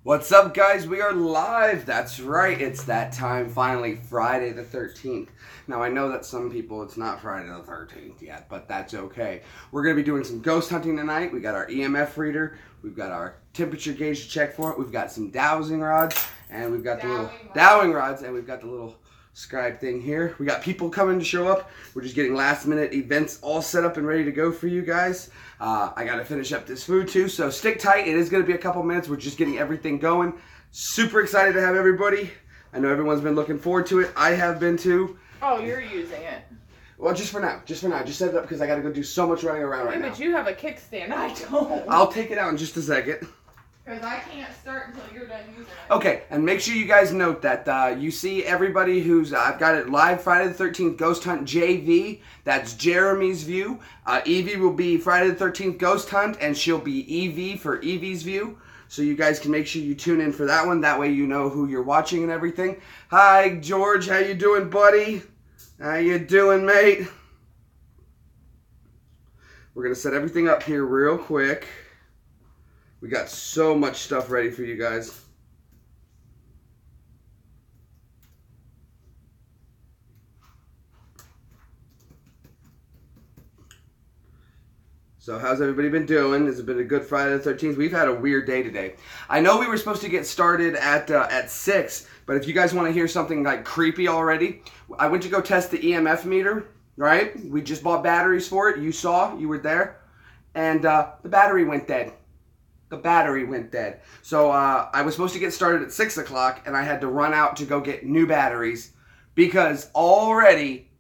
What's up, guys? We are live. That's right. It's that time finally, Friday the 13th. Now, I know that some people, it's not Friday the 13th yet, but that's okay. We're going to be doing some ghost hunting tonight. We got our EMF reader. We've got our temperature gauge to check for it. We've got some dowsing rods, and we've got the little dowing rods, and we've got the little scribe thing here. We got people coming to show up. We're just getting last minute events all set up and ready to go for you guys. I got to finish up this food too, so stick tight. It is going to be a couple minutes. We're just getting everything going. Super excited to have everybody. I know everyone's been looking forward to it. I have been too. Oh, you're using it. Well, just for now. Just for now. Just set it up because I got to go do so much running around right now. But you have a kickstand. I don't. I'll take it out in just a second. Because I can't start until you're done using it. Okay, and make sure you guys note that you see everybody who's, I've got it live Friday the 13th Ghost Hunt JV. That's Jeremy's view. Evie will be Friday the 13th Ghost Hunt, and she'll be EV for Evie's view. So you guys can make sure you tune in for that one. That way you know who you're watching and everything. Hi, George. How you doing, buddy? How you doing, mate? We're going to set everything up here real quick. We got so much stuff ready for you guys. So how's everybody been doing? Has it been a good Friday the 13th? We've had a weird day today. I know we were supposed to get started at 6, but if you guys want to hear something like creepy already, I went to go test the EMF meter, right? We just bought batteries for it. You saw, you were there. And the battery went dead. The battery went dead. So I was supposed to get started at 6 o'clock, and I had to run out to go get new batteries because already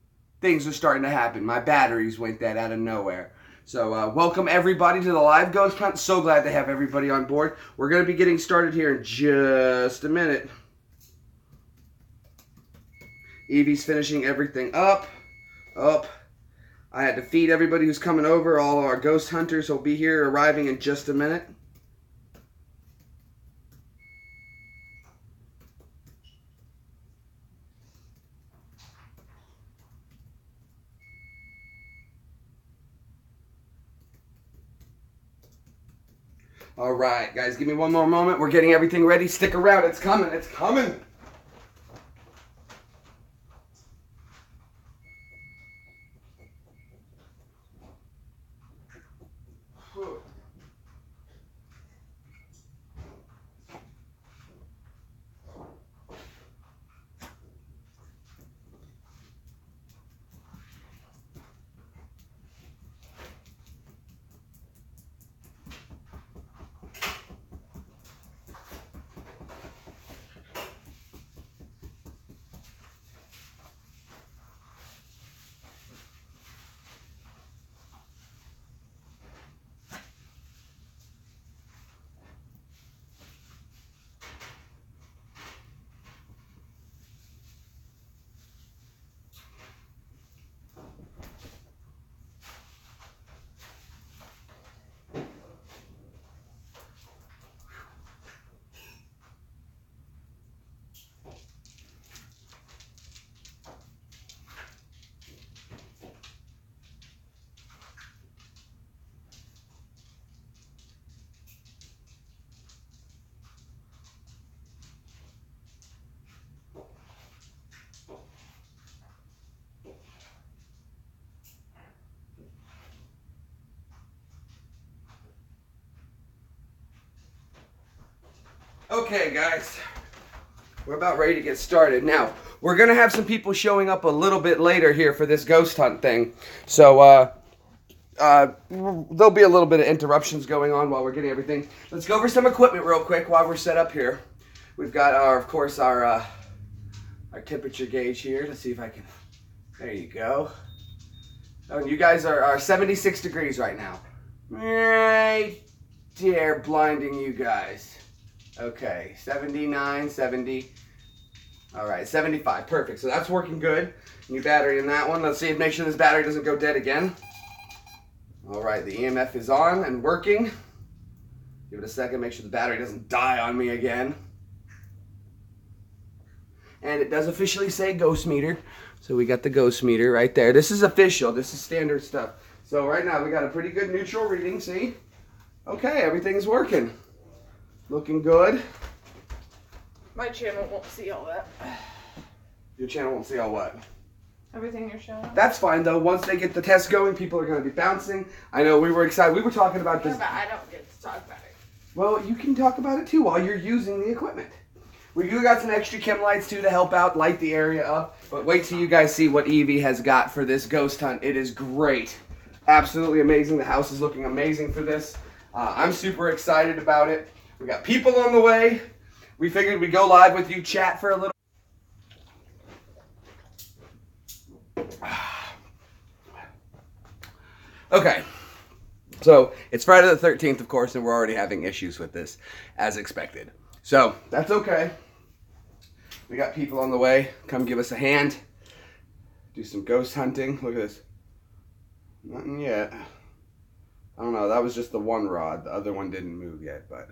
things are starting to happen. My batteries went dead out of nowhere. So welcome everybody to the live ghost hunt. So glad to have everybody on board. We're going to be getting started here in just a minute. Evie's finishing everything up. I had to feed everybody who's coming over. All of our ghost hunters will be here arriving in just a minute. All right, guys, give me one more moment. We're getting everything ready. Stick around. It's coming. It's coming. Okay, guys, we're about ready to get started. Now, we're going to have some people showing up a little bit later here for this ghost hunt thing. So, there'll be a little bit of interruptions going on while we're getting everything. Let's go over some equipment real quick while we're set up here. We've got, of course, our temperature gauge here. Let's see if I can, there you go. Oh, you guys are 76 degrees right now. Right there, blinding you guys. Okay, 79, 70. All right, 75, perfect. So that's working good. New battery in that one. Let's see if make sure this battery doesn't go dead again. All right, the EMF is on and working. Give it a second, make sure the battery doesn't die on me again. And it does officially say ghost meter. So we got the ghost meter right there. This is official, this is standard stuff. So right now we got a pretty good neutral reading, see? Okay, everything's working. Looking good. My channel won't see all that. Your channel won't see all what? Everything you're showing. That's fine though. Once they get the test going, people are going to be bouncing. I know we were excited. We were talking about Yeah, this. but I don't get to talk about it. Well, you can talk about it too while you're using the equipment. We got some extra chem lights too to help out, light the area up. But wait till you guys see what Evie has got for this ghost hunt. It is great. Absolutely amazing. The house is looking amazing for this. I'm super excited about it. We got people on the way. We figured we'd go live with you, chat for a little. Okay. So, it's Friday the 13th, of course, and we're already having issues with this, as expected. So, that's okay. We got people on the way. Come give us a hand. Do some ghost hunting. Look at this. Nothing yet. I don't know. That was just the one rod. The other one didn't move yet, but...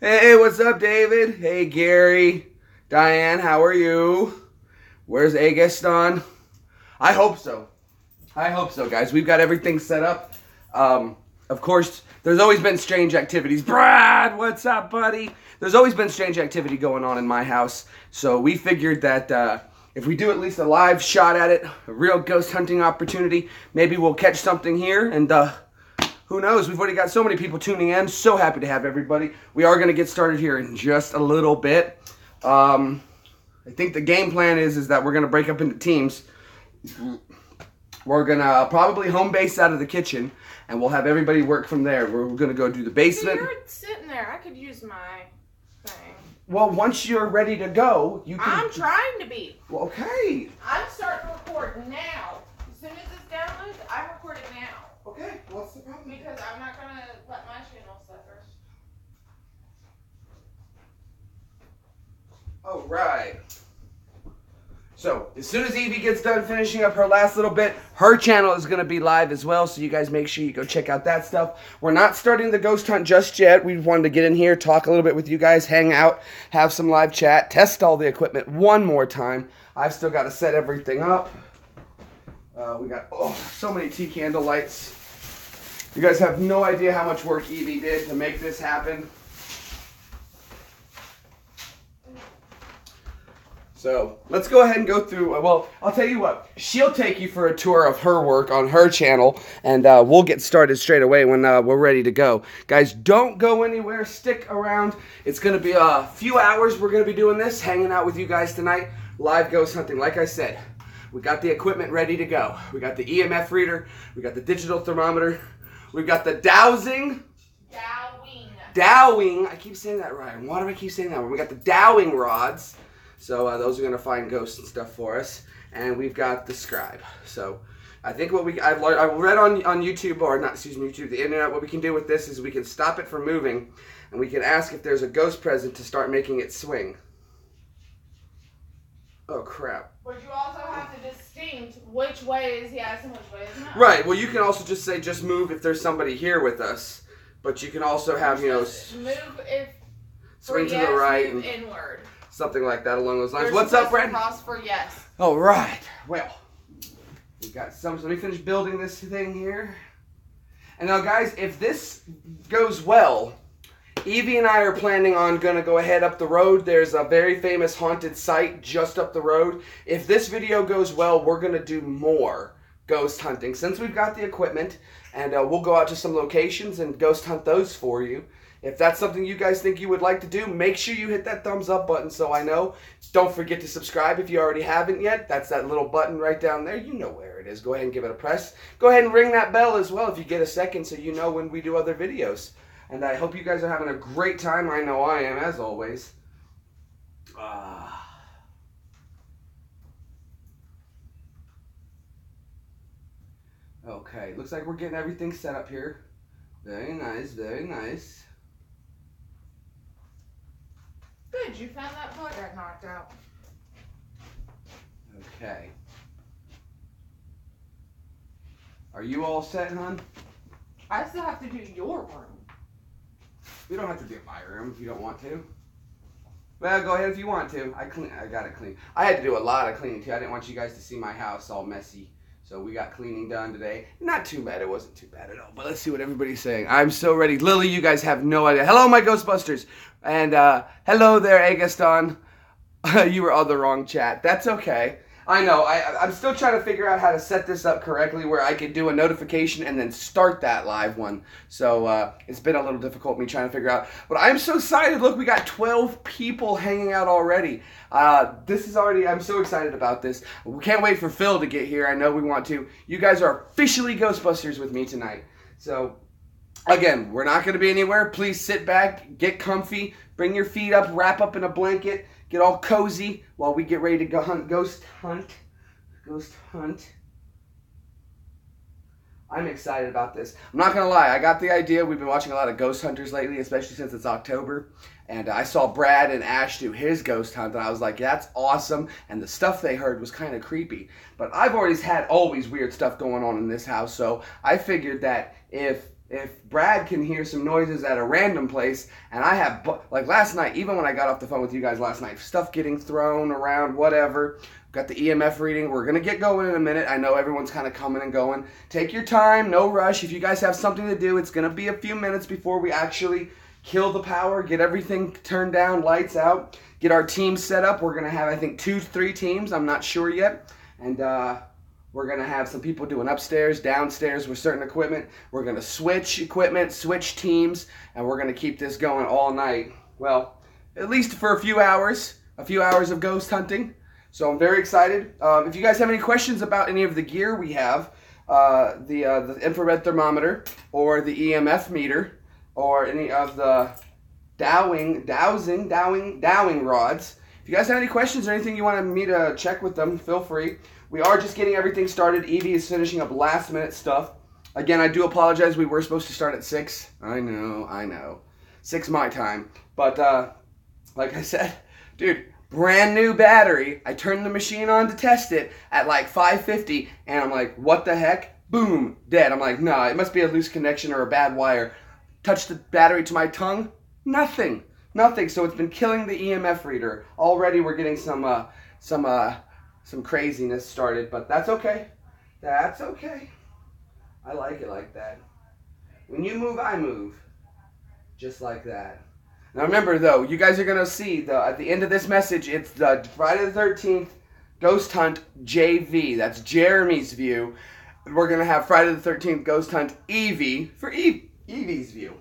Hey, what's up, David? Hey, Gary. Diane, how are you? Where's Agaston? I hope so. I hope so, guys. We've got everything set up. Of course, there's always been strange activities. Brad, what's up, buddy? There's always been strange activity going on in my house. So we figured that if we do at least a live shot at it, a real ghost hunting opportunity, maybe we'll catch something here. And who knows? We've already got so many people tuning in. So happy to have everybody. We are going to get started here in just a little bit. I think the game plan is that we're going to break up into teams. We're going to probably home base out of the kitchen, and we'll have everybody work from there. We're going to go do the basement. So you're sitting there. I could use my thing. Well, once you're ready to go, you can... I'm trying to be. Well, okay. I'm starting to record now. As soon as this downloads, I'm recording now. Okay, what's the problem? Because I'm not going to let my channel suffer. All right. So, as soon as Evie gets done finishing up her last little bit, her channel is going to be live as well, so you guys make sure you go check out that stuff. We're not starting the ghost hunt just yet. We wanted to get in here, talk a little bit with you guys, hang out, have some live chat, test all the equipment one more time. I've still got to set everything up. We got so many tea candle lights. You guys have no idea how much work Evie did to make this happen. So, let's go ahead and go through, well, I'll tell you what, she'll take you for a tour of her work on her channel, and we'll get started straight away when we're ready to go. Guys, don't go anywhere, stick around. It's going to be a few hours we're going to be doing this, hanging out with you guys tonight, live ghost hunting. Like I said, we got the equipment ready to go. We got the EMF reader, we got the digital thermometer, we've got the dowsing. Dowing, I keep saying that right. Why do I keep saying that? We got the dowing rods. So those are going to find ghosts and stuff for us. And we've got the scribe. So I think what I've read on YouTube, or not, excuse me, YouTube, the internet, what we can do with this is we can stop it from moving. And we can ask if there's a ghost present to start making it swing. Oh, crap. But you also have to distinct which way is yes and which way is no. Right. Well, you can also just say, just move if there's somebody here with us. But you can also have, you know... Move if... Swing to yes, the right. move inward. Something like that along those lines. You're What's up, Brad? Cross for yes. All right. Well, we've got some. So let me finish building this thing here. And now, guys, if this goes well, Evie and I are planning on going to go ahead up the road. There's a very famous haunted site just up the road. If this video goes well, we're going to do more ghost hunting since we've got the equipment. And we'll go out to some locations and ghost hunt those for you. If that's something you guys think you would like to do, make sure you hit that thumbs up button so I know. Don't forget to subscribe if you already haven't yet. That's that little button right down there. You know where it is. Go ahead and give it a press. Go ahead and ring that bell as well if you get a second so you know when we do other videos. And I hope you guys are having a great time. I know I am, as always. Okay, looks like we're getting everything set up here. Very nice, very nice. Good, you found that plug I knocked out. Okay. Are you all set, hon? I still have to do your room. We don't have to do my room if you don't want to. Well, go ahead if you want to. I got it clean. I had to do a lot of cleaning too. I didn't want you guys to see my house all messy. So we got cleaning done today. Not too bad. It wasn't too bad at all. But let's see what everybody's saying. I'm so ready. Lily, you guys have no idea. Hello, my Ghostbusters. And hello there, Agaston. You were on the wrong chat. That's okay. I know. I'm still trying to figure out how to set this up correctly where I could do a notification and then start that live one. So it's been a little difficult me trying to figure out. But I'm so excited. Look, we got 12 people hanging out already. This is already, I'm so excited about this. We can't wait for Phil to get here. I know we want to. You guys are officially Ghostbusters with me tonight. So, again, we're not going to be anywhere. Please sit back, get comfy, bring your feet up, wrap up in a blanket. Get all cozy while we get ready to go ghost hunt. I'm excited about this. I'm not going to lie. I got the idea. We've been watching a lot of ghost hunters lately, especially since it's October. And I saw Brad and Ash do his ghost hunt, and I was like, that's awesome. And the stuff they heard was kind of creepy. But I've always had weird stuff going on in this house, so I figured that if Brad can hear some noises at a random place, and I have, like last night, even when I got off the phone with you guys last night, stuff getting thrown around, whatever, got the EMF reading, we're going to get going in a minute. I know everyone's kind of coming and going. Take your time, no rush. If you guys have something to do, it's going to be a few minutes before we actually kill the power, get everything turned down, lights out, get our team set up. We're going to have, I think, 2-3 teams. I'm not sure yet. And, we're going to have some people doing upstairs, downstairs with certain equipment. We're going to switch equipment, switch teams, and we're going to keep this going all night. Well, at least for a few hours of ghost hunting. So I'm very excited. If you guys have any questions about any of the gear we have, the infrared thermometer or the EMF meter or any of the dowing rods, if you guys have any questions or anything you want me to check with them, feel free. We are just getting everything started. Evie is finishing up last minute stuff. Again, I do apologize. We were supposed to start at 6. I know. 6 my time. But like I said, dude, brand new battery. I turned the machine on to test it at like 5:50, and I'm like, what the heck? Boom, dead. I'm like, no, it must be a loose connection or a bad wire. Touched the battery to my tongue. Nothing. So it's been killing the EMF reader. Already we're getting some craziness started, but that's okay. That's okay. I like it like that. When you move, I move. Just like that. Now remember though, you guys are going to see, at the end of this message, it's the Friday the 13th Ghost Hunt JV. That's Jeremy's view. We're going to have Friday the 13th Ghost Hunt Evie for Evie's view.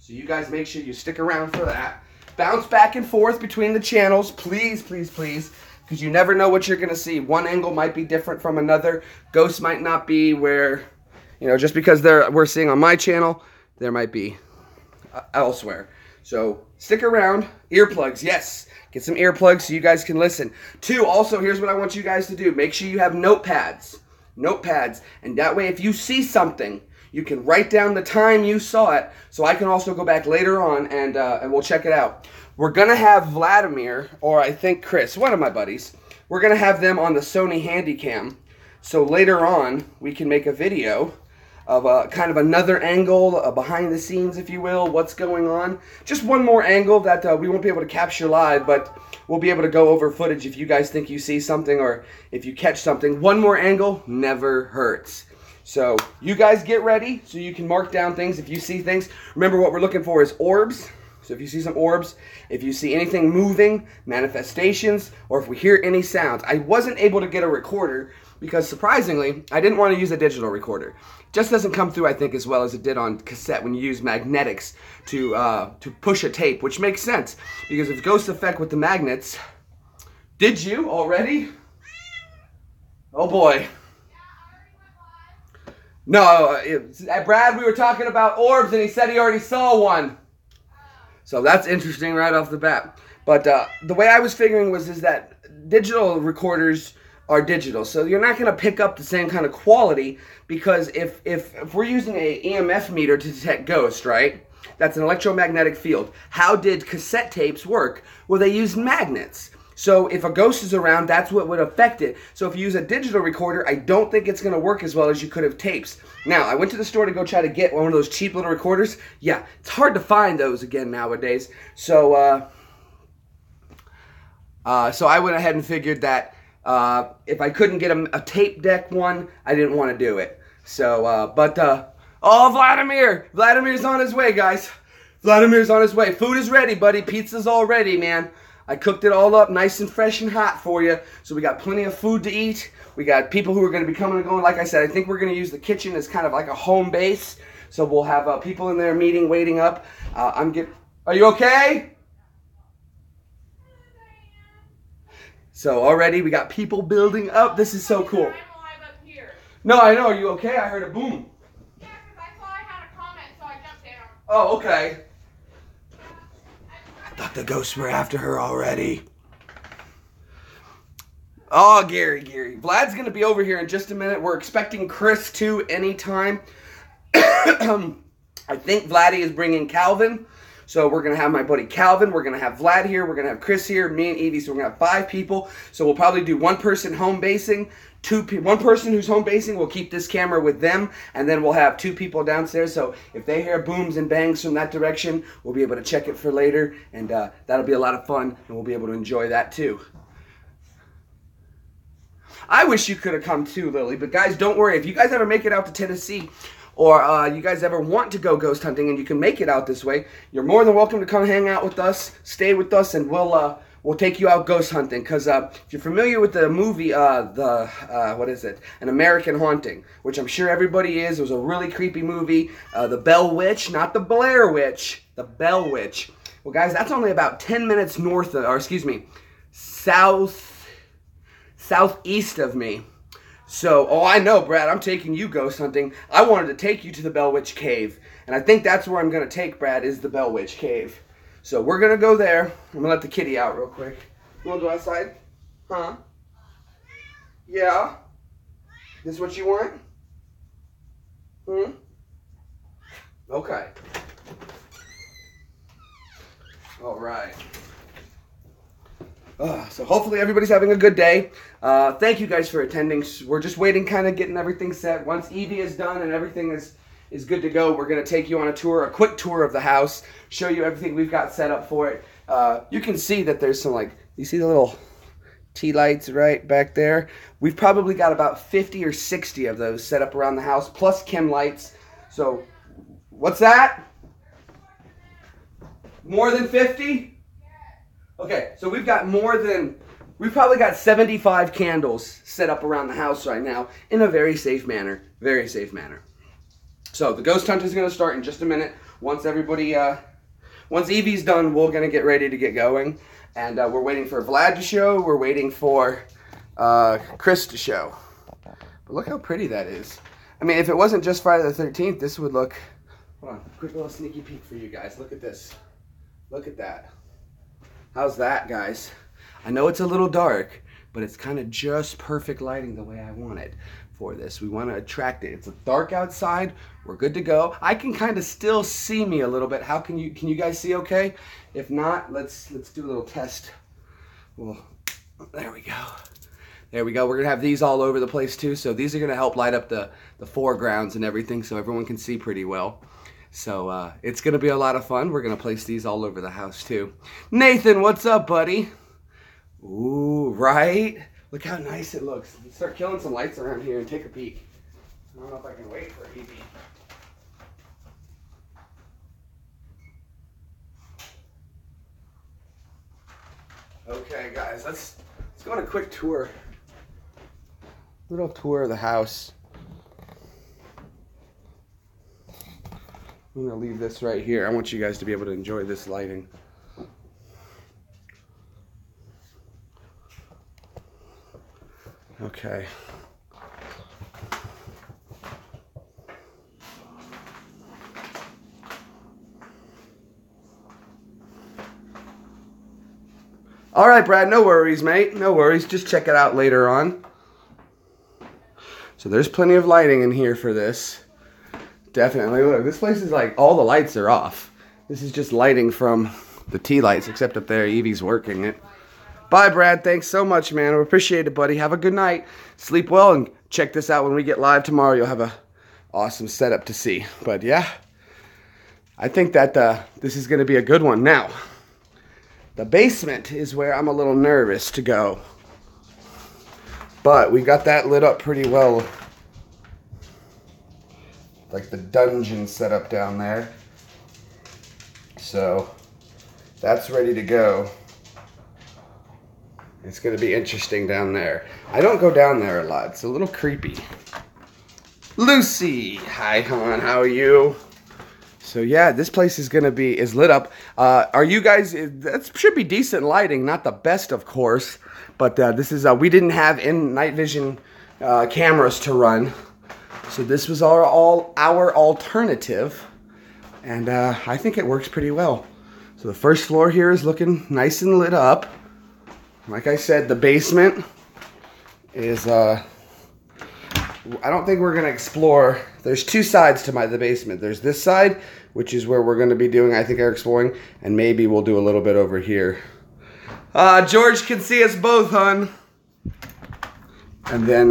So you guys make sure you stick around for that. Bounce back and forth between the channels, please, because you never know what you're going to see. One angle might be different from another. Ghosts might not be where, just because we're seeing on my channel, there might be elsewhere. So stick around. Earplugs, yes. Get some earplugs so you guys can listen. 2, also, here's what I want you guys to do. Make sure you have notepads. And that way, if you see something, you can write down the time you saw it, so I can also go back later on and we'll check it out. We're going to have Vladimir, or I think Chris, one of my buddies, we're going to have them on the Sony Handycam. So later on, we can make a video of kind of another angle, behind the scenes, if you will, what's going on. Just one more angle that we won't be able to capture live, but we'll be able to go over footage if you guys think you see something or if you catch something. One more angle never hurts. So you guys get ready so you can mark down things if you see things. Remember, what we're looking for is orbs. So if you see some orbs, if you see anything moving, manifestations, or if we hear any sounds. I wasn't able to get a recorder because, surprisingly, I didn't want to use a digital recorder. It just doesn't come through, I think, as well as it did on cassette when you use magnetics to push a tape, which makes sense because if Ghost Effect with the magnets, did you already? Oh boy. No, Brad, we were talking about orbs and he said he already saw one. So that's interesting right off the bat. But the way I was figuring is that digital recorders are digital. So you're not going to pick up the same kind of quality because if we're using an EMF meter to detect ghosts, right? That's an electromagnetic field. How did cassette tapes work? Well, they used magnets. So if a ghost is around, that's what would affect it. So if you use a digital recorder, I don't think it's going to work as well as you could have tapes. Now, I went to the store to go try to get one of those cheap little recorders. Yeah, it's hard to find those again nowadays. So I went ahead and figured that If I couldn't get a tape deck one, I didn't want to do it. So, oh, Vladimir's on his way, guys. Vladimir's on his way. Food is ready, buddy. Pizza's all ready, man. I cooked it all up nice and fresh and hot for you. So we got plenty of food to eat. We got people who are going to be coming and going. Like I said, I think we're going to use the kitchen as kind of like a home base. So we'll have people in there meeting, waiting up. Are you okay? So already we got people building up. This is so cool. No, I know. Are you okay? I heard a boom. Yeah, because I saw I had a comment, so I jumped down. Oh, okay. I thought the ghosts were after her already. Oh, Gary. Vlad's going to be over here in just a minute. We're expecting Chris, too, anytime. I think Vladdy is bringing Calvin. So we're going to have my buddy Calvin. We're going to have Vlad here. We're going to have Chris here. Me and Evie. So we're going to have 5 people. So we'll probably do 1 person home basing. 1 person who's home basing, we'll keep this camera with them. And then we'll have 2 people downstairs. So if they hear booms and bangs from that direction, we'll be able to check it for later. And that'll be a lot of fun. And we'll be able to enjoy that too. I wish you could have come too, Lily. But guys, don't worry. If you guys ever make it out to Tennessee, or you guys ever want to go ghost hunting and you can make it out this way, you're more than welcome to come hang out with us, stay with us, and we'll take you out ghost hunting. Because if you're familiar with the movie, what is it? An American Haunting, which I'm sure everybody is. It was a really creepy movie. The Bell Witch, not the Blair Witch, the Bell Witch. Well, guys, that's only about 10 minutes north of, or excuse me, southeast of me. So, oh, I know, Brad, I'm taking you ghost hunting. I wanted to take you to the Bell Witch Cave. And I think that's where I'm going to take Brad, is the Bell Witch Cave. So we're going to go there. I'm going to let the kitty out real quick. You want to go outside? Huh? Yeah? This what you want? Okay. All right. So hopefully everybody's having a good day. Thank you guys for attending. We're just waiting, kind of getting everything set. Once Evie is done and everything is good to go, we're going to take you on a tour, a quick tour of the house, show you everything we've got set up for it. You can see that there's some, like, you see the little tea lights right back there? We've probably got about 50 or 60 of those set up around the house, plus Kim lights. So, what's that? More than 50? Okay, so we've probably got 75 candles set up around the house right now in a very safe manner. Very safe manner. So the ghost hunt is going to start in just a minute. Once Evie's done, we're going to get ready to get going. And we're waiting for Vlad to show. We're waiting for Chris to show. But look how pretty that is. I mean, if it wasn't just Friday the 13th, this would look... Hold on, quick little sneaky peek for you guys. Look at this. Look at that. How's that, guys? I know it's a little dark, but it's kind of just perfect lighting the way I want it for this. We want to attract it. It's dark outside. We're good to go. I can kind of still see me a little bit. Can you guys see okay? If not, let's do a little test. Well, there we go. There we go. We're going to have these all over the place too. So these are going to help light up the foregrounds and everything so everyone can see pretty well. So it's going to be a lot of fun. We're going to place these all over the house too. Nathan, what's up, buddy? Ooh, right? Look how nice it looks. Let's start killing some lights around here and take a peek. I don't know if I can wait for Evie. Okay, guys, let's go on a quick tour. Little tour of the house. I'm going to leave this right here. I want you guys to be able to enjoy this lighting. Okay. All right, Brad, no worries, mate. No worries. Just check it out later on. So there's plenty of lighting in here for this. Definitely. Look, this place is like, all the lights are off. This is just lighting from the tea lights, except up there, Evie's working it. Bye, Brad. Thanks so much, man. We appreciate it, buddy. Have a good night. Sleep well, and check this out when we get live tomorrow. You'll have a awesome setup to see. But yeah, I think that this is going to be a good one. Now, the basement is where I'm a little nervous to go. But we got that lit up pretty well. Like the dungeon set up down there. So that's ready to go. It's going to be interesting down there. I don't go down there a lot. It's a little creepy. Lucy! Hi, hon. How are you? So yeah, this place is lit up. Are you guys, that should be decent lighting. Not the best, of course. But this is, we didn't have night vision cameras to run. So this was our alternative. And I think it works pretty well. So the first floor here is looking nice and lit up. Like I said, the basement is, I don't think we're going to explore. There's two sides to the basement. There's this side, which is where we're going to be doing, I think, our exploring. And maybe we'll do a little bit over here. George can see us both, hon. And then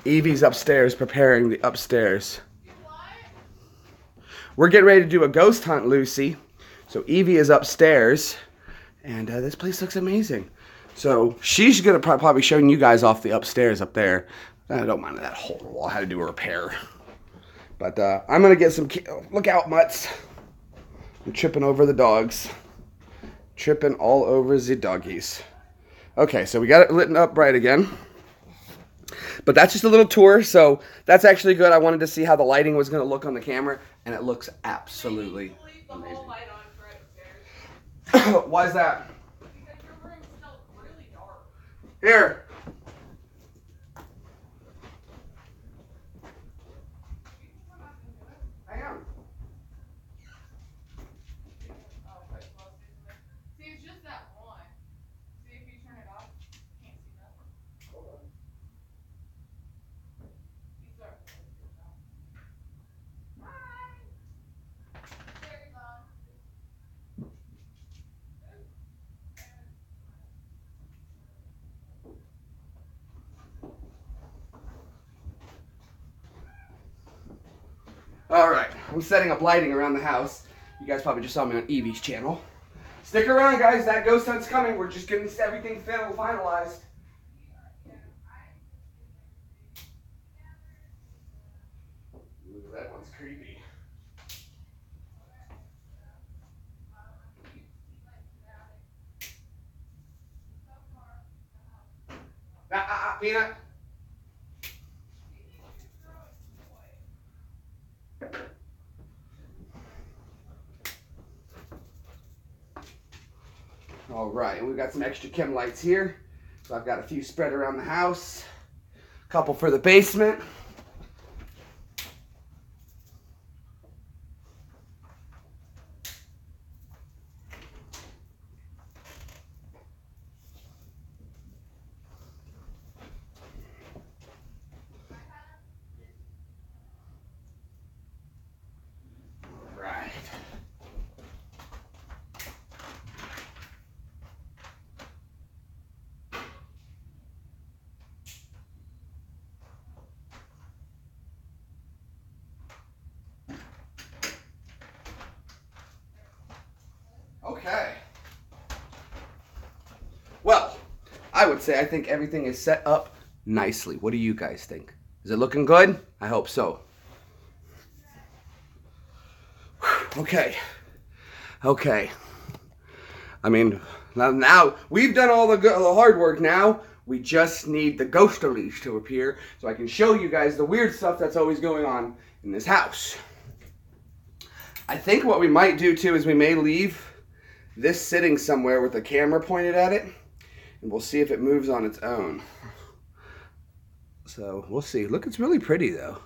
Evie's upstairs preparing the upstairs. We're getting ready to do a ghost hunt, Lucy. So Evie is upstairs. And this place looks amazing. So she's going to probably showing you guys off the upstairs up there. I don't mind that whole wall. I had to do a repair. But I'm going to get some... Look out, Mutts. I'm tripping over the dogs. Tripping all over the doggies. Okay, so we got it lit up right again. But that's just a little tour, so that's actually good. I wanted to see how the lighting was going to look on the camera, and it looks absolutely amazing. Why is that? Here. I am. See, it's just that one. See, if you turn it off, you can't see nothing. Hold on. Hi. There you go. Alright, I'm setting up lighting around the house. You guys probably just saw me on Evie's channel. Stick around, guys. That ghost hunt's coming. We're just getting everything finalized. Ooh, that one's creepy. Peanut. All right, and we've got some extra chem lights here. So I've got a few spread around the house, a couple for the basement. All right. Okay. Well, I would say I think everything is set up nicely. What do you guys think? Is it looking good? I hope so. Okay. Okay. I mean, now we've done all the hard work. Now we just need the ghostolies to appear so I can show you guys the weird stuff that's always going on in this house. I think what we might do too is we may leave this sitting somewhere with the camera pointed at it, and we'll see if it moves on its own. So we'll see. Look, it's really pretty though.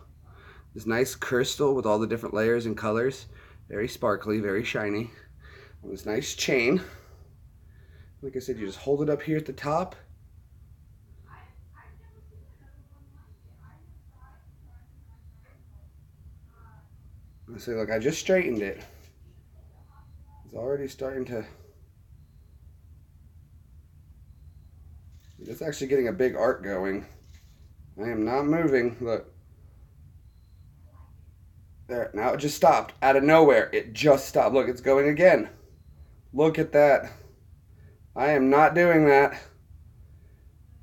This nice crystal with all the different layers and colors. Very sparkly, very shiny. And this nice chain. Like I said, you just hold it up here at the top. I say, look, I just straightened it. It's already starting to... It's actually getting a big arc going. I am not moving. Look. There. Now it just stopped. Out of nowhere. It just stopped. Look, it's going again. Look at that. I am not doing that.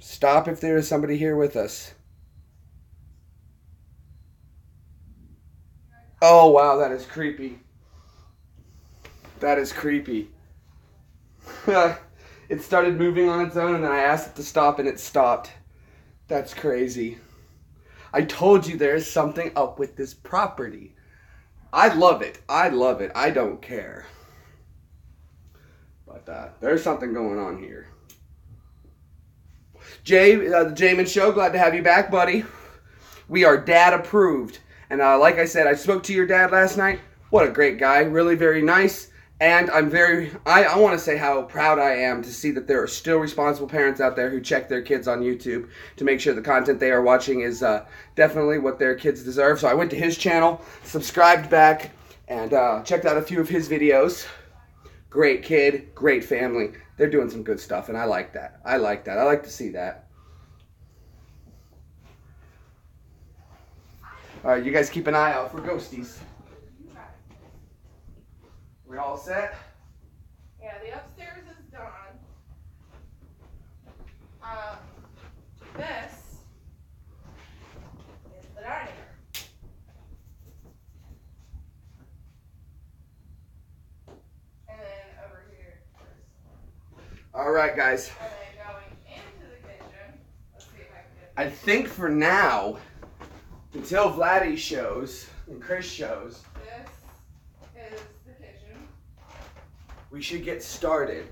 Stop if there is somebody here with us. Oh, wow, that is creepy. That is creepy. It started moving on its own, and then I asked it to stop, and it stopped. That's crazy. I told you there's something up with this property. I love it. I love it. I don't care. But there's something going on here. Jay, the Jamin Show, glad to have you back, buddy. We are dad approved. And like I said, I spoke to your dad last night. What a great guy. Really very nice. And I want to say how proud I am to see that there are still responsible parents out there who check their kids on YouTube to make sure the content they are watching is definitely what their kids deserve. So I went to his channel, subscribed back, and checked out a few of his videos. Great kid, great family. They're doing some good stuff, and I like that. I like that. I like to see that. All right, you guys keep an eye out for ghosties. We all set? Yeah, the upstairs is done. This is the dining room. And then over here. All right, guys. And then going into the kitchen. Let's see if I can get I think for now, until Vladdy shows and Chris shows, this is the kitchen. we should get started.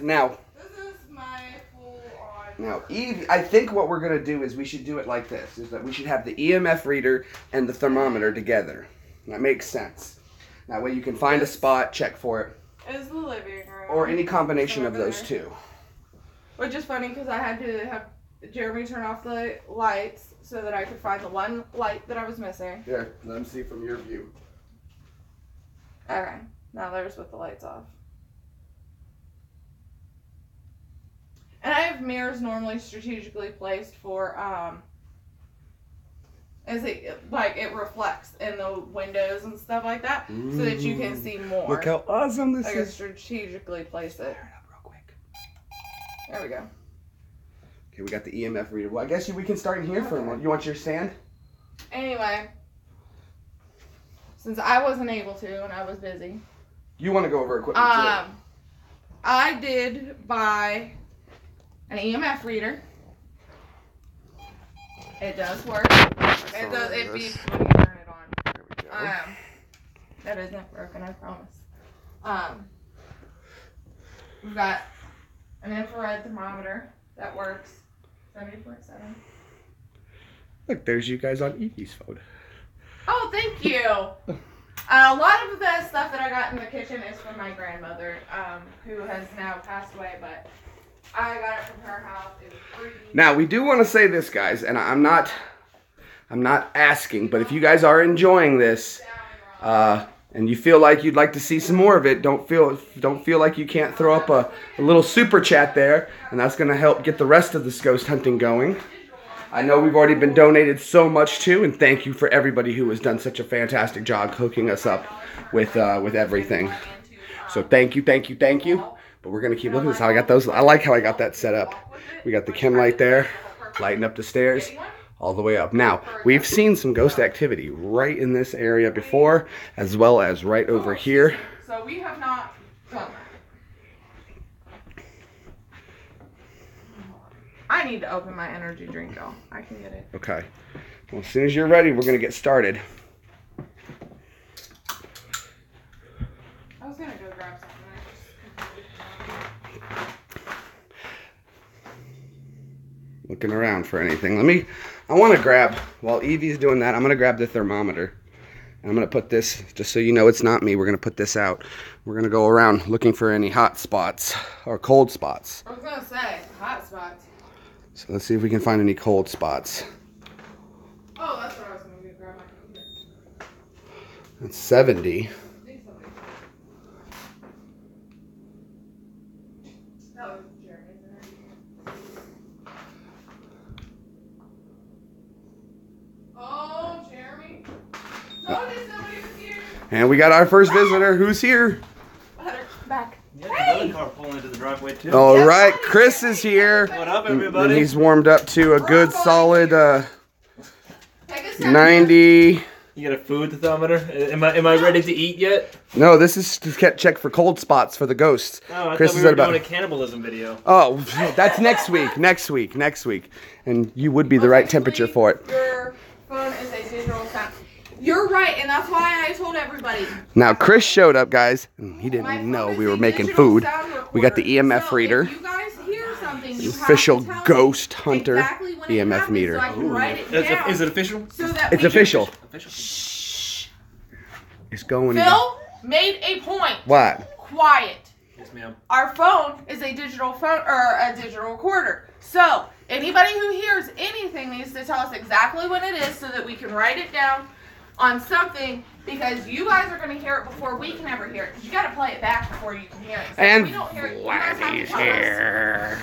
Now, This is my full on. Now, Eve, I think what we're going to do is we should do it like this, is that we should have the EMF reader and the thermometer together. That makes sense. That way you can find a spot, check for it, Is the living room. or any combination of Over those there. two. Which is funny because I had to have Jeremy turn off the lights so that I could find the one light that I was missing. Here, let me see from your view. Okay, now there's with the lights off. And I have mirrors normally strategically placed for, as it, like, it reflects in the windows and stuff like that, so that you can see more. Look how awesome this I can is. strategically place it. Turn it up real quick. There we go. Okay, we got the EMF reader. Well, I guess we can start in here for a moment. You want your stand? Anyway, since I wasn't able to and I was busy, You want to go over equipment too? I did buy an EMF reader. It does work. It does. It beeps when you turn it on. There we go. That isn't broken, I promise. We've got an infrared thermometer that works. 70.7. Look, there's you guys on Evie's phone. Oh, thank you. A lot of the stuff that I got in the kitchen is from my grandmother, who has now passed away, but I got it from her house. It was free. Now, we do want to say this, guys, and I'm not asking, but if you guys are enjoying this, and you feel like you'd like to see some more of it, don't feel like you can't throw up a little super chat there, and that's going to help get the rest of this ghost hunting going. I know we've already been donated so much to, and thank you for everybody who has done such a fantastic job hooking us up with everything. So thank you. But we're gonna keep looking at this. How I got those. I like how I got that set up. We got the chem light there, lighting up the stairs, all the way up. Now, we've seen some ghost activity right in this area before, as well as right over here. So we have not done that. I need to open my energy drink, though. I can get it. Okay. Well, as soon as you're ready, we're gonna get started. I was gonna go grab something. Looking around for anything. I want to grab, while Evie's doing that, I'm going to grab the thermometer. And I'm going to put this, just so you know it's not me, we're going to put this out. We're going to go around looking for any hot spots or cold spots. I was gonna say, hot spots. So let's see if we can find any cold spots. Oh, that's what I was gonna go grab my computer. That's 70. That was Jeremy's energy. Oh, Jeremy. Told you somebody was here. And we got our first visitor. Who's here? Let her back. Hey! car pulling into the driveway too. All right, Chris is here. What up, And everybody? he's warmed up to a good solid Take a step. 90. You got a food thermometer? Am I ready to eat yet? No, this is to check for cold spots for the ghosts. Oh, I Chris thought is we at were about. doing a cannibalism video. Oh, that's next week. Next week. And you would be the right temperature for it. Your phone is a digital sound. You're right, and that's why I told everybody. Now, Chris showed up, guys. He My didn't phone know is we a were making digital food. sound We got the recorder. EMF So reader. If you guys hear something, you Official have to tell me Ghost Hunter exactly when it EMF happens meter. So I can write it down. Is it official? So that It's we official. Official. It's going. Phil made a point. What? Quiet. Yes, ma'am. Our phone is a digital phone or a digital recorder. So anybody who hears anything needs to tell us exactly when it is so that we can write it down on something, because you guys are going to hear it before we can ever hear it. 'Cause you got to play it back before you can hear it. So And if we don't hear it, you guys have to Vladdy's tell us. here.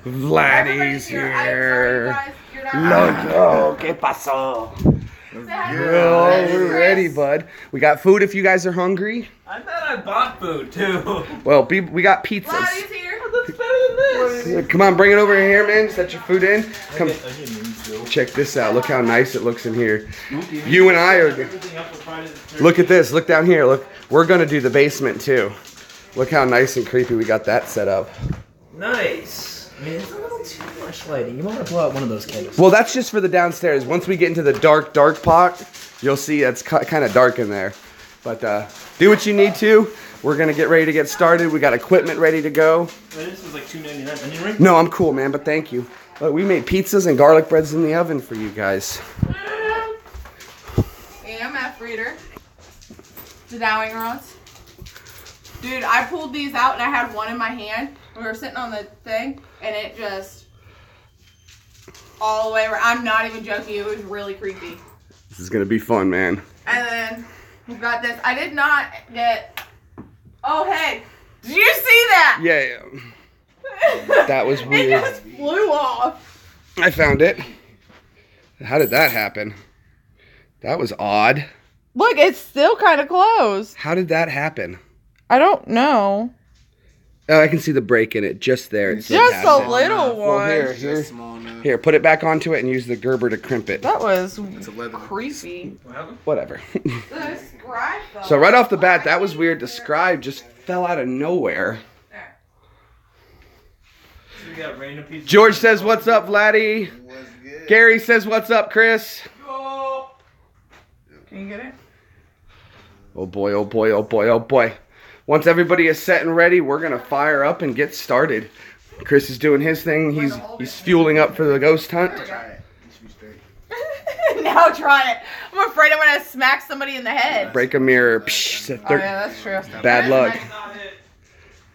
Vladdy's Everybody's here. I'm sorry, you here. guys. You're not. Loco, ¿qué pasó? Say hi to Oh, Chris. we're ready, bud. We got food if you guys are hungry. I thought I bought food too. Well, we got pizzas. Vladdy's here. That's better than this. Come on, bring it over here, man. Set your food in. Come, I didn't mean to. check this out. Look how nice it looks in here. You and I are. Everything up for Friday the 13th. Look at this. Look down here. Look, we're gonna do the basement too. Look how nice and creepy we got that set up. Nice. I mean, it's a little too much lighting. You want to blow out one of those candles. Well, that's just for the downstairs. Once we get into the dark part, you'll see it's kind of dark in there. But do what you need to. We're gonna get ready to get started. We got equipment ready to go. This was like $2.99. Onion ring? No, I'm cool, man. But thank you. We made pizzas and garlic breads in the oven for you guys. EMF reader. The dowing rods. Dude, I pulled these out and I had one in my hand. We were sitting on the thing and it just all the way around. I'm not even joking. It was really creepy. This is gonna be fun, man. And then we've got this. I did not get. Oh, hey. Did you see that? Yeah. That was It weird. just flew off. I found it. How did that happen? That was odd. Look, it's still kind of closed. How did that happen? I don't know. Oh, I can see the break in it just there. It said Just a half it. little Well, one. here. Small enough. Here, put it back onto it and use the Gerber to crimp it. That was It's a leather. creepy. Whatever. The scribe, though. So right off the bat, that was weird. The scribe just fell out of nowhere. So we got random pieces. George says, "What's up, Vladdy?" What's good? Gary says, "What's up, Chris?" Can you get it? Oh boy, oh boy, oh boy, oh boy. Once everybody is set and ready, we're gonna fire up and get started. Chris is doing his thing. He's fueling up for the ghost hunt. Try it. You should be straight. Now try it. I'm afraid I'm gonna smack somebody in the head. Break a mirror. Psh, Oh yeah, that's true. bad luck.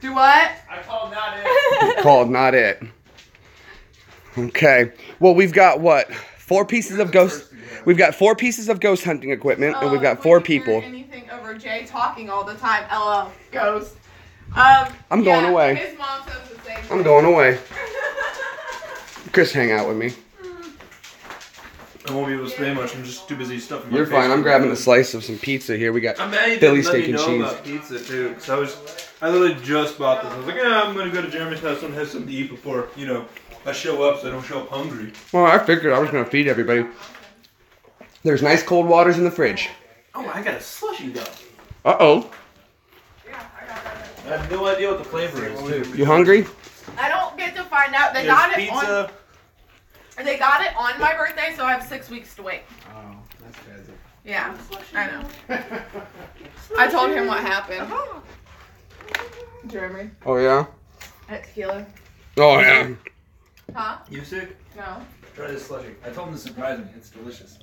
Do what? I called not it. Called not it. Okay. Well, we've got what? 4 pieces of ghost. We've got 4 pieces of ghost hunting equipment, and we've got If 4 we hear people. Anything over Jay talking all the time? LOL. Ghost. I'm going away. His mom says the same. I'm going away. Chris, hang out with me. I won't be able to say much. I'm just too busy stuffing my You're face. fine. I'm grabbing a slice of some pizza here. We got I'm mad you Philly didn't steak let me and know cheese. about pizza too, because I literally just bought this. I was like, yeah, I'm gonna go to Jeremy's house and have something to eat before, I show up so I don't show up hungry. Well, I figured I was gonna feed everybody. There's nice cold waters in the fridge. Oh, I got a slushy though. Uh-oh. I have no idea what the flavor is too. You hungry? I don't get to find out. They There's got it pizza. on. They got it on my birthday, so I have 6 weeks to wait. Oh, that's crazy. Yeah, I know. I told him what happened. Jeremy, Oh, yeah? at tequila. Oh, yeah. Huh? You sick? No. Try this slushy. I told him to surprise me. It's delicious.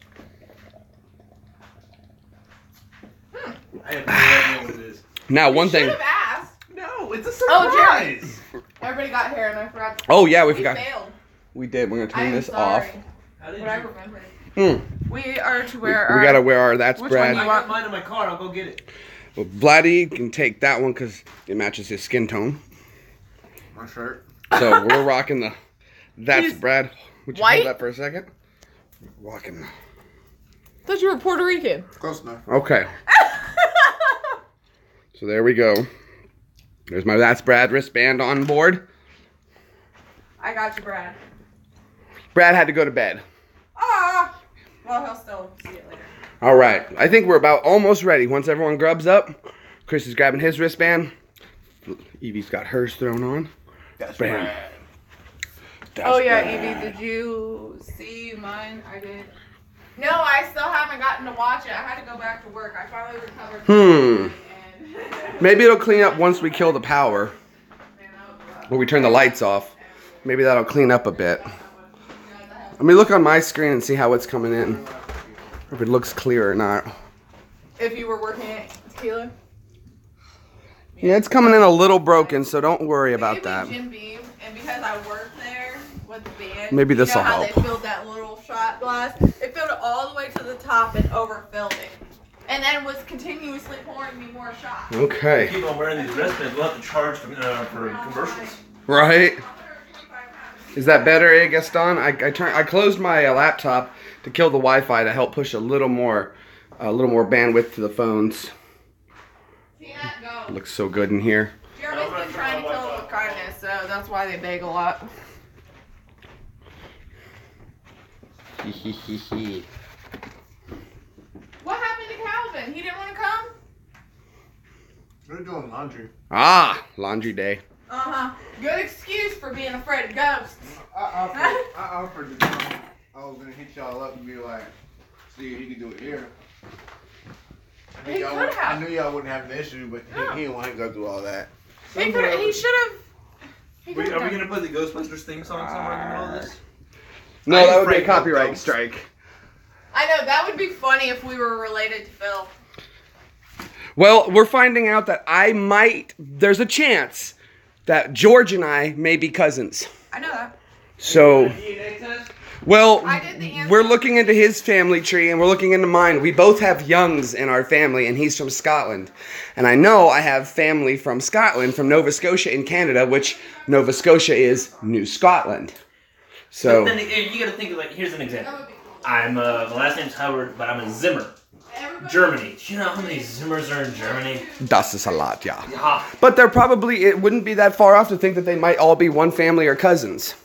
I have no idea what it is. Now, one You thing. should have asked. No, it's a Oh, surprise. Everybody got here and I forgot. Oh, yeah, we We forgot. failed. We did. We're going to I turn am this sorry. off. How did But I you? remember. Hmm. We are to We wear our. got to wear our That's Which one I Brad. got mine in my car. I'll go get it. Well, Vladdy can take that one because it matches his skin tone. My shirt. So we're rocking the That's He's Brad. Would you white? hold that for a second? Rocking. thought you were Puerto Rican. Close enough. Okay. So there we go. There's my That's Brad wristband on board. I got you, Brad. Brad had to go to bed. Ah! Well, he'll still see it later. All right. I think we're about almost ready. Once everyone grubs up, Chris is grabbing his wristband. Evie's got hers thrown on. That's Bam. right. That's Oh yeah, Brad. Evie, did you see mine? I did. No, I still haven't gotten to watch it. I had to go back to work. I finally recovered. And Maybe it'll clean up once we kill the power. Or we turn the lights off. Maybe that'll clean up a bit. Let me look on my screen and see how it's coming in. If it looks clear or not. If you were working at Tequila? Yeah, it's coming in a little broken, so don't worry about Maybe that. Jim Beam, and because I worked there with the band, Maybe this'll you know how help. they filled that little shot glass? It filled it all the way to the top and overfilled it. And then was continuously pouring me more shots. Okay. Keep on wearing these wristbands. We'll have to charge for commercials. Right? Is that better, eh, Gaston? I closed my laptop to kill the Wi-Fi to help push a little more bandwidth to the phones. See that? Go. Looks so good in here. Jeremy's been trying to kill it with kindness, so that's why they beg a lot. What happened to Calvin? He didn't want to come? We're doing laundry. Ah, laundry day. Uh-huh. Good excuse for being afraid of ghosts. I offered to come. I was gonna hit y'all up and be like, see if he could do it here. He could I have. knew y'all wouldn't have an issue, but he didn't want to go through all that. He could have. He should have. Are we gonna put the Ghostbusters theme song somewhere in the middle of this? No, I that would be a afraid of copyright ghosts. strike. I know that would be funny if we were related to Phil. Well, we're finding out that there's a chance that George and I may be cousins. I know that. So, well, I did the answer. we're looking into his family tree and we're looking into mine. We both have Youngs in our family and he's from Scotland. And I know I have family from Scotland, from Nova Scotia in Canada, which Nova Scotia is New Scotland. So, But then you gotta think of, like, here's an example. That would be cool. I'm my last name's Howard, but I'm a Zimmer. Everybody- Germany. Do you know how many Zimmers are in Germany? das ist a lot, yeah. Yeah. But it wouldn't be that far off to think that they might all be one family or cousins.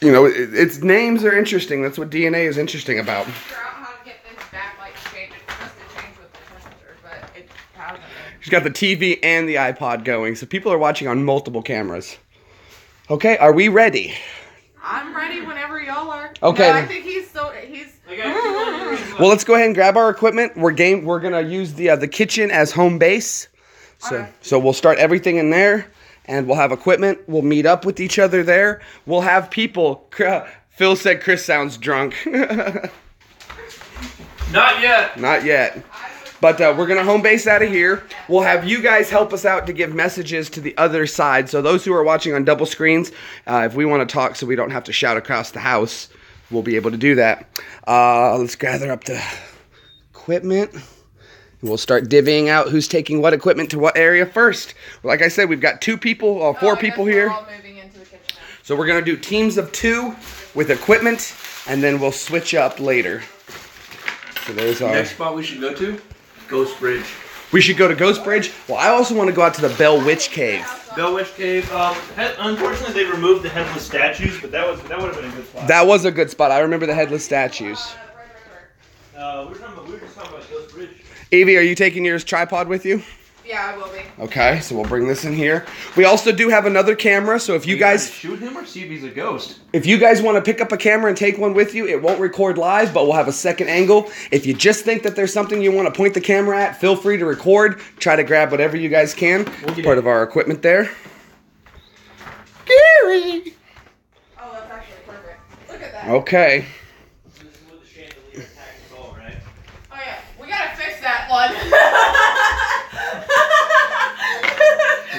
You know, its names are interesting. That's what DNA is interesting about. Figure out how to get this back, like, change it. It must have changed with the temperature, but it hasn't. She's got the TV and the iPod going, so people are watching on multiple cameras. Okay, are we ready? I'm ready whenever y'all are. Okay. No, I think he's. Well, let's go ahead and grab our equipment. We're gonna use the kitchen as home base. Okay. So we'll start everything in there, and we'll have equipment. We'll meet up with each other there. We'll have people. Phil said Chris sounds drunk. Not yet. Not yet. But we're going to home base out of here. We'll have you guys help us out to give messages to the other side. So those who are watching on double screens, if we want to talk so we don't have to shout across the house, we'll be able to do that. Let's gather up the equipment. We'll start divvying out who's taking what equipment to what area first. Like I said, we've got four people here. We're all moving into the kitchen now. So we're going to do teams of 2 with equipment, and then we'll switch up later. So there's our... Next spot we should go to? Ghost Bridge. We should go to Ghost Bridge. Well, I also want to go out to the Bell Witch Cave. Bell Witch Cave. Unfortunately, they removed the headless statues, but that would have been a good spot. That was a good spot. I remember the headless statues. We were just talking about Ghost Bridge. Evie, are you taking your tripod with you? Yeah, I will be. Okay, so we'll bring this in here. We also do have another camera, so if you guys shoot him or see if he's a ghost. want to pick up a camera and take one with you, it won't record live, but we'll have a second angle. If you just think that there's something you want to point the camera at, feel free to record. Try to grab whatever you guys can. Part of our equipment there. Gary! Oh, that's actually perfect. Look at that. Okay. This is with the chandelier attacks us all, right? Oh yeah, we gotta fix that one.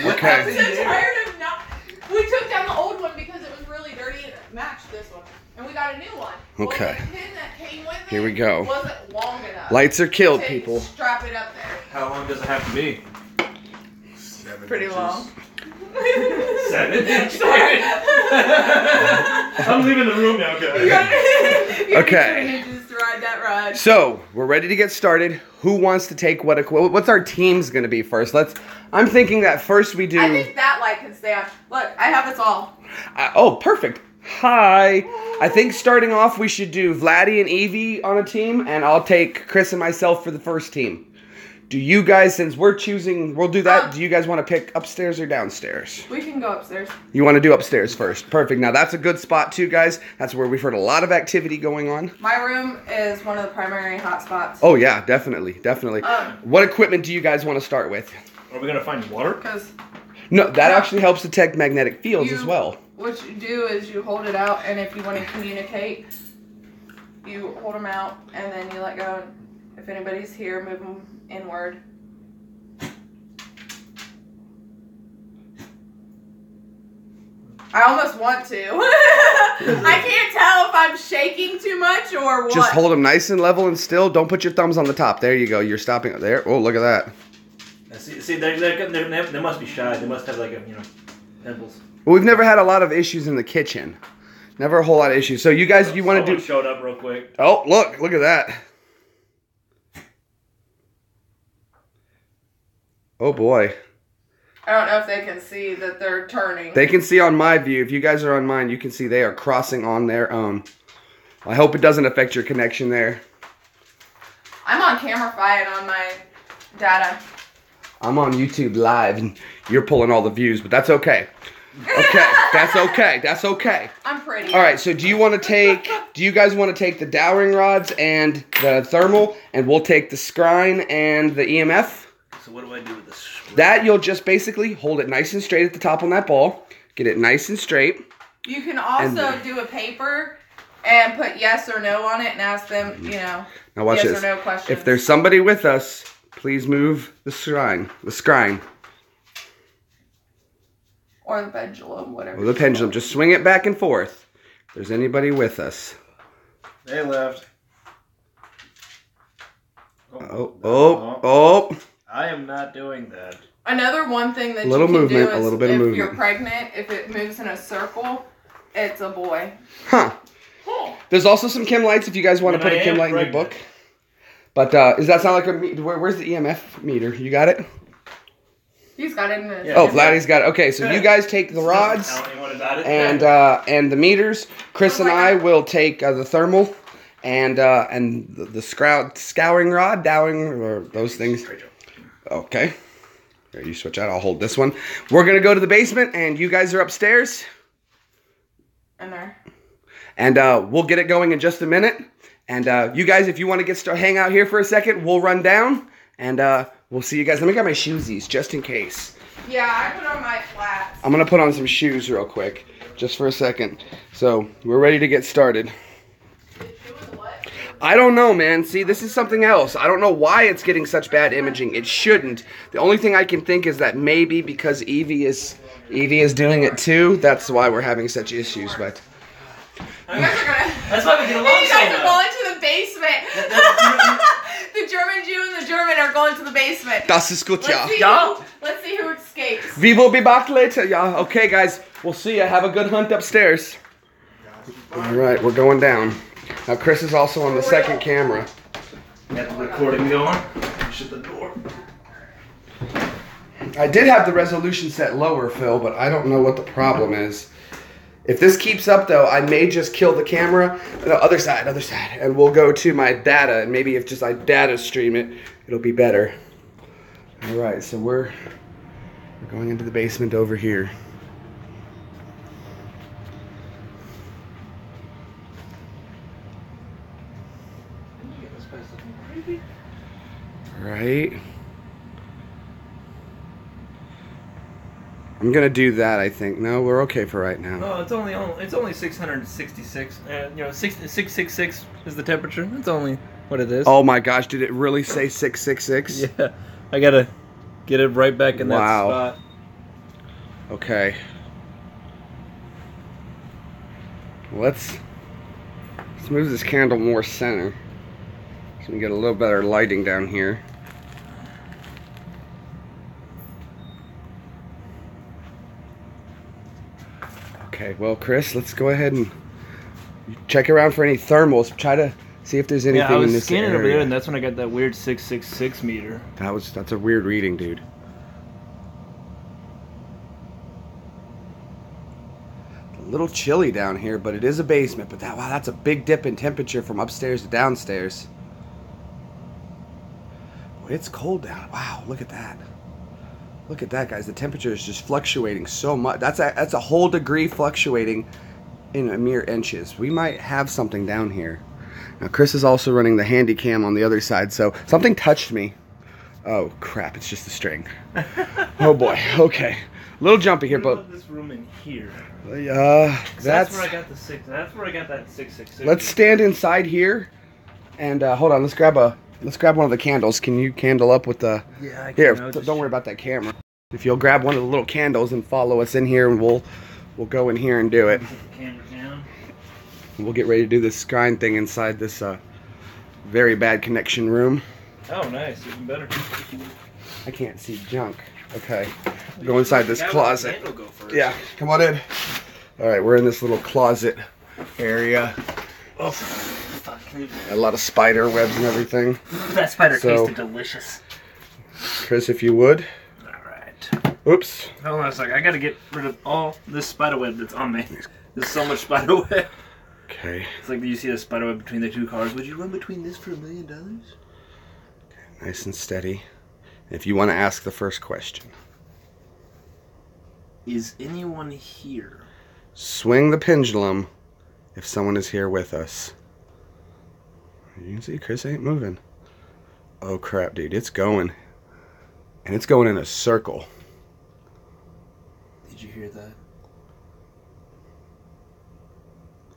Okay. I'm so tired of not. We took down the old one because it was really dirty and it matched this one, and we got a new one. Okay. Well, the pin that came with it Here we go. wasn't long enough. Lights are killed, to people. Strap it up there. How long does it have to be? 7 Pretty inches. long. 7 inch. I'm leaving the room now, guys. Okay. To ride that ride. So we're ready to get started. Who wants to take what's our team's gonna be first? I'm thinking that first we do. I think that light can stay on. Look, I have us all. Oh, perfect. Hi. I think starting off we should do Vladdy and Evie on a team, and I'll take Chris and myself for the first team. Do you guys, since we're choosing, we'll do that. Do you guys want to pick upstairs or downstairs? We can go upstairs. You want to do upstairs first. Perfect. Now that's a good spot too, guys. That's where we've heard a lot of activity going on. My room is one of the primary hot spots. Oh yeah, definitely. What equipment do you guys want to start with? Are we gonna find water? Because No, that actually helps detect magnetic fields as well. what you do is you hold it out, and if you want to communicate, you hold them out, and then you let go. If anybody's here, move them inward. I almost want to. I can't tell if I'm shaking too much or what. Just hold them nice and level and still. Don't put your thumbs on the top. There you go. You're stopping there. Oh, look at that. See, they must be shy. They must have like pimples. Well, we've never had a lot of issues in the kitchen. Never a whole lot of issues. So you guys, you want to do? Showed up real quick. Oh, look at that. Oh boy. I don't know if they can see that they're turning. They can see on my view. If you guys are on mine, you can see they are crossing on their own. I hope it doesn't affect your connection there. I'm on Camerify and on my data. I'm on YouTube Live, and you're pulling all the views, but that's okay. Okay, that's okay. I'm pretty. All right, so do you guys want to take the dowering rods and the thermal, and we'll take the scrying and the EMF? So what do I do with this? That you'll just basically hold it nice and straight at the top on that ball. Get it nice and straight. You can also do a paper and put yes or no on it and ask them, Now watch yes this. or no questions. If there's somebody with us, please move the scrying. Or the pendulum, whatever. Or the pendulum. Just swing it back and forth. If there's anybody with us. They left. Oh. I am not doing that. Another one thing that A little you can movement, do a is little bit of if movement. you're pregnant, if it moves in a circle, it's a boy. Huh. There's also some chem lights if you guys want to When put I a chem am light in your pregnant. book. But does that sound like a where's the EMF meter? You got it? He's got it in his. Yeah. Oh, Vladdy's got it. Okay, so you guys take the rods Tell anyone about it. and the meters. Chris and I will take the thermal and the scouring rod, dowing, or those things. Okay. Here, you switch out. I'll hold this one. We're gonna go to the basement, and you guys are upstairs. In there. And we'll get it going in just a minute. And you guys, if you want to hang out here for a second, we'll run down. And we'll see you guys. Let me get my shoesies, just in case. Yeah, I put on my flats. I'm going to put on some shoes real quick, just for a second. So, we're ready to get started. I don't know, man. See, this is something else. I don't know why it's getting such bad imaging. It shouldn't. The only thing I can think is that maybe because Evie is doing it too, that's why we're having such issues. But You guys are gonna. That's why we get along You so guys are well. going to the basement. The German Jew and the German are going to the basement. das ist gut, ja. Let's see who escapes. We will be back later. Yeah, okay, guys. We'll see you. Have a good hunt upstairs. All right, we're going down. Now, Chris is also on the second camera. Got the recording going. Shut the door. I did have the resolution set lower, Phil, but I don't know what the problem is. If this keeps up, though, I may just kill the camera. No, other side, and we'll go to my data, and maybe if just I data stream it, it'll be better. All right, so we're going into the basement over here. Right. I'm gonna do that. I think. No, we're okay for right now. Oh, it's only 666. 666 is the temperature. That's only what it is. Oh my gosh! Did it really say 666? Yeah, I gotta get it right back in Wow. that spot. Okay. Let's move this candle more center, so we can get a little better lighting down here. Okay, well, Chris, let's go ahead and check around for any thermals. Try to see if there's anything Yeah, I in was this scanning area. over there, and that's when I got that weird 666 meter. That's a weird reading, dude. A little chilly down here, but it is a basement. But wow, that's a big dip in temperature from upstairs to downstairs. Boy, it's cold down. Wow, look at that. Look at that, guys. The temperature is just fluctuating so much. That's a whole degree fluctuating in a mere inches. We might have something down here. Now, Chris is also running the handy cam on the other side, so something touched me. Oh, crap. It's just a string. Oh, boy. Okay. A little jumpy here, What but... about this room in here? That's where I got the That's where I got that 666. Let's stand inside here, and hold on. Let's grab one of the candles. Can you candle up with the? Yeah, I can. Here, don't worry about that camera. If you'll grab one of the little candles and follow us in here, and we'll go in here and do it. Put the camera down. We'll get ready to do this scrying thing inside this very bad connection room. Oh, nice. Even better. I can't see junk. Okay, go inside this closet. Go first. Yeah, come on in. All right, we're in this little closet area. Oh, fuck. A lot of spider webs and everything. That spider So- tasted delicious. Chris, if you would. Alright. Oops. Hold on a second. I gotta get rid of all this spider web that's on me. There's so much spider web. Okay. It's like you see the spider web between the two cars. Would you run between this for $1 million? Nice and steady. If you want to ask the first question. Is anyone here? Swing the pendulum if someone is here with us. You can see Chris ain't moving. Oh crap, dude. It's going. And it's going in a circle. Did you hear that?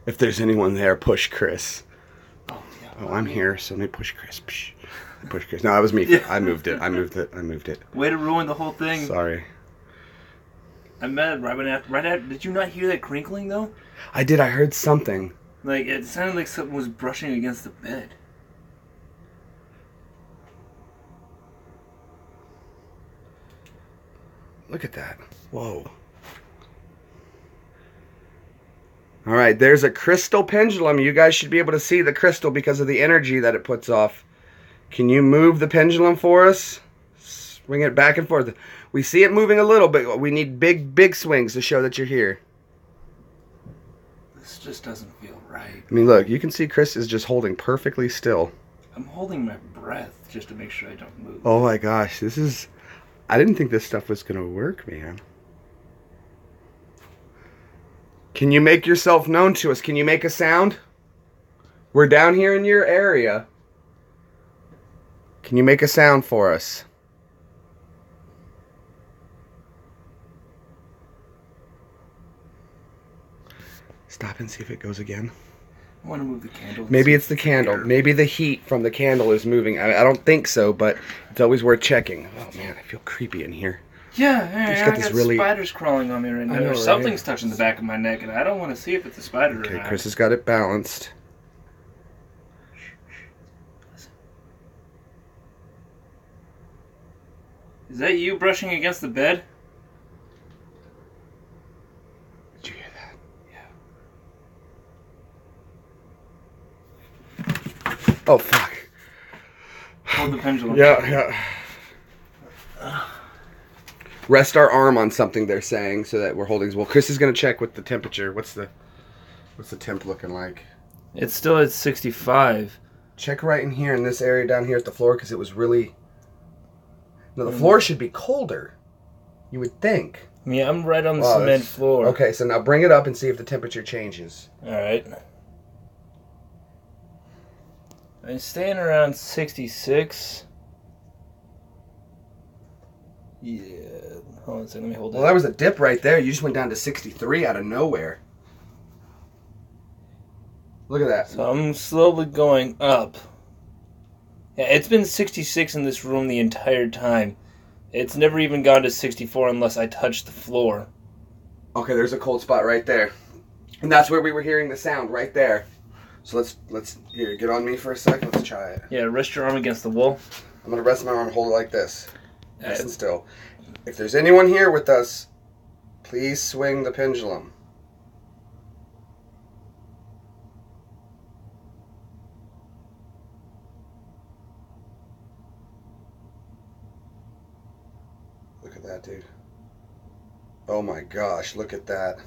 If there's anyone there, push Chris. Oh, yeah. Oh, I'm here, so let me push Chris. Psh. Push Chris. No, that was me. I moved it. I moved it. Way to ruin the whole thing. Sorry. I'm mad right after. Did you not hear that crinkling though? I did. I heard something. Like it sounded like something was brushing against the bed. Look at that. Whoa. All right, there's a crystal pendulum. You guys should be able to see the crystal because of the energy that it puts off. Can you move the pendulum for us? Swing it back and forth. We see it moving a little bit. We need big swings to show that you're here. This just doesn't feel right. I mean, look, you can see Chris is just holding perfectly still. I'm holding my breath just to make sure I don't move. Oh my gosh, this is... I didn't think this stuff was going to work, man. Can you make yourself known to us? Can you make a sound? We're down here in your area. Can you make a sound for us? Stop and see if it goes again. I want to move the candle. Maybe it's the candle. Maybe the heat from the candle is moving. I don't think so, but it's always worth checking. Oh man, I feel creepy in here. Yeah, got I this got really- spiders crawling on me right now. I know, right? Something's touching the back of my neck, and I don't want to see if it's a spider or Okay, not. Chris has got it balanced. Is that you brushing against the bed? Did you hear that? Yeah. Oh fuck. Hold the pendulum. Yeah. Rest our arm on something they're saying so that we're holding. Well, Chris is gonna check with the temperature. What's the temp looking like? It's still at 65. Check right in here in this area down here at the floor because it was really. No, the floor should be colder. You would think. Yeah, I'm right on the Wow, cement that's- floor. Okay, so now bring it up and see if the temperature changes. Alright. I'm staying around 66. Yeah. Hold on a second, let me hold Well, that. that was a dip right there. You just went down to 63 out of nowhere. Look at that. So I'm slowly going up. Yeah, it's been 66 in this room the entire time. It's never even gone to 64 unless I touch the floor. Okay, there's a cold spot right there. And that's where we were hearing the sound, right there. So let's here, get on me for a sec. Let's try it. Yeah, rest your arm against the wall. I'm gonna rest my arm and hold it like this. Nice and still. If there's anyone here with us, please swing the pendulum. that, dude. Oh my gosh, look at that.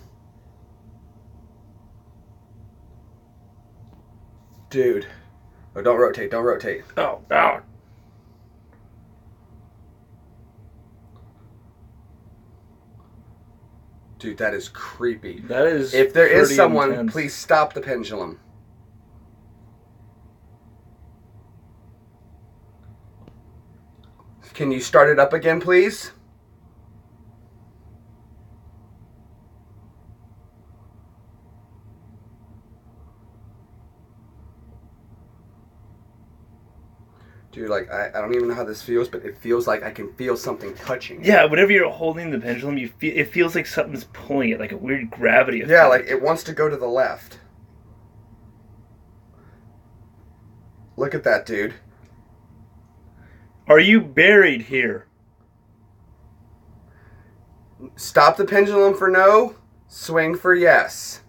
Dude. Oh, don't rotate, don't rotate. Oh, God. Dude, that is creepy. That is. If there is pretty someone, intense. please stop the pendulum. Can you start it up again, please? Dude, like, I don't even know how this feels, but it feels like I can feel something touching. Yeah, whenever you're holding the pendulum, it feels like something's pulling it, like a weird gravity effect. Yeah, like it wants to go to the left. Look at that, dude. Are you buried here? Stop the pendulum for no, swing for yes.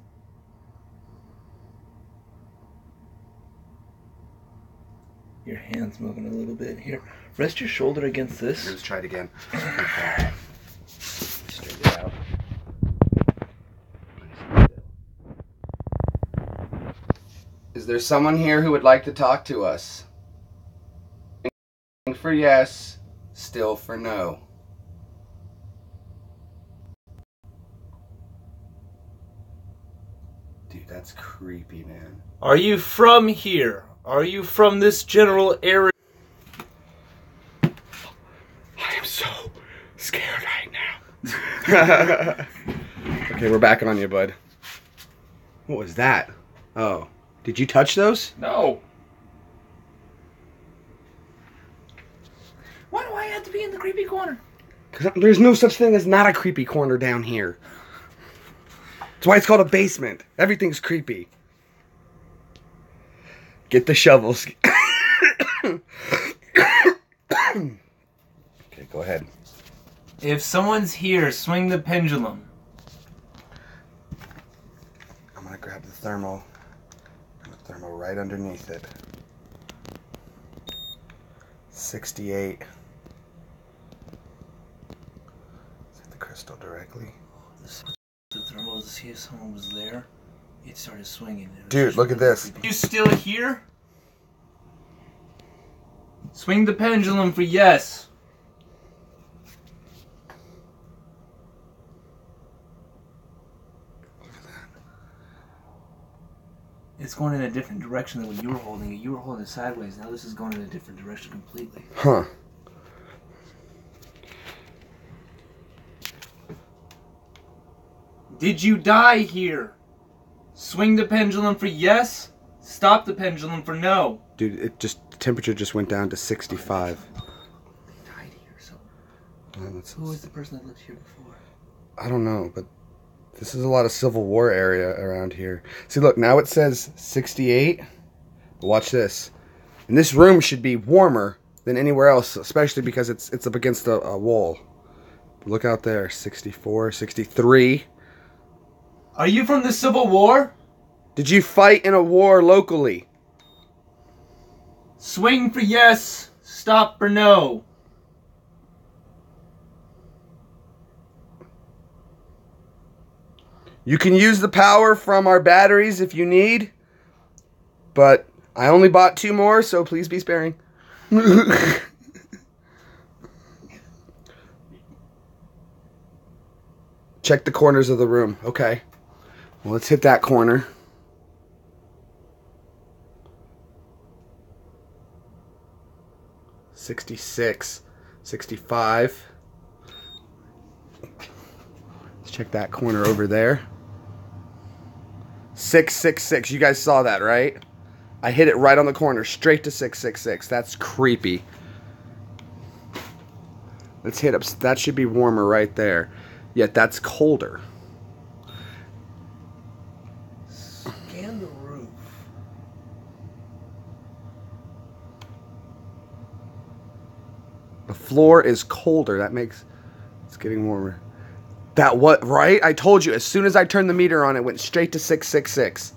Your hand's moving a little bit here. Rest your shoulder against this. Let's try it again. Okay. Straighten it out. Is there someone here who would like to talk to us? For yes, still for no. Dude, that's creepy, man. Are you from here? Are you from this general area? I am so scared right now. Okay, we're back on you, bud. What was that? Oh, did you touch those? No. Why do I have to be in the creepy corner? Because there's no such thing as not a creepy corner down here. That's why it's called a basement. Everything's creepy. Get the shovels. Okay, go ahead. If someone's here, swing the pendulum. I'm gonna grab the thermal. The thermal right underneath it. 68. Is it the crystal directly? The thermal to see if someone was there. It started swinging. It was Dude, just look at really this. creepy. You still here? Swing the pendulum for yes. It's going in a different direction than when you were holding it. You were holding it sideways. Now this is going in a different direction completely. Huh. Did you die here? Swing the pendulum for yes. Stop the pendulum for no. Dude, the temperature just went down to 65. Died here. So That's- who was the person that lived here before? I don't know, but this is a lot of Civil War area around here. See, look, now it says 68. But watch this. And this room should be warmer than anywhere else, especially because it's up against a wall. Look out there, 64, 63. Are you from the Civil War? Did you fight in a war locally? Swing for yes. Stop for no. You can use the power from our batteries if you need, but I only bought 2 more, so please be sparing. Check the corners of the room. Okay. Well, let's hit that corner. $66, $65. Let's check that corner over there. $666. You guys saw that, right? I hit it right on the corner, straight to $666. That's creepy. Let's hit up. That should be warmer right there. Yet that's colder. Scan the roof. The floor is colder. That makes it's getting warmer. That what, right? I told you, as soon as I turned the meter on, it went straight to 666.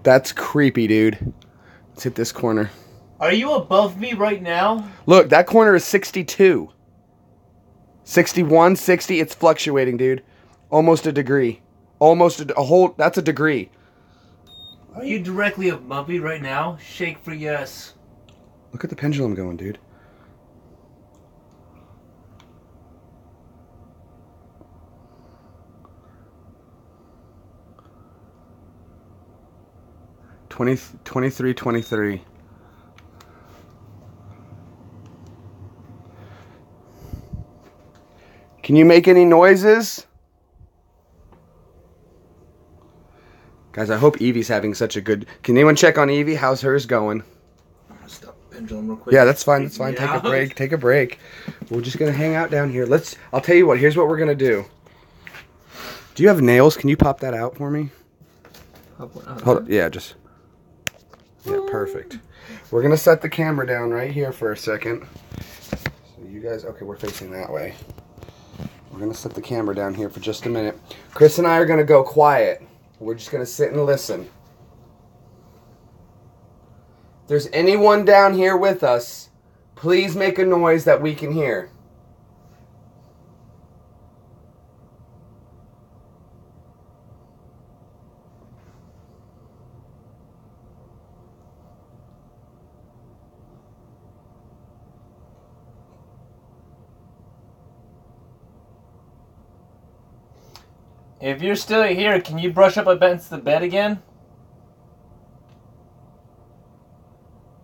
That's creepy, dude. Let's hit this corner. Are you above me right now? Look, that corner is 62. 61, 60. It's fluctuating, dude. Almost a degree. Almost a whole. That's a degree. Are you directly above me right now? Shake for yes. Look at the pendulum going, dude. $20, $23, $23. Can you make any noises? Guys, I hope Evie's having such a good... Can anyone check on Evie? How's hers going? I'm gonna stop the pendulum real quick. Yeah, that's fine. That's fine. Yeah. Take a break. Take a break. We're just going to hang out down here. I'll tell you what. Here's what we're going to do. Do you have nails? Can you pop that out for me? Hold on. Yeah, just... Yeah, perfect. We're going to set the camera down right here for a second. So you guys... Okay, we're facing that way. We're going to set the camera down here for just a minute. Chris and I are going to go quiet. We're just going to sit and listen. If there's anyone down here with us, please make a noise that we can hear. If you're still here, can you brush up against the bed again?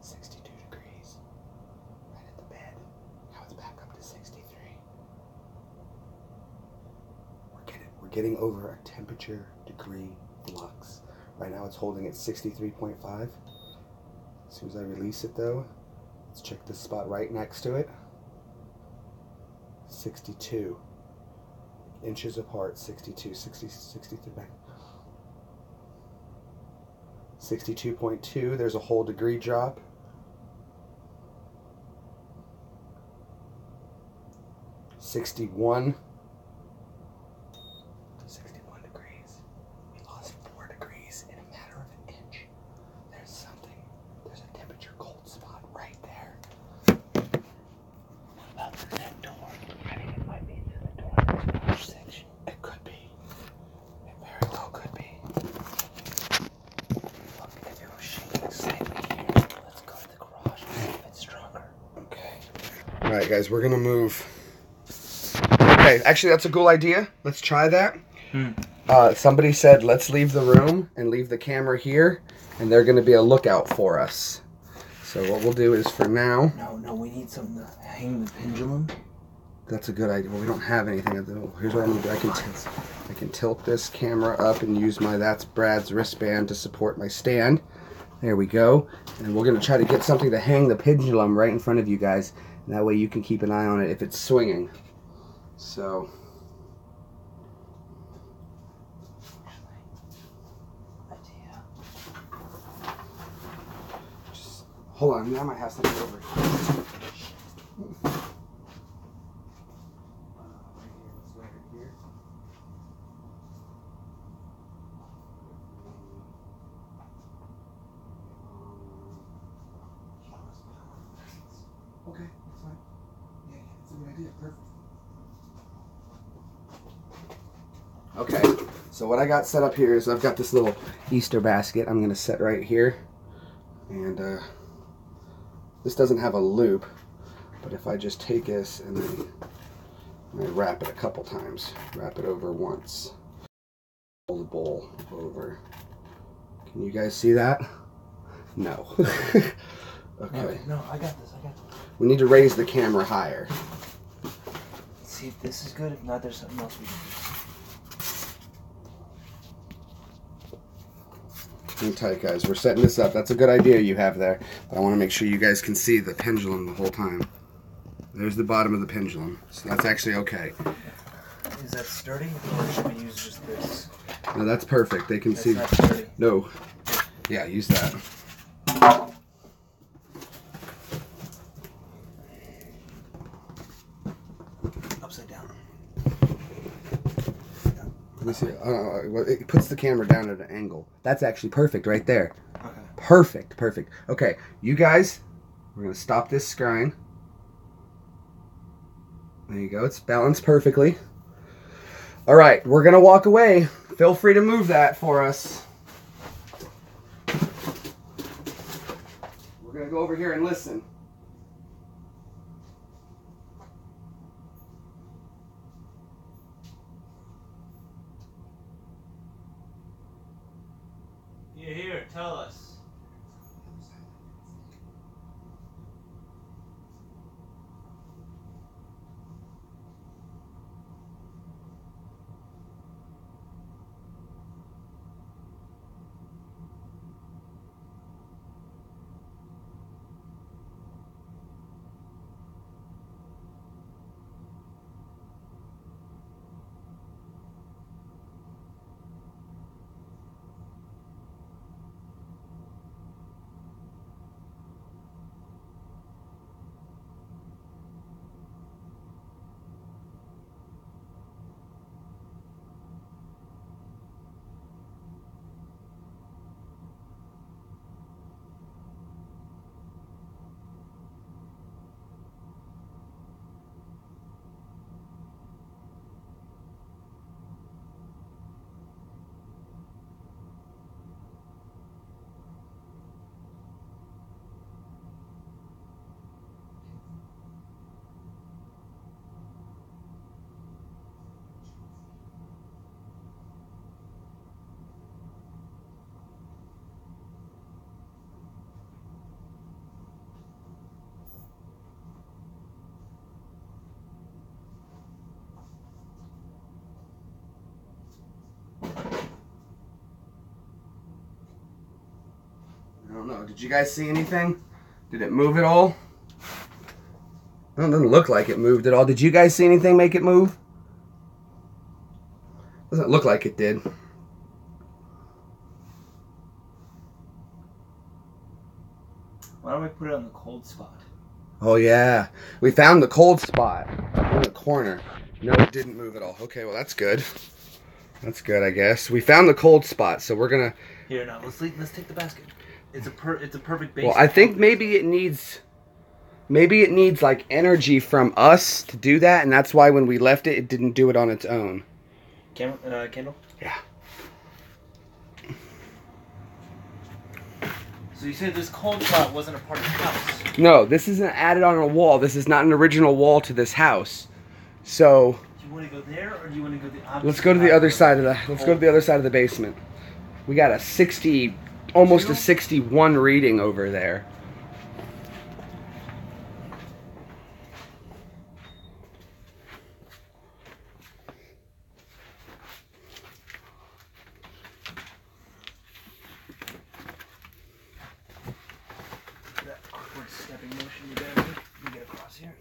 62 degrees. Right at the bed. Now it's back up to 63. We're getting over a temperature degree flux. Right now it's holding at 63.5. As soon as I release it though, let's check this spot right next to it. 62. Inches apart, 62, 60, 63 back. 62.2, there's a whole degree drop. 61. 61 degrees. We lost 4 degrees in a matter of an inch. There's a temperature cold spot right there. What about through that door? I think it might be through the door in the section. It could be. It very well could be. Look, if it was shaking slightly here, let's go to the garage and see if it's stronger. Okay. Alright guys, we're gonna move. Okay, actually that's a cool idea. Let's try that. Somebody said let's leave the room and leave the camera here, and they're gonna be a lookout for us. So what we'll do is for now. No, we need something to hang the pendulum. That's a good idea. Well, we don't have anything. Here's what I'm gonna do. I can tilt this camera up and use my That's Brad's wristband to support my stand. There we go. And we're gonna try to get something to hang the pendulum right in front of you guys. And that way you can keep an eye on it if it's swinging. So. Just hold on. I might have something over here. Okay, that's fine. Yeah, that's a good idea. Perfect. Okay, so what I got set up here is I've got this little Easter basket I'm going to set right here. And this doesn't have a loop, but if I just take this and then I wrap it a couple times, wrap it over once, pull the bowl over. Can you guys see that? No. Okay. No, I got this. We need to raise the camera higher. Let's see if this is good. If not, there's something else we can do. Hang tight, guys. We're setting this up. That's a good idea you have there. But I want to make sure you guys can see the pendulum the whole time. There's the bottom of the pendulum. So that's actually okay. Is that sturdy, or should we use just this? No, that's perfect. They can That's see. not sturdy. No. Yeah, use that. Upside down. Let me see. It puts the camera down at an angle. That's actually perfect right there. Okay. Perfect. Okay, you guys We're going to stop this scrying. There you go. It's balanced perfectly. All right, we're going to walk away. Feel free to move that for us. We're going to go over here and listen. Yeah, here, tell us. I don't know. Did you guys see anything? Did it move at all? Well, it doesn't look like it moved at all. Did you guys see anything make it move? Doesn't look like it did. Why don't we put it on the cold spot? Oh yeah, we found the cold spot in the corner. No, it didn't move at all. Okay, well that's good. That's good, I guess. We found the cold spot, so we're gonna. Here, now let's take the basket. It's a perfect base. Well, I think maybe it needs like energy from us to do that, and that's why when we left it, it didn't do it on its own. Kendall? Yeah. So you said this cold spot wasn't a part of the house? No, this isn't added on a wall. This is not an original wall to this house. So Do you want to go there, or do you want to go the opposite? let's go to the other side of the. Let's go to the other side of the basement. We got a 60, almost a 61 reading over there. That awkward stepping motion you gotta make. You get across here.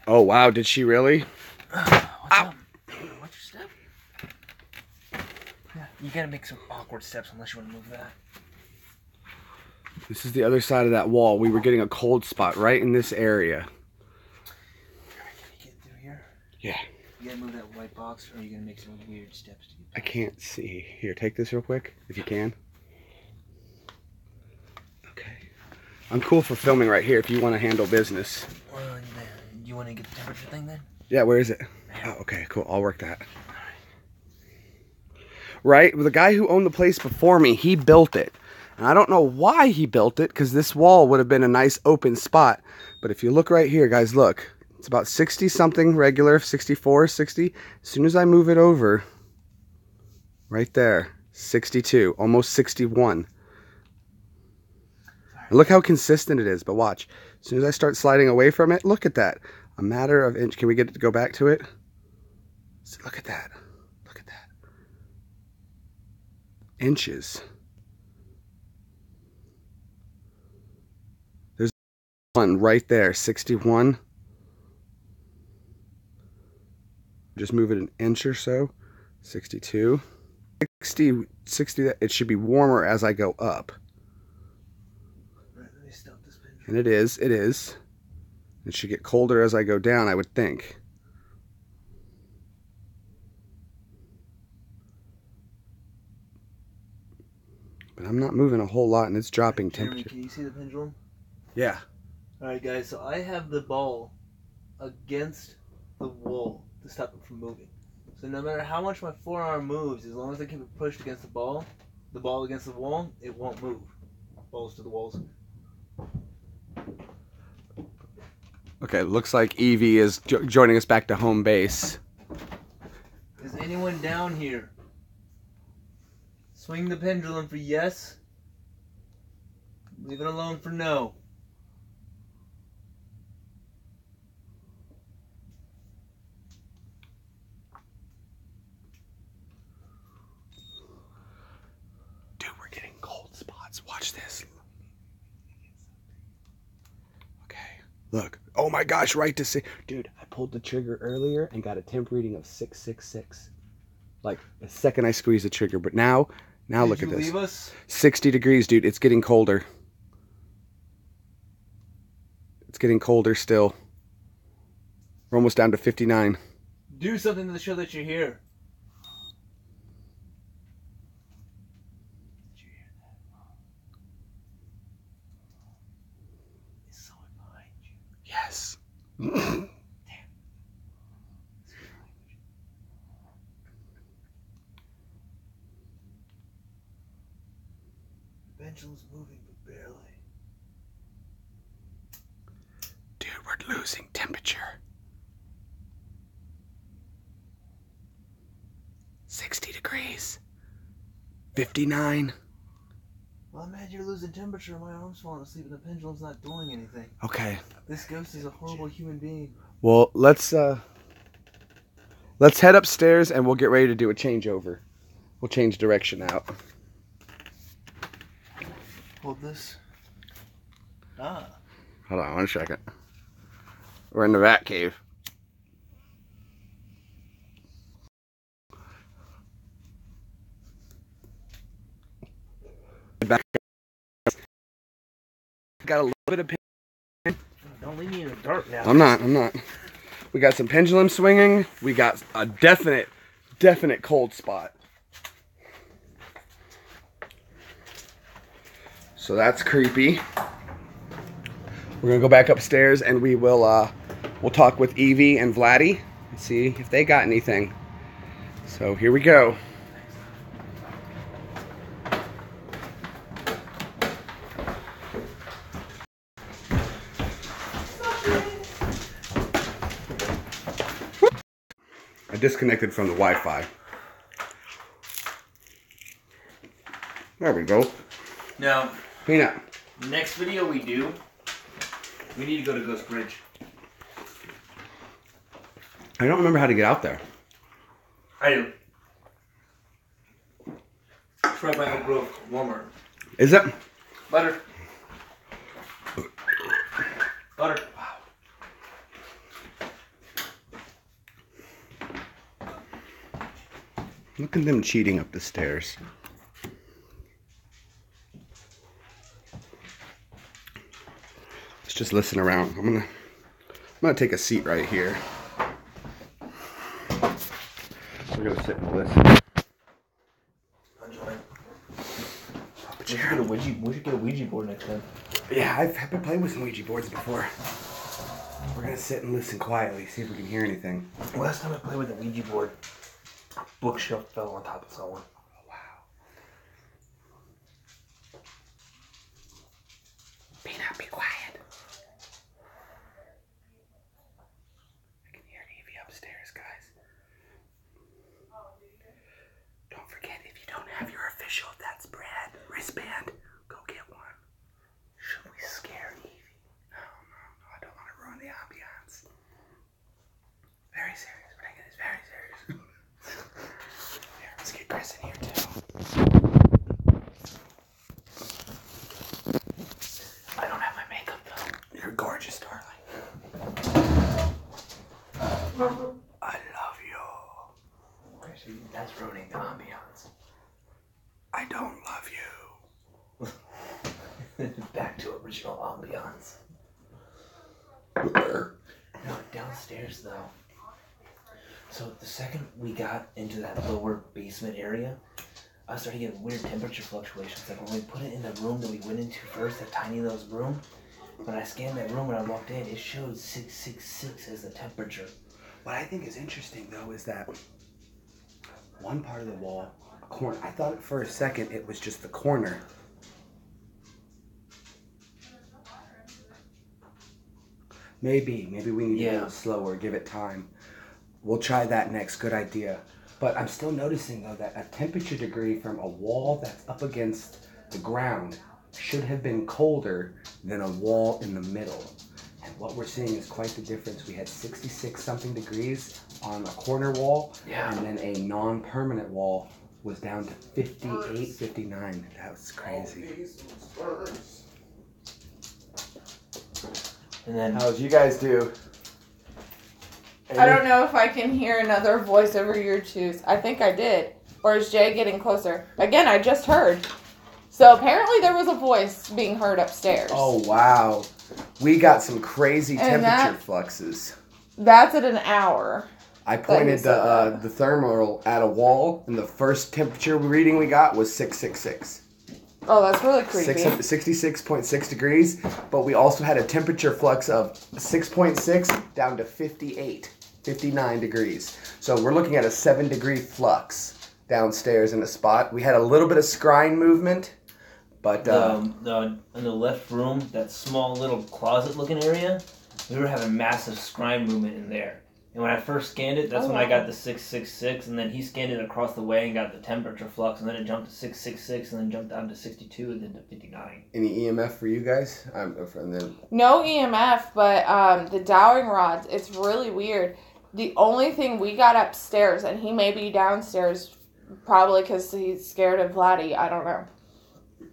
Oh wow, did she really? What's up? Watch your step. Yeah, you gotta make some awkward steps unless you want to move that. This is the other side of that wall. We were getting a cold spot right in this area. Can you get through here? Yeah. You gotta move that white box, or are you gonna make some weird steps to get I can't see. Here, take this real quick, if you can. Okay. I'm cool for filming right here if you want to handle business. Well, you want to get the temperature thing then? Yeah, where is it? Oh, okay, cool. I'll work that. Right? Well, the guy who owned the place before me, he built it. And I don't know why he built it, because this wall would have been a nice open spot. But if you look right here, guys, look. It's about 60-something regular, 64, 60. As soon as I move it over, right there, 62, almost 61. And look how consistent it is, but watch. As soon as I start sliding away from it, look at that. A matter of inch. Can we get it to go back to it? So look at that. Look at that. Inches. There's one right there, 61. Just move it an inch or so. 62. 60, it should be warmer as I go up. And it is. It should get colder as I go down, I would think. But I'm not moving a whole lot, and it's dropping Jeremy, temperature. can you see the pendulum? Yeah. Alright guys, so I have the ball against the wall to stop it from moving. So no matter how much my forearm moves, as long as I keep it pushed against the ball against the wall, it won't move. Balls to the walls. Okay, looks like Evie is joining us back to home base. Is anyone down here? Swing the pendulum for yes. Leave it alone for no. Dude, we're getting cold spots. Watch this. Okay, look. Oh my gosh, right to say. Dude, I pulled the trigger earlier and got a temp reading of 666. Like, the second I squeeze the trigger. But now look at Did you this. leave us? 60 degrees, dude. It's getting colder. It's getting colder still. We're almost down to 59. Do something to show that you're here. Did you hear that? Is someone behind you? Yes. The pendulum's moving, but barely. Dude, we're losing temperature. 60 degrees. 59. Well, I'm mad you're losing temperature. My arm's falling asleep and the pendulum's not doing anything. Okay. This ghost is a horrible human being. Well, let's head upstairs and we'll get ready to do a changeover. We'll change direction out. Hold this. Ah. Hold on 1 second. We're in the rat cave. Back. Got a little bit of Don't leave me in the dark now. I'm not. We got some pendulum swinging. We got a definite cold spot. So that's creepy. We're gonna go back upstairs and we'll talk with Evie and Vladdy and see if they got anything. So here we go. I disconnected from the Wi-Fi. There we go. Now, Peanut. next video we do, we need to go to Ghost Bridge. I don't remember how to get out there. I do. It's right by Oak Grove Walmart. Is it? Butter. Butter. Look at them cheating up the stairs. Let's just listen around. I'm gonna take a seat right here. We're gonna sit and listen. We should get a Ouija board next time. Yeah, I've been playing with some Ouija boards before. We're gonna sit and listen quietly, see if we can hear anything. Last time I played with a Ouija board, a bookshelf fell on top of someone. Oh, wow. Peanut, be quiet. I can hear Evie upstairs, guys. Don't forget, if you don't have your official That's Brad wristband, go get one. Should we scare Evie? No, I don't want to ruin the ambiance. Very serious. We're taking this very serious. Here, let's get Chris in here too. I don't have my makeup though. You're gorgeous, darling. I love you. Actually, that's ruining the ambiance. I don't love you. Back to original ambiance. No, downstairs though. So the second we got into that lower basement area, I started getting weird temperature fluctuations. Like when we put it in the room that we went into first, that tiny little room, when I scanned that room when I walked in, it showed 666 as the temperature. What I think is interesting though is that one part of the wall, a corner. I thought for a second it was just the corner. Maybe we need to go slower, give it time. We'll try that next. Good idea. But I'm still noticing though that a temperature degree from a wall that's up against the ground should have been colder than a wall in the middle. And what we're seeing is quite the difference. We had 66 something degrees on a corner wall, and then a non-permanent wall was down to 58, 59. That was crazy. And then How'd you guys do? I don't know if I can hear another voice over your twos. I think I did. Or is Jay getting closer? Again, I just heard. So apparently there was a voice being heard upstairs. Oh, wow. We got some crazy And temperature fluxes. That's at an hour. I pointed the thermal at a wall, and the first temperature reading we got was 666. Oh, that's really creepy. 66.6 degrees, but we also had a temperature flux of 6.6 down to 58, 59 degrees. So we're looking at a 7-degree flux downstairs in a spot. We had a little bit of scrying movement, but in the left room, that small little closet-looking area, we were having massive scrying movement in there. And when I first scanned it, that's when I got the 666, and then he scanned it across the way and got the temperature flux, and then it jumped to 666, and then jumped down to 62, and then to 59. Any EMF for you guys? No EMF, but the dowing rods, it's really weird. The only thing we got upstairs, and he may be downstairs, probably because he's scared of Vladdy, I don't know.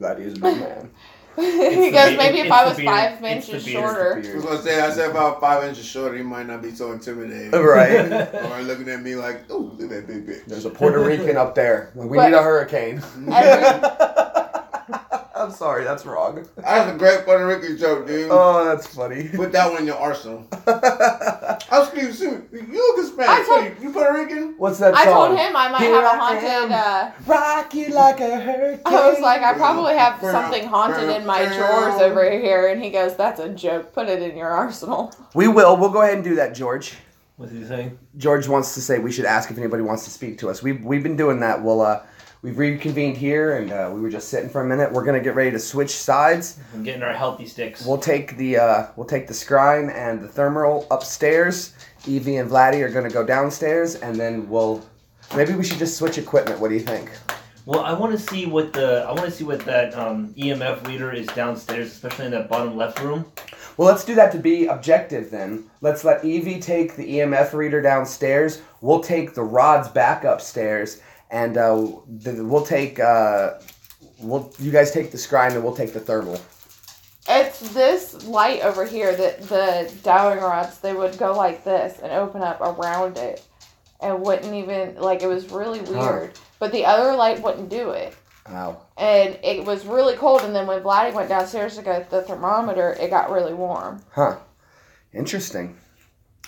Vladdy is a big man. He goes, maybe if I was 5 inches shorter. I was gonna say, I said about 5 inches shorter, he might not be so intimidating. Right. Or looking at me like, ooh, look at that big bitch. There's a Puerto Rican up there. We need a hurricane. I'm sorry, that's wrong. That's a great Puerto Rican joke, dude. Oh, that's funny. Put that one in your arsenal. I'll speak soon. You look Hispanic. You Puerto Rican? What's that I song? told him I might have a haunted. Rock you like a hurricane. I was like, I probably have something haunted in my drawers over here, and he goes, "That's a joke. Put it in your arsenal." We will. We'll go ahead and do that, George. What's he saying? George wants to say we should ask if anybody wants to speak to us. We've been doing that. We've reconvened here, and we were just sitting for a minute. We're gonna get ready to switch sides. I'm getting our healthy sticks. We'll take the scrying and the thermal upstairs. Evie and Vladdy are gonna go downstairs, and then maybe we should just switch equipment. What do you think? Well, I want to see what that EMF reader is downstairs, especially in that bottom left room. Well, let's do that to be objective then. Let's let Evie take the EMF reader downstairs. We'll take the rods back upstairs, and we'll take you guys take the scrying and we'll take the thermal. It's this light over here that the dowing rods, they would go like this and open up around it, and wouldn't even, like, it was really weird. But the other light wouldn't do it. Wow. And it was really cold, and then when Vladdy went downstairs to get the thermometer, it got really warm. Huh. Interesting.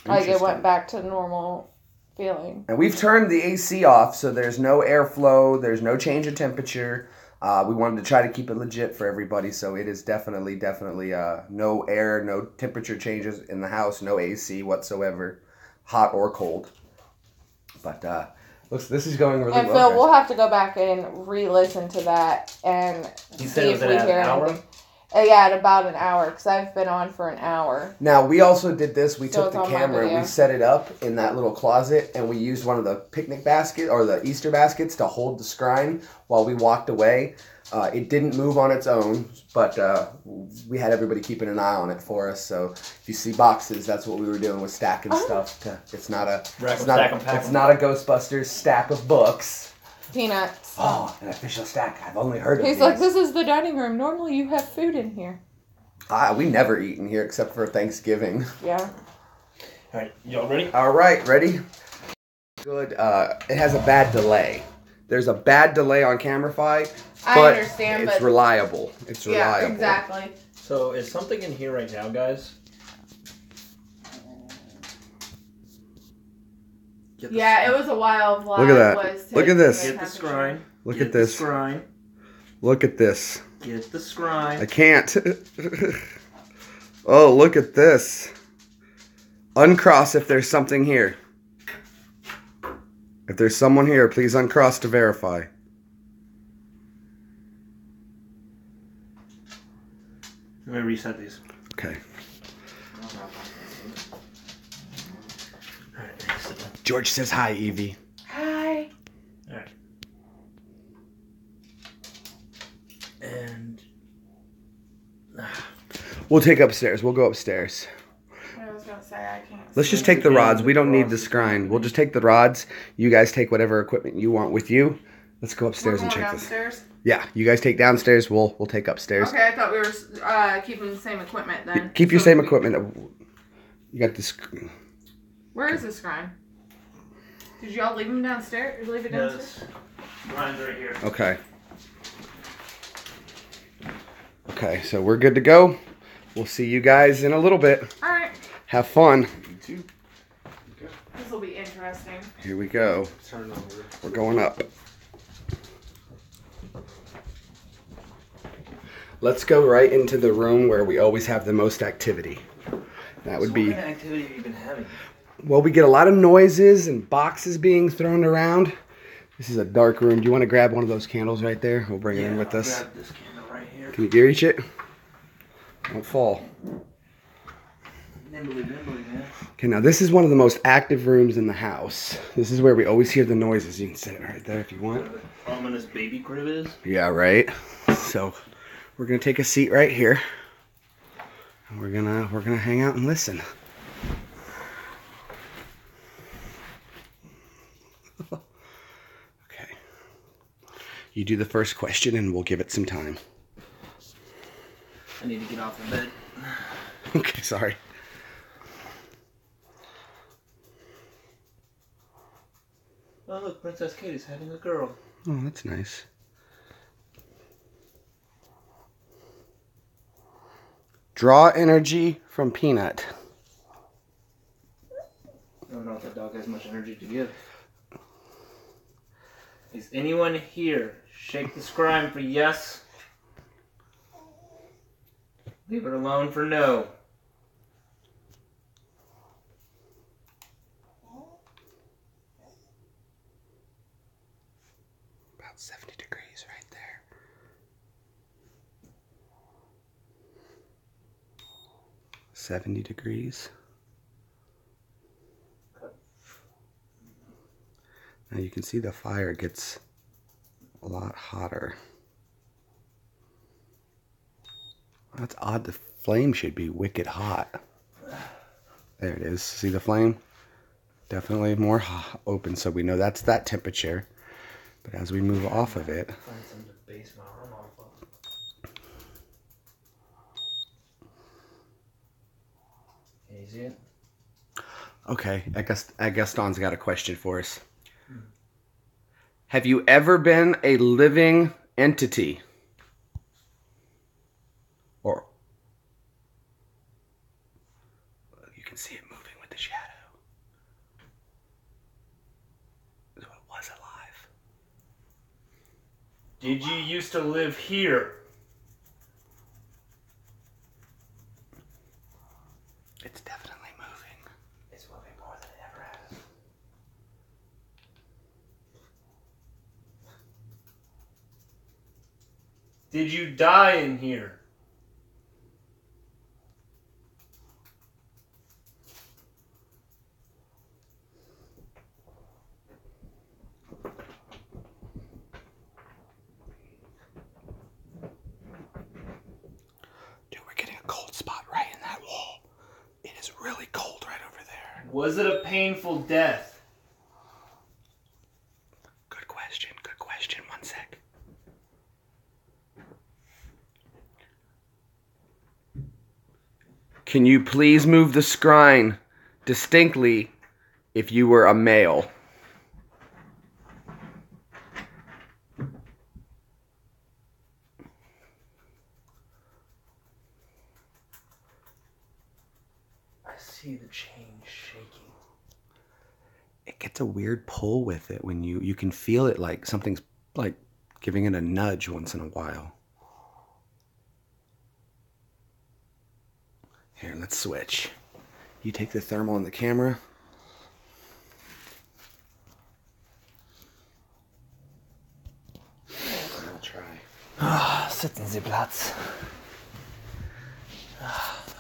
Like, it went back to normal feeling. And we've turned the AC off, so there's no airflow, there's no change in temperature. We wanted to try to keep it legit for everybody, so it is definitely no air, no temperature changes in the house, no AC whatsoever, hot or cold. But this is going really and well. Phil, we'll have to go back and re-listen to that and see if we hear anything. Yeah, at about an hour, because I've been on for an hour. Now, we also did this. We took it's the on my camera, video. we set it up in that little closet, and we used one of the picnic basket or the Easter baskets to hold the scrying while we walked away. It didn't move on its own, but we had everybody keeping an eye on it for us. So if you see boxes, that's what we were doing with stacking stuff. It's not a Ghostbusters stack of books. Peanuts. Oh, an official stack. I've only heard of He's these. like, this is the dining room. Normally you have food in here. We never eat in here except for Thanksgiving. Yeah. All right, y'all ready? All right, ready? Good. It has a bad delay. There's a bad delay on Camerify, I but understand, it's but reliable. It's reliable. Yeah, exactly. So is something in here right now, guys? Yeah, it was a while. Look at that. Look at this. Get the scrying. Look Get at this. The scrying. Look at this. Get the scrying. I can't. Oh, look at this. Uncross if there's something here. If there's someone here, please uncross to verify. Let me reset these. Okay. Alright, sit down. George says hi, Evie. Hi. Alright. And We'll take upstairs. We'll go upstairs. I was gonna say I can't. Let's just take the rods. We don't need the scrying. We'll just take the rods. You guys take whatever equipment you want with you. Let's go upstairs and check downstairs. this. Yeah, you guys take downstairs. We'll take upstairs. Okay, I thought we were keeping the same equipment then. Keep your So same we- equipment. You got this. Where is this scrying? Did y'all leave him downstairs? Or leave it downstairs? Mine's right here. Okay. Okay, so we're good to go. We'll see you guys in a little bit. All right. Have fun. You too. This will be interesting. Here we go. Turn over. We're going up. Let's go right into the room where we always have the most activity. That would be, What kind of activity have you been having? well, we get a lot of noises and boxes being thrown around. This is a dark room. Do you want to grab one of those candles right there? We'll bring it in with I'll us. grab this candle right here. Can you reach it? Don't fall. Nimbly, man. Okay, now this is one of the most active rooms in the house. This is where we always hear the noises. You can sit right there if you want. What an ominous baby crib is. Yeah, right. So we're gonna take a seat right here. And we're gonna hang out and listen. Okay. You do the first question and we'll give it some time. I need to get off the bed. Okay, sorry. Oh look, Princess Katie's having a girl. Oh, that's nice. Draw energy from Peanut. I don't know if that dog has much energy to give. Is anyone here? Shake the scrying for yes. Leave it alone for no. About 70 degrees right there. $70. Now you can see the fire gets a lot hotter. That's odd. The flame should be wicked hot. There it is. See the flame? Definitely more open, so we know that's that temperature. But as we move off of it, Find some to base my arm off of. Can you see it? okay, I guess Don's got a question for us. Have you ever been a living entity? Or you can see it moving with the shadow. So it was alive. Did you used to live here? It's definitely moving. It's moving more than it ever has. Did you die in here? Dude, we're getting a cold spot right in that wall. It is really cold right over there. Was it a painful death? Good question. Good question. One sec. Can you please move the scrying distinctly if you were a male? I see the chain shaking. It gets a weird pull with it when you can feel it like something's like Giving it a nudge once in a while. Here, let's switch. You take the thermal and the camera. I'll try. Ah, sitzen Sie Platz.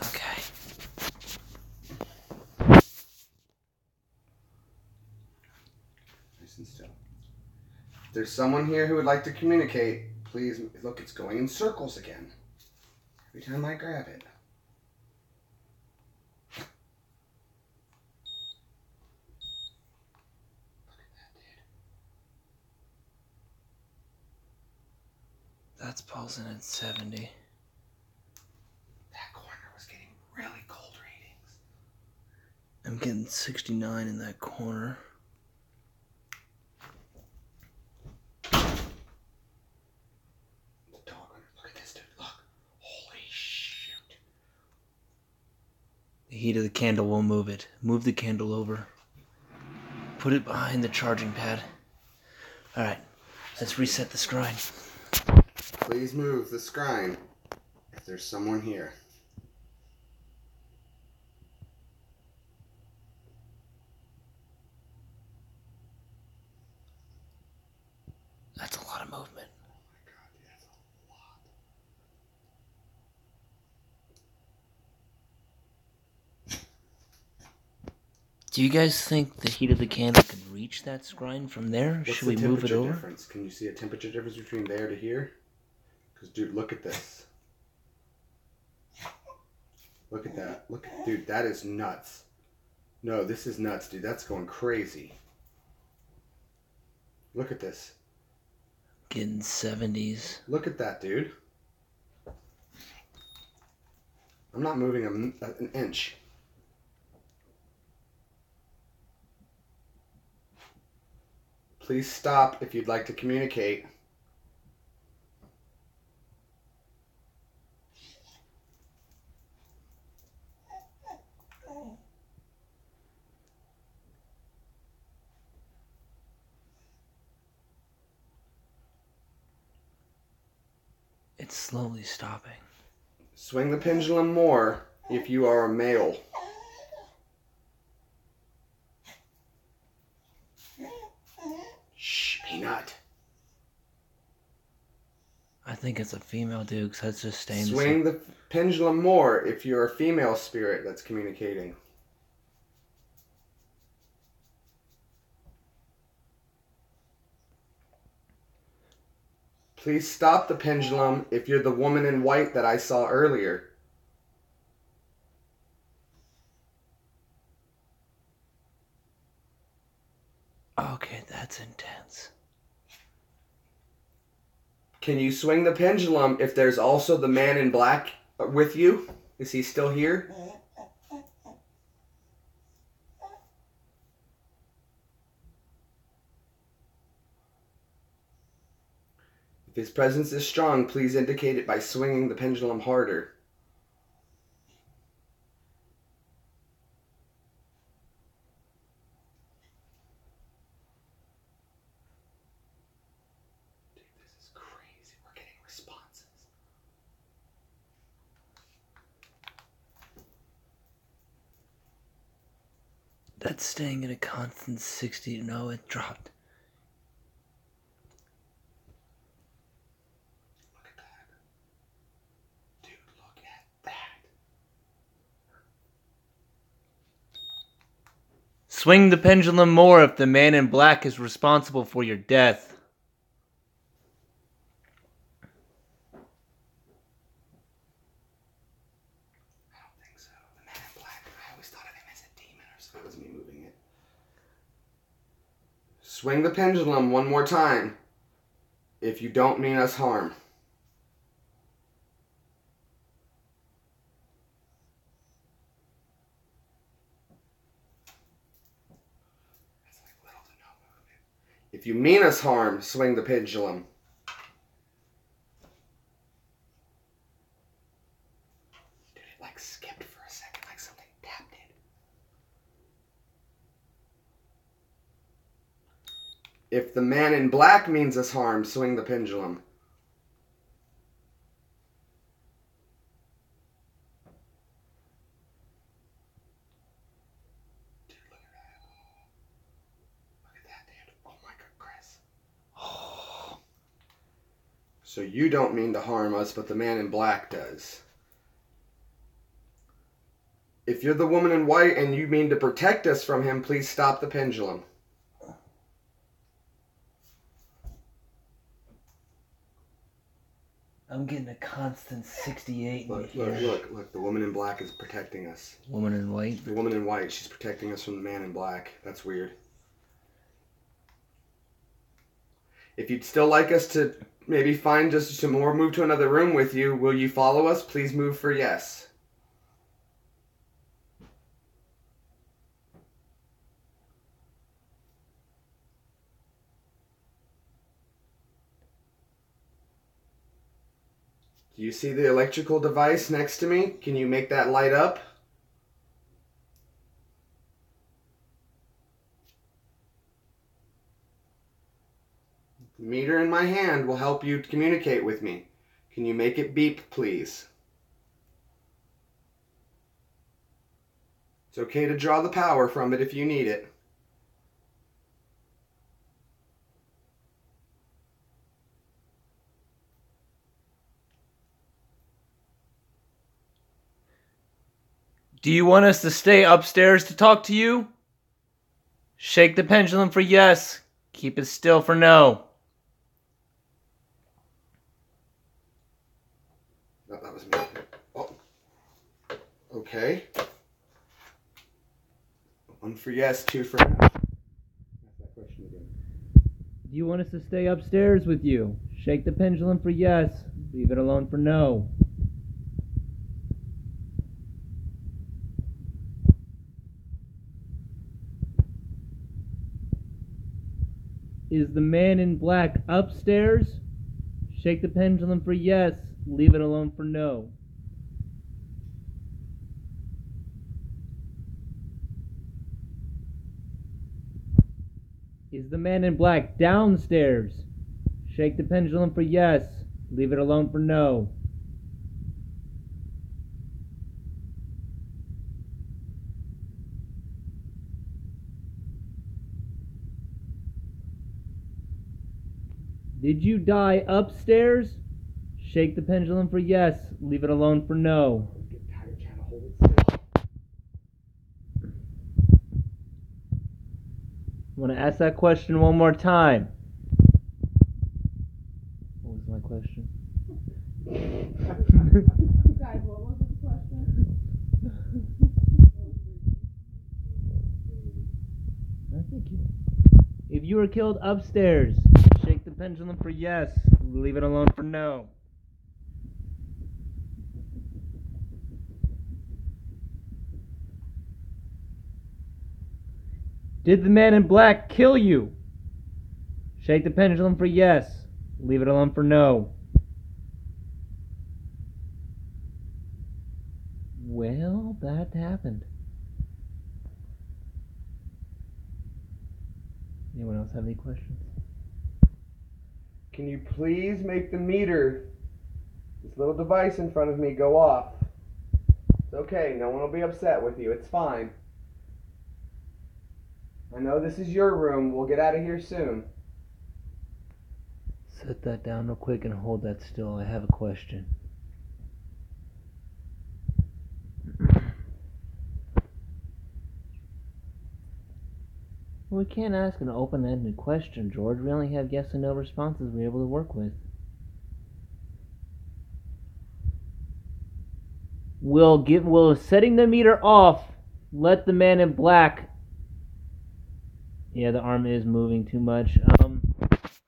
Okay. Nice and still. If there's someone here who would like to communicate, please look, it's going in circles again. Every time I grab it. That's pulsing at 70. That corner was getting really cold readings. I'm getting 69 in that corner. The dog on it. Look at this, dude. Look. Holy shoot. The heat of the candle will move it. Move the candle over. Put it behind the charging pad. Alright, let's reset the screen. Please move the screen if there's someone here. That's a lot of movement. Oh my god, dude, that's a lot. Do you guys think the heat of the candle could reach that screen from there? What's Should the we move it temperature over? difference? Can you see a temperature difference between there to here? Because, dude, look at this. Look at that. Look at, dude, that is nuts. No, this is nuts, dude. That's going crazy. Look at this. Getting 70s. Look at that, dude. I'm not moving an inch. Please stop if you'd like to communicate. It's slowly stopping. Swing the pendulum more if you are a male. Shh, Peanut. I think it's a female dude, because that's just staying the Swing same. the pendulum more if you're a female spirit that's communicating. Please stop the pendulum if you're the woman in white that I saw earlier. Okay, that's intense. Can you swing the pendulum if there's also the man in black with you? Is he still here? If his presence is strong, please indicate it by swinging the pendulum harder. Dude, this is crazy. We're getting responses. That's staying at a constant 60. No, it dropped. Look at that. Dude, look at that. Swing the pendulum more if the man in black is responsible for your death. I don't think so. The man in black, I always thought of him as a demon, or so it was me moving it. Swing the pendulum one more time if you don't mean us harm. That's like little to no movement. If you mean us harm, swing the pendulum. Dude, it like skipped for a second, like something tapped it. If the man in black means us harm, swing the pendulum. Dude, look at that. Look at that, dude. Oh my God, Chris. So you don't mean to harm us, but the man in black does. If you're the woman in white and you mean to protect us from him, please stop the pendulum. I'm getting a constant 68 in Look, here. look. The woman in black is protecting us. Woman in white. The woman in white, she's protecting us from the man in black. That's weird. If you'd still like us to maybe find just some more, move to another room with you, will you follow us? Please move for yes. Do you see the electrical device next to me? Can you make that light up? The meter in my hand will help you communicate with me. Can you make it beep, please? It's okay to draw the power from it if you need it. Do you want us to stay upstairs to talk to you? Shake the pendulum for yes. Keep it still for no. No, that was me. Oh. Okay. 1 for yes, 2 for no. Ask that question again. Do you want us to stay upstairs with you? Shake the pendulum for yes. Leave it alone for no. Is the man in black upstairs? Shake the pendulum for yes. Leave it alone for no. Is the man in black downstairs? Shake the pendulum for yes. Leave it alone for no. Did you die upstairs? Shake the pendulum for yes. Leave it alone for no. I'm getting tired trying to hold it still. I want to ask that question one more time. What was my question? Guys, what was the question? Thank you. If you were killed upstairs, shake the pendulum for yes. Leave it alone for no. Did the man in black kill you? Shake the pendulum for yes. Leave it alone for no. Well, that happened. Anyone else have any questions? Can you please make the meter, this little device in front of me, go off? It's okay, no one will be upset with you, it's fine. I know this is your room, we'll get out of here soon. Set that down real quick and hold that still. I have a question. We can't ask an open-ended question, George. We only have yes and no responses we're able to work with. Will setting the meter off let the man in black... Yeah, the arm is moving too much.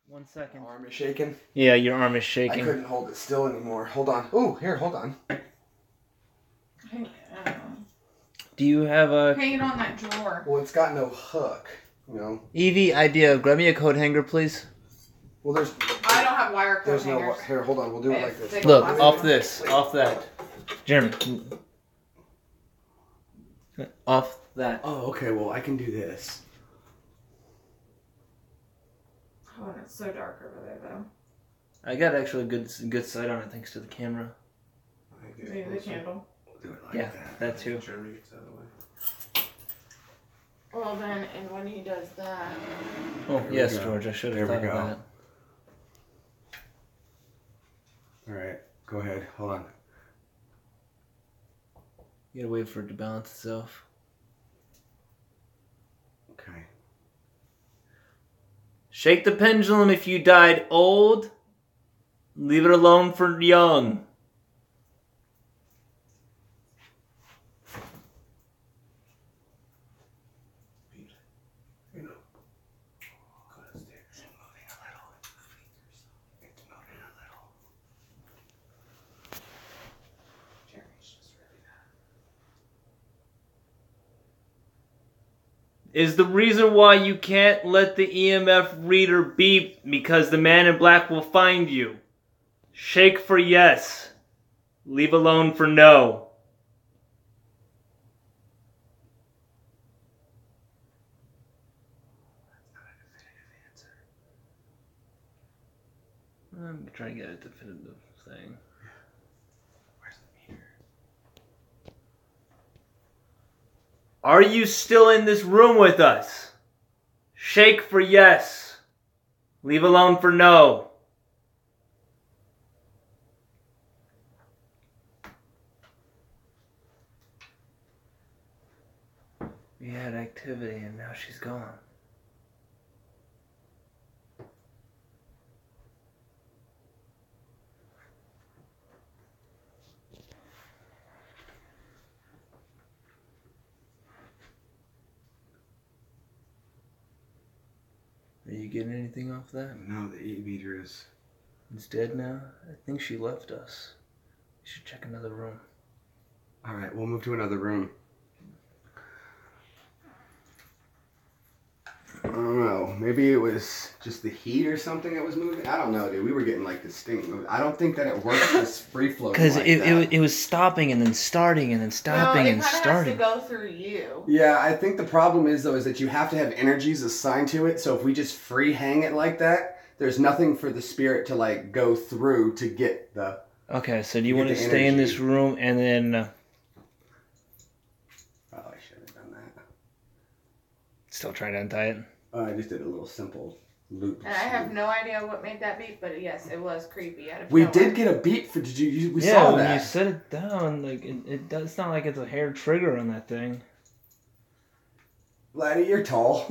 1 second. My arm is shaking. Yeah, your arm is I shaking. couldn't hold it still anymore. Hold on. Ooh, here, hold on. Do you have a... Hang it on that drawer. Well, it's got no hook, you know. Evie, idea. Grab me a coat hanger, please. Well, there's I don't have wire coat there's no hangers. here. Hold on, we'll do it like this. Look, off this. Off that. Jeremy. Off that. Oh, okay. Well, I can do this. Oh, and it's so dark over there, though. I got actually good sight on it thanks to the camera. Maybe the candle. Do it like Yeah, that too. Jeremy gets out of the way. Well, then, and when he does that... Oh, There we yes, go. George, I should There have we thought of go. that. All right, go ahead. Hold on. You gotta wait for it to balance itself. Okay. Shake the pendulum if you died old. Leave it alone for young. Is the reason why you can't let the EMF reader beep because the man in black will find you. Shake for yes. Leave alone for no. I'm trying to get a definitive thing. Are you still in this room with us? Shake for yes. Leave alone for no. We had activity and now she's gone. Are you getting anything off that? No, the e-meter is... It's dead now? I think she left us. We should check another room. All right, we'll move to another room. I don't know. Maybe it was just the heat or something that was moving. I don't know, dude. We were getting like this thing. I don't think that it works this free flow. Because like it was stopping and then starting and then stopping no, and it kind of starting. has to go through you. Yeah, I think the problem is though is that you have to have energies assigned to it. So if we just free hang it like that, there's nothing for the spirit to like go through to get the. Okay, so do you Get want to the stay in energy. this room and then Oh, I should have done that. still try to untie it? I just did a little simple loop. And I have no idea what made that beep, but yes, it was creepy. Out of We nowhere. did get a beep for. Did you? We Yeah, saw when that. you set it down, like it does. It's not like it's a hair trigger on that thing. Laddie, you're tall.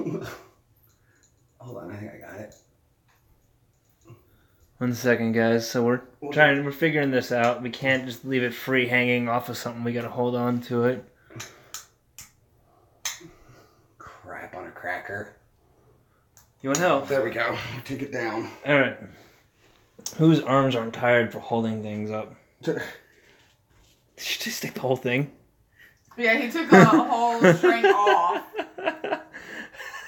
Hold on, I think I got it. 1 second, guys. So we're figuring this out. We can't just leave it free hanging off of something. We gotta hold on to it. Crap on a cracker. You want help? There we go. Take it down. All right. Whose arms aren't tired for holding things up? Did you just stick the whole thing? Yeah, he took a whole string off.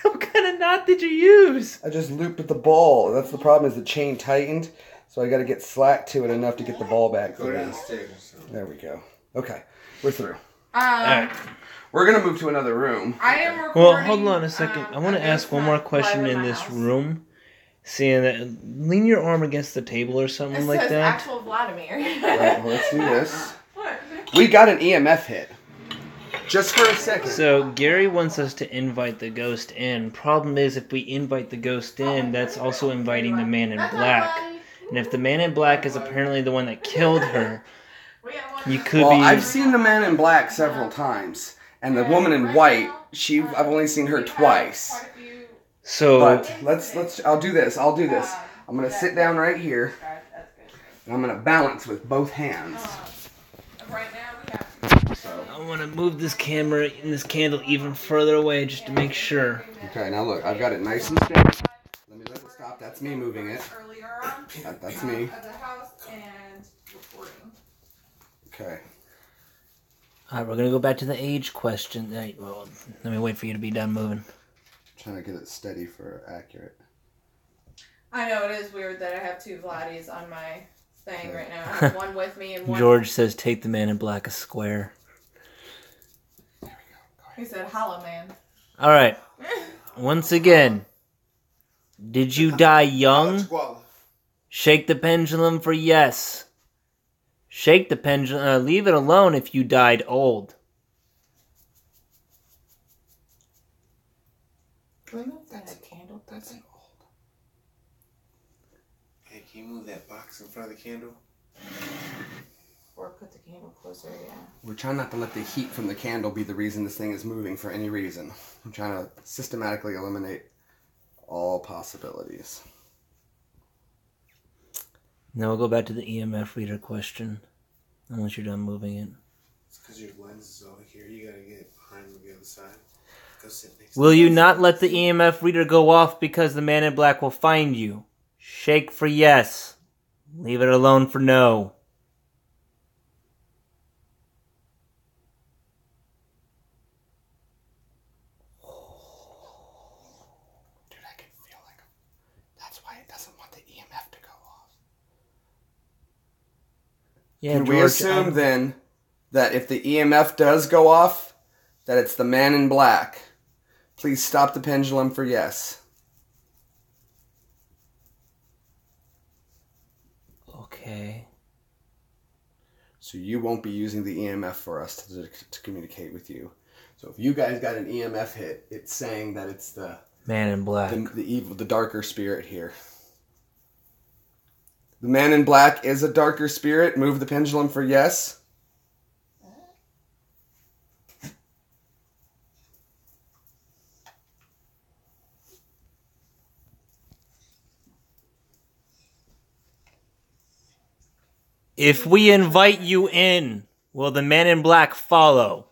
What kind of knot did you use? I just looped the ball. That's the problem is the chain tightened, so I got to get slack to it enough to get the ball back. Go downstairs. There we go. Okay, we're through. Alright. We're gonna move to another room. I am recording. Well, hold on a second. I want to against ask one more my- question live in my this house. room. Seeing that, lean your arm against the table or something It like says that. actual Vladimir. Right, well, let's do this. What? We got an EMF hit. Just for a second. So Gary wants us to invite the ghost in. Problem is, if we invite the ghost in, that's also inviting the man in That's not black. Vladdy. And if the man in black is apparently the one that killed her, We got one you for- could Well, be. I've seen the man in black several times, and the woman in white. I've only seen her We have twice. quite a few- So But let's. I'll do this. I'll do this. I'm gonna sit down right here, That's good. and I'm gonna balance with both hands. Right now we have. So. I want to move this camera and this candle even further away just to make sure. Okay, now look, I've got it nice and steady. Let me let it stop. That's me moving it. Earlier on. That's me. At the house and recording. Okay. Alright, we're gonna go back to the age question. Well, let me wait for you to be done moving. Trying to get it steady for accurate. I know it is weird that I have two Vladdies on my thing right now. I have one with me and one. George says, "Take the man in black a square." He said, "Hollow man." All right. Once again, Did you die young? Squall. Shake the pendulum for yes. Shake the pendulum. Leave it alone if you died old. Can we move that candle? That's an old. Hey, can you move that box in front of the candle? Or put the candle closer, yeah. We're trying not to let the heat from the candle be the reason this thing is moving for any reason. I'm trying to systematically eliminate all possibilities. Now we'll go back to the EMF reader question. Unless you're done moving it. It's because your lens is over here. You gotta get behind the other side. Go sit next Will you not let the EMF reader go off because the man in black will find you? Shake for yes. Leave it alone for no. Dude, I can feel like that's why it doesn't want the EMF to go off. Yeah, Can we George, assume then that if the EMF does go off, that it's the man in black? Please stop the pendulum for yes. Okay. So you won't be using the EMF for us to communicate with you. So if you guys got an EMF hit, it's saying that it's the Man in black. the evil, the darker spirit here. The man in black is a darker spirit. Move the pendulum for yes. If we invite you in, will the man in black follow?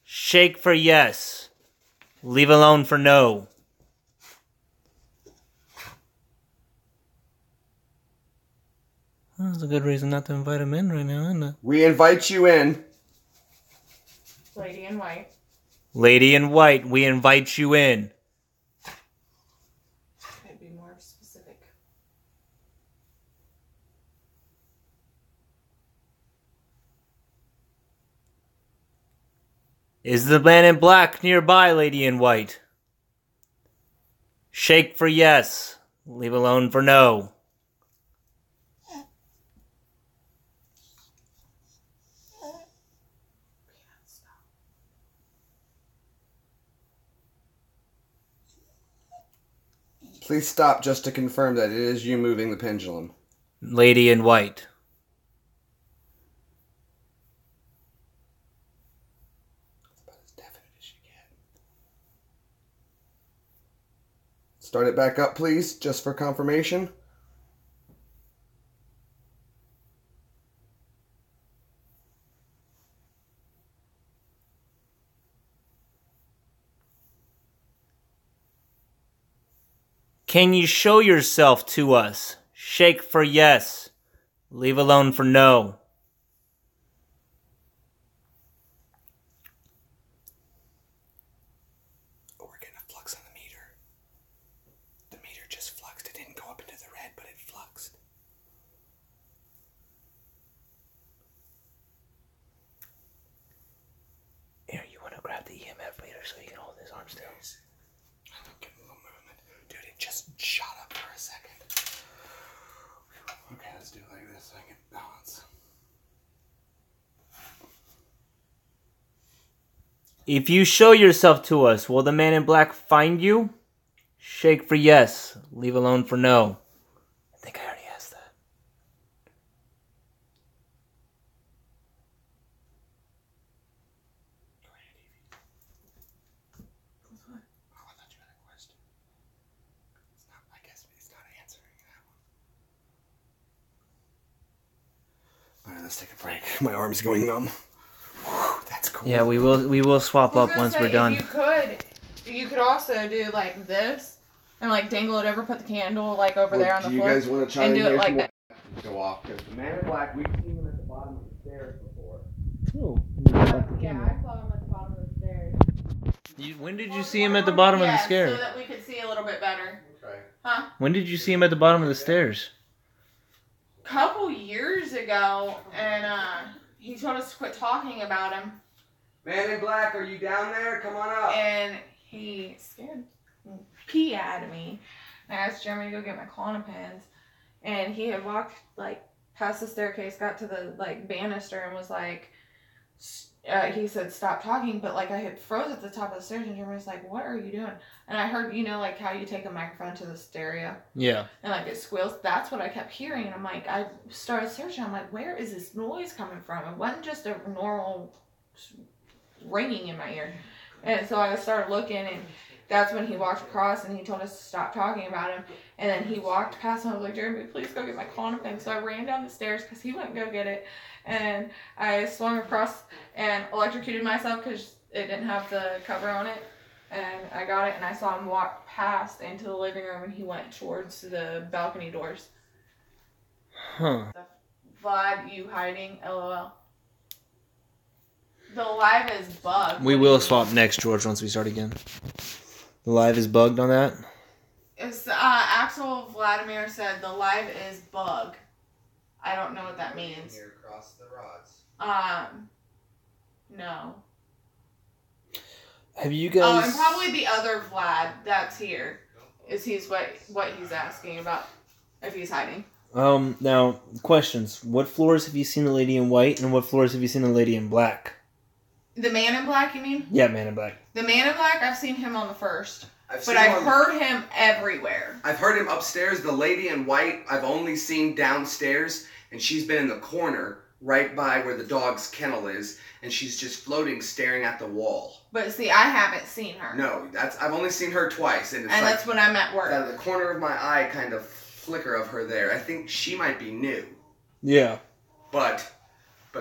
Shake for yes. Leave alone for no. Well, that's a good reason not to invite him in right now, isn't it? We invite you in. Lady in white. Lady in white, we invite you in. I'd be more specific. Is the man in black nearby, lady in white? Shake for yes. Leave alone for no. Please stop just to confirm that it is you moving the pendulum. Lady in white. About as definite as you get. Start it back up, please, just for confirmation. Can you show yourself to us? Shake for yes. Leave alone for no. Oh, we're getting a flux on the meter. The meter just fluxed. It didn't go up into the red, but it fluxed. Here, you want to grab the EMF reader so you can hold his arm still? I'm getting a little movement. Dude, it just shot up for a second. Okay, let's do it like this so I can balance. If you show yourself to us, will the man in black find you? Shake for yes. Leave alone for no. I think I already asked that. Oh, I thought you had a question. I guess it's not answering that one. Alright, let's take a break. My arm's going numb. Whew, that's cool. Yeah, we will swap I was up gonna once say, we're done. you could also do like this and like dangle it over, put the candle like over there on the Do you floor. guys want to try and and do it hear like some that. go off? Because the man in black, we've seen him at the bottom of the stairs before. Yeah, I saw him at the bottom of the stairs. When did you see him at the bottom of the stairs? so that we could see a little bit better. Okay. Huh? When did you see him at the bottom of the stairs? Couple years ago, and he told us to quit talking about him, Man in black, are you down there? Come on up. and he scared pee out of me. and I asked Jeremy to go get my Klonopins, and he had walked like past the staircase, got to the like banister, and was like, he said stop talking, but like I had froze at the top of the stairs, and Jeremy was like, what are you doing? And I heard, you know, like how you take a microphone to the stereo, Yeah. and like it squeals. That's what I kept hearing, and I'm like, I started searching. I'm like, where is this noise coming from? It wasn't just a normal ringing in my ear. And so I started looking, and that's when he walked across, and he told us to stop talking about him. And then he walked past, and I was like, Jeremy, please go get my Klonopin. So I ran down the stairs because he wouldn't go get it. And I swung across and electrocuted myself because it didn't have the cover on it. And I got it, and I saw him walk past into the living room, and he went towards the balcony doors. Huh. Vlad, you hiding? LOL. The live is bugged. We will swap next, George, once we start again. The live is bugged on that? It's, Axel Vladimir said the live is bug. I don't know what that means. Here across the rods. No. Have you Oh, guys... and probably the other Vlad that's here. He's what he's asking about if he's hiding. Now, questions. What floors have you seen the lady in white, and what floors have you seen the lady in black? The man in black, you mean? Yeah, man in black. The man in black, I've seen him on the first. I've But seen I've him heard him everywhere. I've heard him upstairs. The lady in white, I've only seen downstairs, and she's been in the corner right by where the dog's kennel is, and she's just floating, staring at the wall. But see, I haven't seen her. No, I've only seen her twice, and it's And like that's when I'm at work. out of the corner of my eye, kind of flicker of her there. I think she might be new, Yeah. but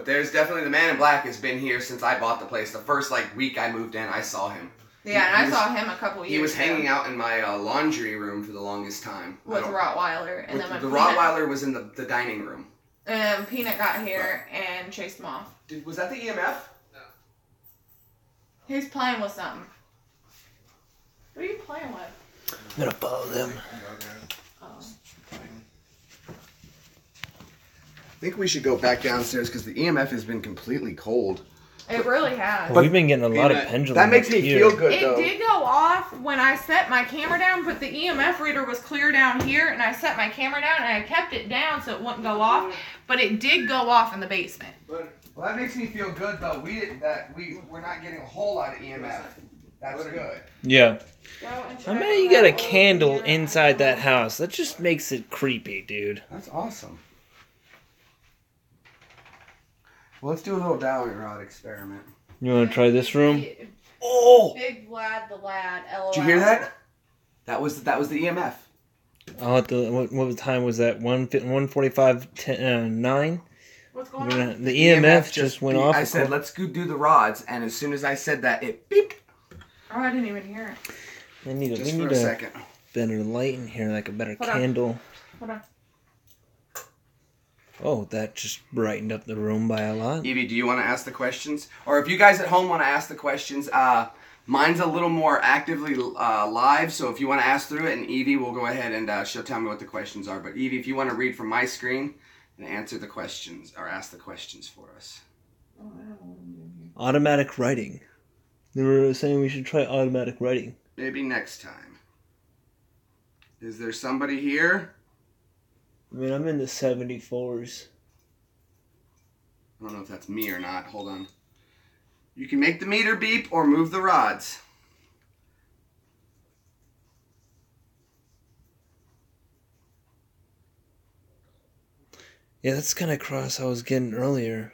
there's definitely the man in black has been here since I bought the place. The first week I moved in, I saw him. Yeah, and He I saw him a couple years ago. He was hanging out in my laundry room for the longest time. with Rottweiler. And then The when Rottweiler was in the dining room. Peanut got here and chased him off. Was that the EMF? He's playing with something. What are you playing with? I'm gonna follow them. Oh. I think we should go back downstairs because the EMF has been completely cold. It really has. We've been getting a lot of Peanut, pendulum. That makes up me here. feel good, It though. did go off when I set my camera down, but the EMF reader was clear down here, and I set my camera down, and I kept it down so it wouldn't go off, but it did go off in the basement. Well, that makes me feel good, though. We're not getting a whole lot of EMF. That's good. Yeah. Go and I check bet you got a that candle over here. inside that house. That just makes it creepy, dude. That's awesome. Well, let's do a little dowling rod experiment. You want to try this room? Big Oh! Vlad the lad, LOL. Did you hear that? That was the EMF. I'll have to, what time was that? 1:45, 9? What's going on? The EMF just went off. I said, let's go do the rods, and as soon as I said that, it beeped. Oh, I didn't even hear it. We need Just for a a second. better light in here, like a better Hold on. candle. Hold on. Oh, that just brightened up the room by a lot. Evie, do you want to ask the questions? Or if you guys at home want to ask the questions, mine's a little more actively live, so if you want to ask through it, and Evie will go ahead and she'll tell me what the questions are. But Evie, if you want to read from my screen and answer the questions, or ask the questions for us. Oh, I don't know what I'm doing here. Automatic writing. They were saying we should try automatic writing. Maybe next time. Is there somebody here? I mean, I'm in the 74s. I don't know if that's me or not. Hold on. You can make the meter beep or move the rods. Yeah, that's kind of cross I was getting earlier.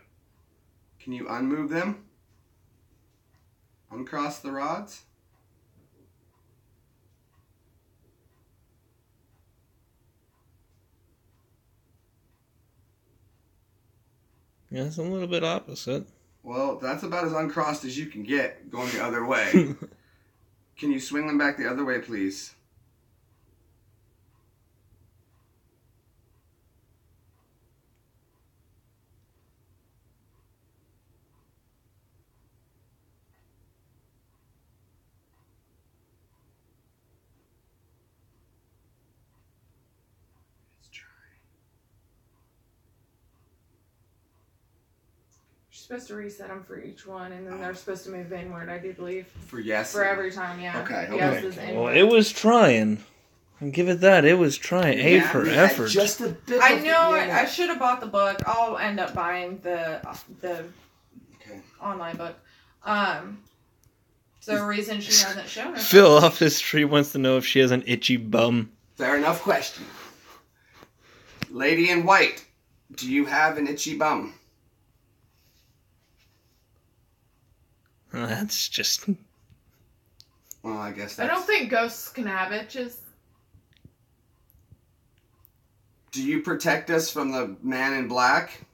Can you unmove them? Uncross the rods? Yeah, it's a little bit opposite. Well, that's about as uncrossed as you can get going the other way. Can you swing them back the other way, please? Let's try. You're supposed to reset them for each one, and then they're supposed to move inward, I do believe. For yes. For every time, yeah. Okay, Yes okay. is Well, inward. it was trying. And give it that. It was trying. A Yeah, for we had effort. Just a bit. I of- know yeah. I should have bought the book. I'll end up buying the Okay. online book. Is there a reason she hasn't shown us? Phil off his tree wants to know if she has an itchy bum. Fair enough question. Lady in white, do you have an itchy bum? That's just... Well, I guess I that's... don't think ghosts can have itches. Do you protect us from the man in black?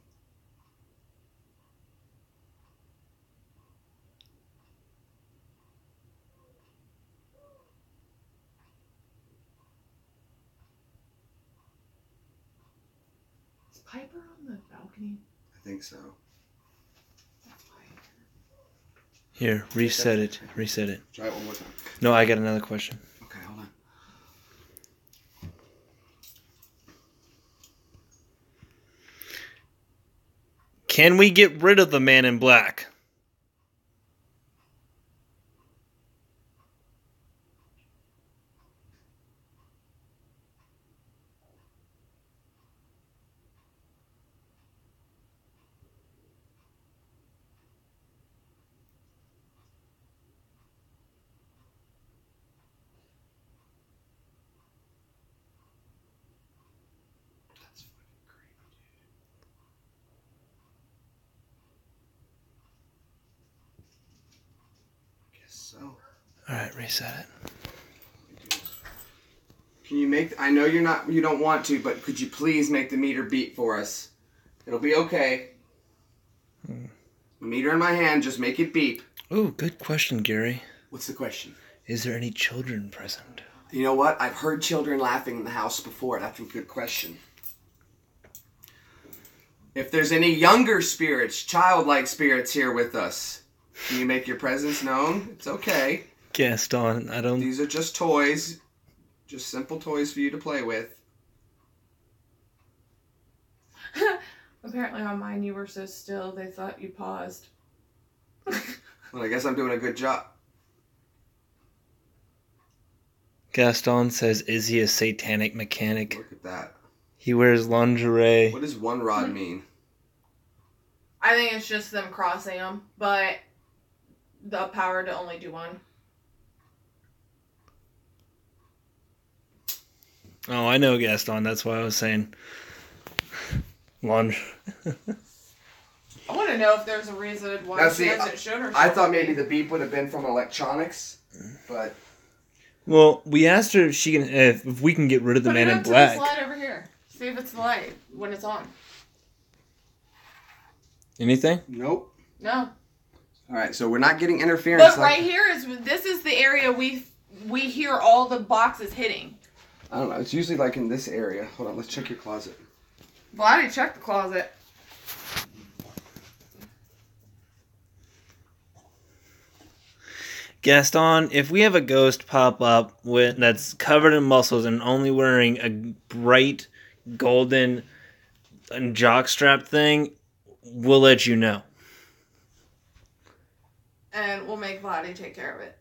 Is Piper on the balcony? I think so. That's why. Here, reset it. Reset it. Try it one more time. No, I got another question. Okay, hold on. Can we get rid of the man in black? That's fucking creepy, dude. Guess so. Alright, reset it. Can you make... I know you don't want to, but could you please make the meter beep for us? It'll be okay. Meter in my hand, just make it beep. Ooh, good question, Gary. What's the question? Is there any children present? You know what? I've heard children laughing in the house before. That's a good question. If there's any younger spirits, childlike spirits here with us, can you make your presence known? It's okay. Gaston, I don't... These are just toys. Just simple toys for you to play with. Apparently on mine you were so still they thought you paused. Well, I guess I'm doing a good job. Gaston says, is he a satanic mechanic? Look at that. He wears lingerie. What does one rod mean? I think it's just them crossing them, but the power to only do one. Oh, I know Gaston. That's why I was saying... Lunge. I want to know if there's a reason why Now, she see, hasn't shown herself. I thought maybe the beep would have been from electronics, but Well, we asked her if she can, if we can get rid of the Put man it in up to black. this light over here. See if it's the light when it's on. Anything? nope. No. All right, so we're not getting interference. But right here this is the area we hear all the boxes hitting. I don't know. It's usually like in this area. Hold on, let's check your closet. Well, I didn't check the closet. Gaston, if we have a ghost pop up that's covered in muscles and only wearing a bright golden jockstrap thing, we'll let you know. And we'll make Vladdy take care of it.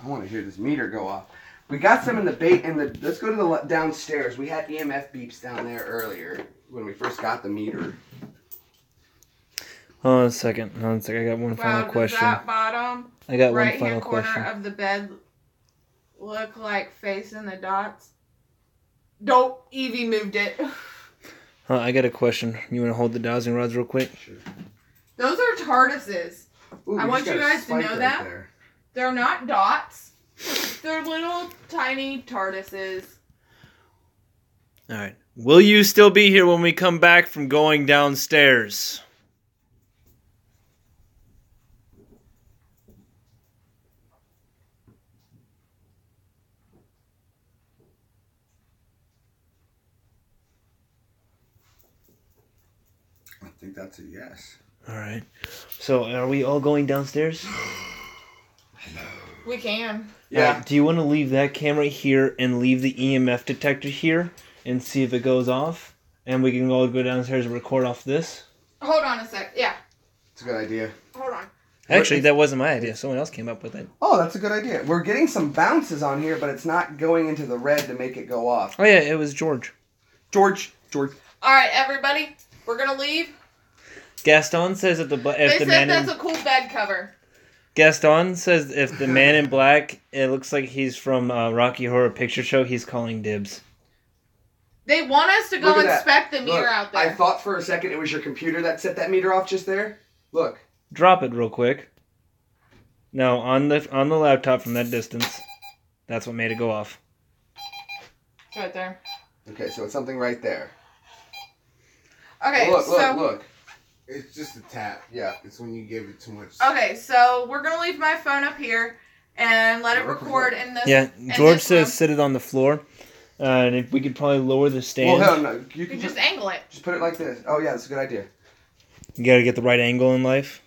I want to hear this meter go off. We got some in the bait let's go to the downstairs. We had EMF beeps down there earlier when we first got the meter. Hold on a second. I got one final Wow, question. does that bottom I got one right final hand corner question. of the bed look like facing the dots? Don't. Evie moved it. I got a question. You want to hold the dowsing rods real quick? Sure. Those are TARDISes. Ooh, I we want just you got a guys to spike know right that. there. They're not dots. They're little tiny TARDISes. Alright. Will you still be here when we come back from going downstairs? I think that's a yes. Alright. So, are we all going downstairs? We can. Yeah. Do you want to leave that camera here and leave the EMF detector here and see if it goes off? And we can all go downstairs and record off this? Hold on a sec. Yeah. It's a good idea. Hold on. Actually, that wasn't my idea. Someone else came up with it. Oh, that's a good idea. We're getting some bounces on here, but it's not going into the red to make it go off. Oh yeah, it was George. George. All right, everybody, we're gonna leave. Gaston says that They said that's a cool bed cover. Gaston says if the man in black, it looks like he's from Rocky Horror Picture Show. He's calling dibs. They want us to go Look at that. inspect the mirror Look, out there. I thought for a second it was your computer that set that meter off just there. Look. Drop it real quick. No, on the laptop from that distance. That's what made it go off. It's right there. Okay, so it's something right there. Okay, Look. It's just a tap. Yeah, it's when you give it too much. Okay, so we're gonna leave my phone up here and let it record in this. Yeah, in George this says room. sit it on the floor. And if we could probably lower the stand. Well, hell no. You You can just angle it. just put it like this. Oh, yeah, that's a good idea. You gotta get the right angle in life.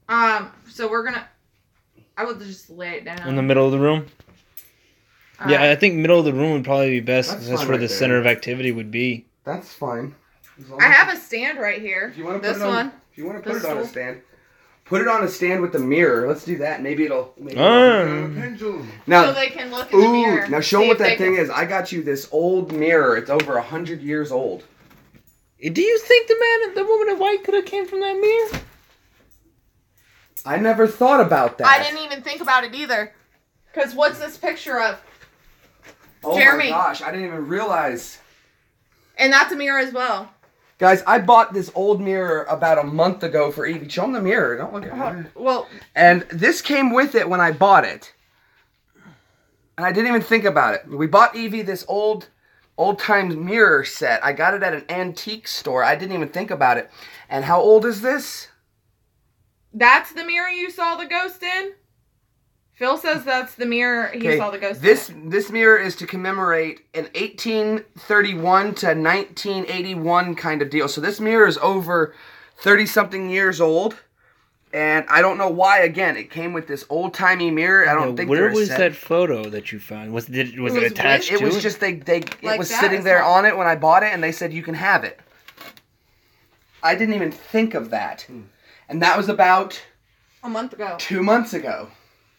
So we're gonna. I would just lay it down. In the middle of the room. Yeah, I think middle of the room would probably be best. That's 'Cause that's fine where right the there. center of activity would be. That's fine. As long I as- have a stand right here. If you want to put This it on, one. if you want to put This it on a stool. stand, put it on a stand with the mirror. Let's do that. Maybe it'll. Pendulum. Now, So they can look in the mirror. now show see them what if they that thing can- is. I got you this old mirror. It's over 100 years old. Do you think the woman in white could have came from that mirror? I never thought about that. I didn't even think about it either. Cause what's this picture of? Oh Jeremy. my gosh, I didn't even realize. And that's a mirror as well. Guys, I bought this old mirror about a month ago for Evie. Show them the mirror. Don't look at it. Well, And this came with it when I bought it. And I didn't even think about it. We bought Evie this old times mirror set. I got it at an antique store. I didn't even think about it. And how old is this? that's the mirror you saw the ghost in? Phil says that's the mirror he saw the ghost in. This mirror is to commemorate an 1831 to 1981 kind of deal. So this mirror is over 30-something years old. And I don't know why, again, it came with this old-timey mirror. I don't think Where they're was set. that photo that you found? Was it was attached It to was it? just it Like was that, sitting it's there not- on it when I bought it, and they said you can have it. I didn't even think of that, and that was about A month ago. 2 months ago.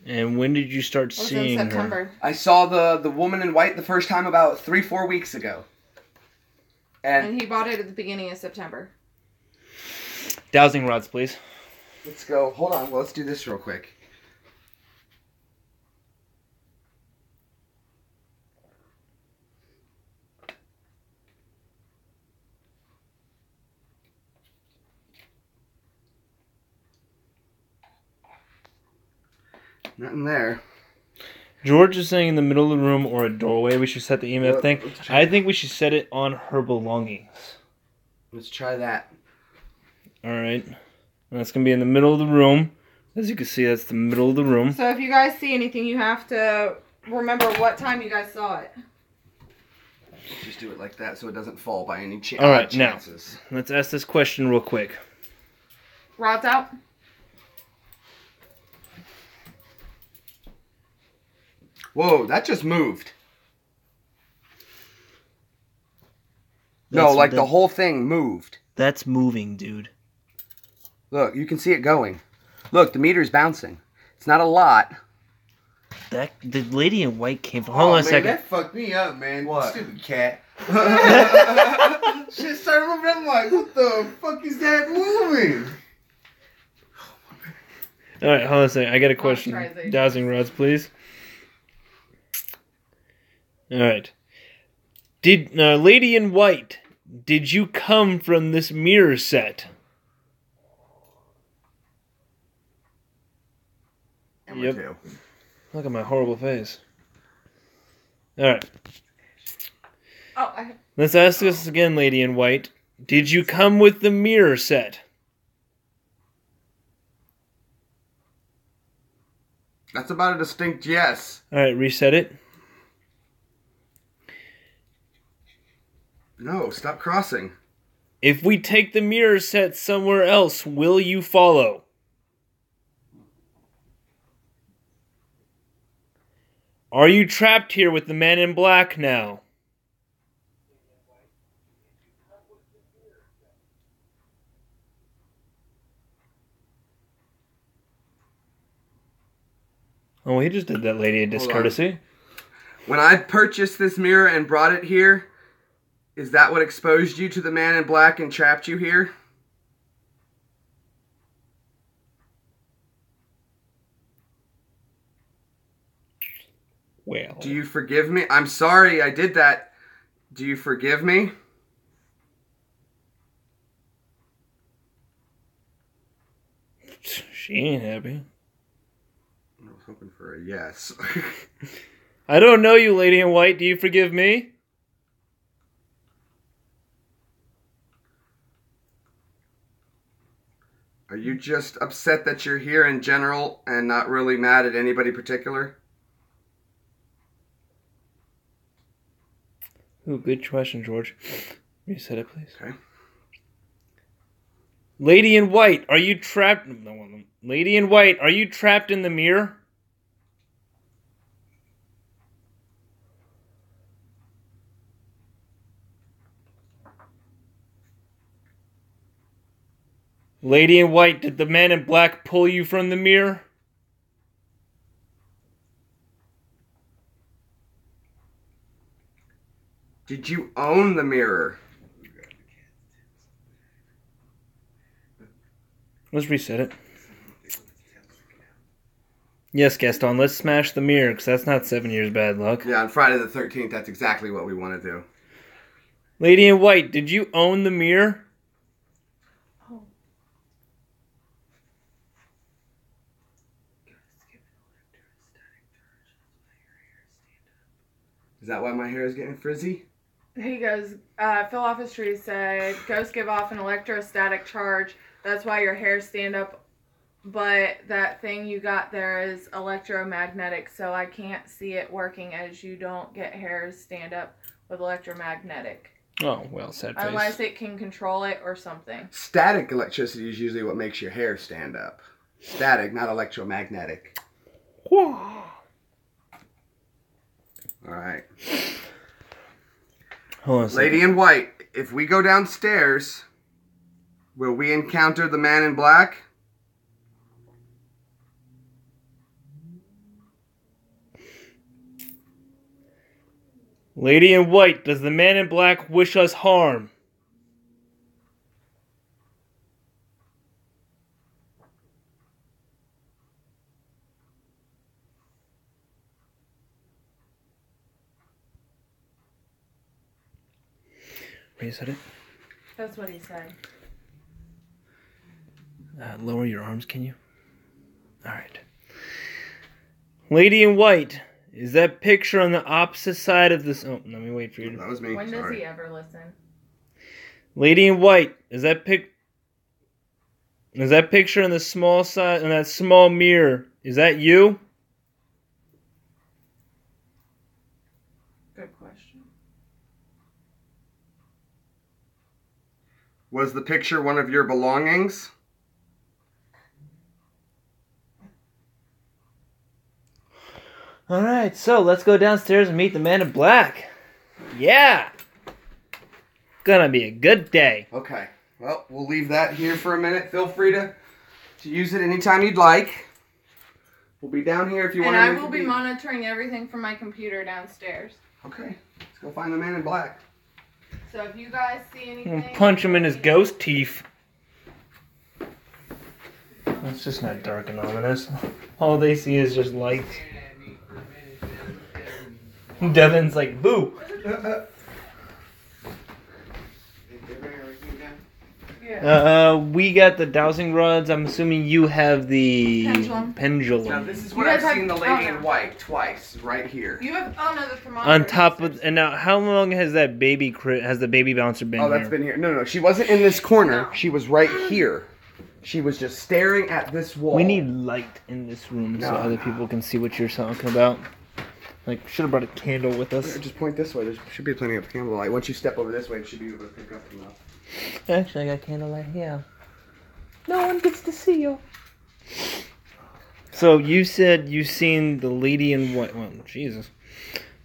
And when did you start It was in seeing her? September. I saw the woman in white the first time about 3-4 weeks ago, and And he bought it at the beginning of September. Dowsing rods, please. let's go. Hold on, well, let's do this real quick. Nothing there. George is saying in the middle of the room or a doorway we should set the EMF thing. Let's try- I think we should set it on her belongings. Let's try that. Alright. That's going to be in the middle of the room. As you can see, that's the middle of the room. So if you guys see anything, you have to remember what time you guys saw it. Let's just do it like that so it doesn't fall by any All right, now. chances. Let's ask this question real quick. Rod's out. Whoa, that just moved. No, That's- like the that- whole thing moved. That's moving, dude. Look, you can see it going. Look, the meter's bouncing. It's not a lot. The lady in white came from... Hold on a man, second. That fucked me up, man. What? Stupid cat. Shit started moving. I'm like, what the fuck is that moving? Alright, hold on a second. I got a question. try these. Dowsing rods, please. Alright. Did Lady in White, did you come from this mirror set? Yep. Look at my horrible face. Alright. Oh, Let's ask this again, Lady in White. Did you come with the mirror set? That's about a distinct yes. Alright, reset it. No, stop crossing. If we take the mirror set somewhere else, will you follow? Are you trapped here with the man in black now? Oh, he just did that lady a discourtesy. When I purchased this mirror and brought it here, is that what exposed you to the man in black and trapped you here? Well. Do you forgive me? I'm sorry I did that. Do you forgive me? She ain't happy. I was hoping for a yes. I don't know you, lady in white. Do you forgive me? Are you just upset that you're here in general and not really mad at anybody particular? Ooh, good question, George. Reset it, please. Okay. Lady in white, are you trapped? No, Lady in white, are you trapped in the mirror? Lady in white, did the man in black pull you from the mirror? Did you own the mirror? Let's reset it. Yes, Gaston, let's smash the mirror, because that's not 7 years bad luck. Yeah, on Friday the 13th, that's exactly what we want to do. Lady in white, did you own the mirror? Is that why my hair is getting frizzy? He goes, Phil off his tree said, ghosts give off an electrostatic charge. That's why your hairs stand up. But that thing you got there is electromagnetic, so I can't see it working as you don't get hairs stand up with electromagnetic. Oh, well, sad face. Unless it can control it or something. Static electricity is usually what makes your hair stand up. Static, not electromagnetic. Alright. Hold on a second. Lady in white, if we go downstairs, will we encounter the man in black? Lady in white, does the man in black wish us harm? Reset it. That's what he said. Lower your arms, can you? Alright. Lady in white, is that picture on the opposite side of this... Oh, let me wait for you. That was me. When does Sorry. he ever listen? Lady in white, is that picture in the small side, in that small mirror, is that you? Good question. Was the picture one of your belongings? Alright, so let's go downstairs and meet the man in black. Yeah! Gonna be a good day. Okay. Well, we'll leave that here for a minute. Feel free to use it anytime you'd like. We'll be down here if you want And to. I will be monitoring everything from my computer downstairs. Okay. Let's go find the man in black. So if you guys see I'm anything... gonna punch him in his ghost teeth. It's just not dark and ominous. All they see is just lights. Devin's like, boo! Yeah. We got the dowsing rods. I'm assuming you have the Pendulum. Now, this is You where guys I've seen the have- lady oh, in no. white twice, right here. You have... Oh, no, the thermometer. on top of. And now, how long has that baby has the baby bouncer been Oh, here? that's been here. No, she wasn't in this corner. No. She was right here. She was just staring at this wall. We need light in this room so No. other people can see what you're talking about. Like, should have brought a candle with us. Just point this way. There should be plenty of candlelight. Once you step over this way, you should be able to pick up enough. Actually, I got candlelight here. No one gets to see you. So you said you seen the lady in white. Well, Jesus.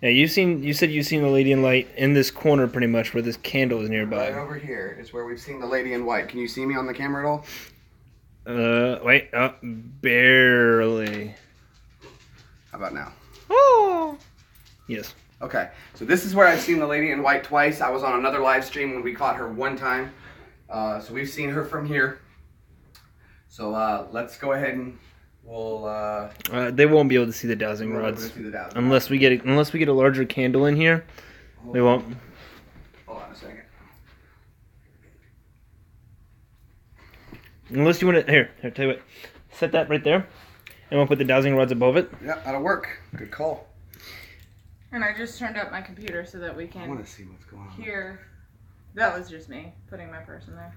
Yeah, you said you seen the lady in light in this corner, pretty much where this candle is nearby. Right over here is where we've seen the lady in white. Can you see me on the camera at all? Wait, barely. How about now? Oh. Yes. Okay, so this is where I've seen the lady in white twice. I was on another live stream when we caught her one time. So we've seen her from here. So let's go ahead and we'll. They won't be able to see the dowsing we'll rods see the dowsing unless we get a larger candle in here. They won't. Hold on a second. Unless you want to here. Tell you what. Set that right there, and we'll put the dowsing rods above it. Yeah, that'll work. Good call. And I just turned up my computer so that we I can want to see what's going on. hear. That was just me putting my purse in there.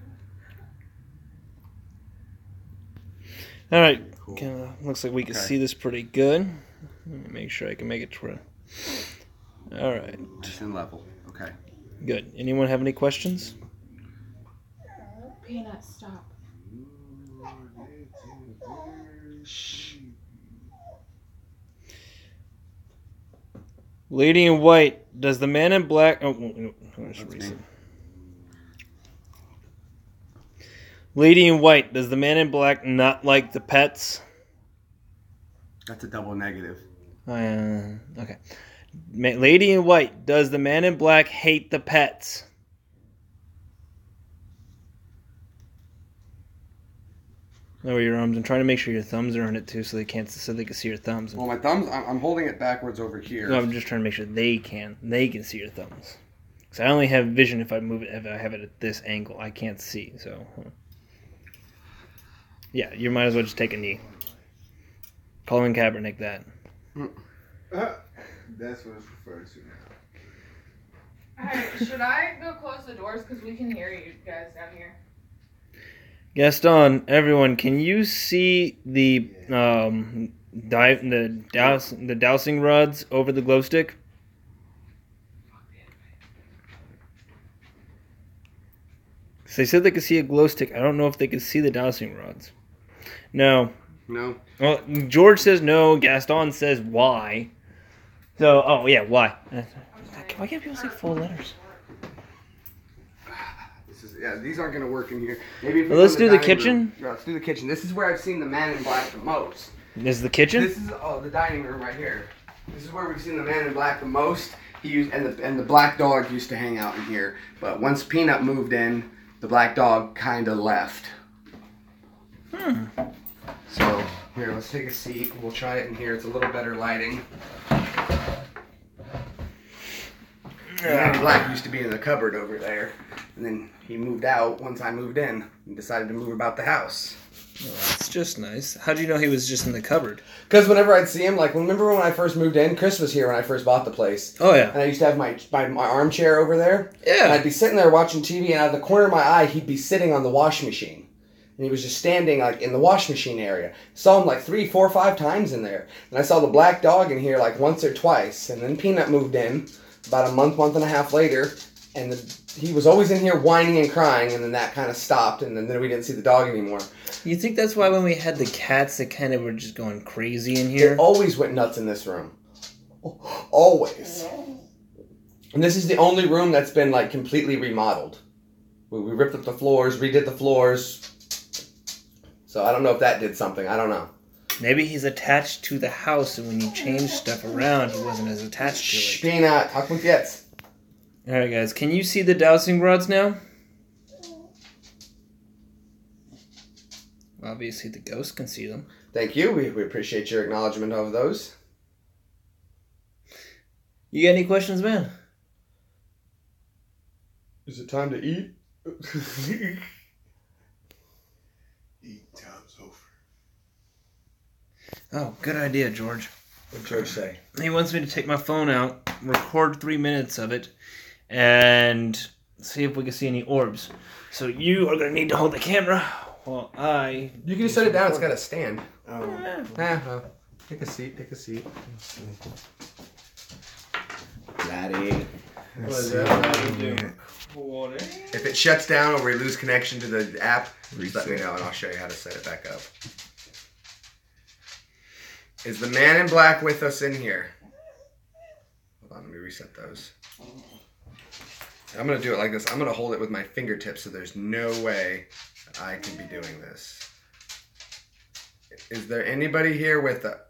All right. Cool. Looks like we can Okay. see this pretty good. Let me make sure I can make it to where. All right. It's in level. Okay. Good. Anyone have any questions? Peanut, stop. Lady in white. Does the man in black? Oh, no, I should reset. Lady in white. Does the man in black not like the pets? That's a double negative. Okay. Lady in white. Does the man in black hate the pets? Lower your arms. I'm trying to make sure your thumbs are on it too, so they can see your thumbs. Well, my thumbs. I'm holding it backwards over here. No, I'm just trying to make sure they can see your thumbs. Because I only have vision if I move it. If I have it at this angle, I can't see. So, yeah, you might as well just take a knee. Colin Kaepernick, that. That's what it's referred to now. Alright, should I go close the doors because we can hear you guys down here? Gaston, everyone, can you see the dowsing rods over the glow stick? So they said they could see a glow stick. I don't know if they could see the dowsing rods. No. No. Well, George says no. Gaston says why. So, oh yeah, why? Why can't people say full letters? Yeah, these aren't going to work in here. Maybe if we Well, let's go in do the dining kitchen. room. Yeah, let's do the kitchen. This is where I've seen the man in black the most. This is the kitchen? This is the dining room right here. This is where we've seen the man in black the most. He used and the black dog used to hang out in here. But once Peanut moved in, the black dog kind of left. So here, let's take a seat. We'll try it in here. It's a little better lighting. The man in black used to be in the cupboard over there, and then he moved out once I moved in and decided to move about the house. Well, that's just nice. How'd you know he was just in the cupboard? Because whenever I'd see him, like, remember when I first moved in? Chris was here when I first bought the place. Oh, yeah. And I used to have my armchair over there. Yeah. And I'd be sitting there watching TV, and out of the corner of my eye, he'd be sitting on the washing machine. And he was just standing, like, in the washing machine area. Saw him, like, 3, 4, 5 times in there. And I saw the black dog in here, like, once or twice. And then Peanut moved in about a month and a half later. And he was always in here whining and crying, and then that kind of stopped, and then we didn't see the dog anymore. You think that's why when we had the cats, they kind of were just going crazy in It here? always went nuts in this room. Always. And this is the only room that's been, like, completely remodeled. We ripped up the floors, redid the floors. So I don't know if that did something. I don't know. Maybe he's attached to the house, and when you change stuff around, he wasn't as attached to it. Peanut, talk with Yets. Alright, guys, can you see the dowsing rods now? Obviously, the ghost can see them. Thank you. We appreciate your acknowledgement of those. You got any questions, man? Is it time to eat? Eat time's over. Oh, good idea, George. What'd George say? He wants me to take my phone out, record 3 minutes of it, and see if we can see any orbs. So you are going to need to hold the camera while I... You can just set it down. It's got a stand. Oh. Take a seat. Take a seat. Laddie. What is that? If it shuts down or we lose connection to the app, just let me know and I'll show you how to set it back up. Is the man in black with us in here? Hold on, let me reset those. I'm going to do it like this. I'm going to hold it with my fingertips so there's no way that I can be doing this. Is there anybody here with a...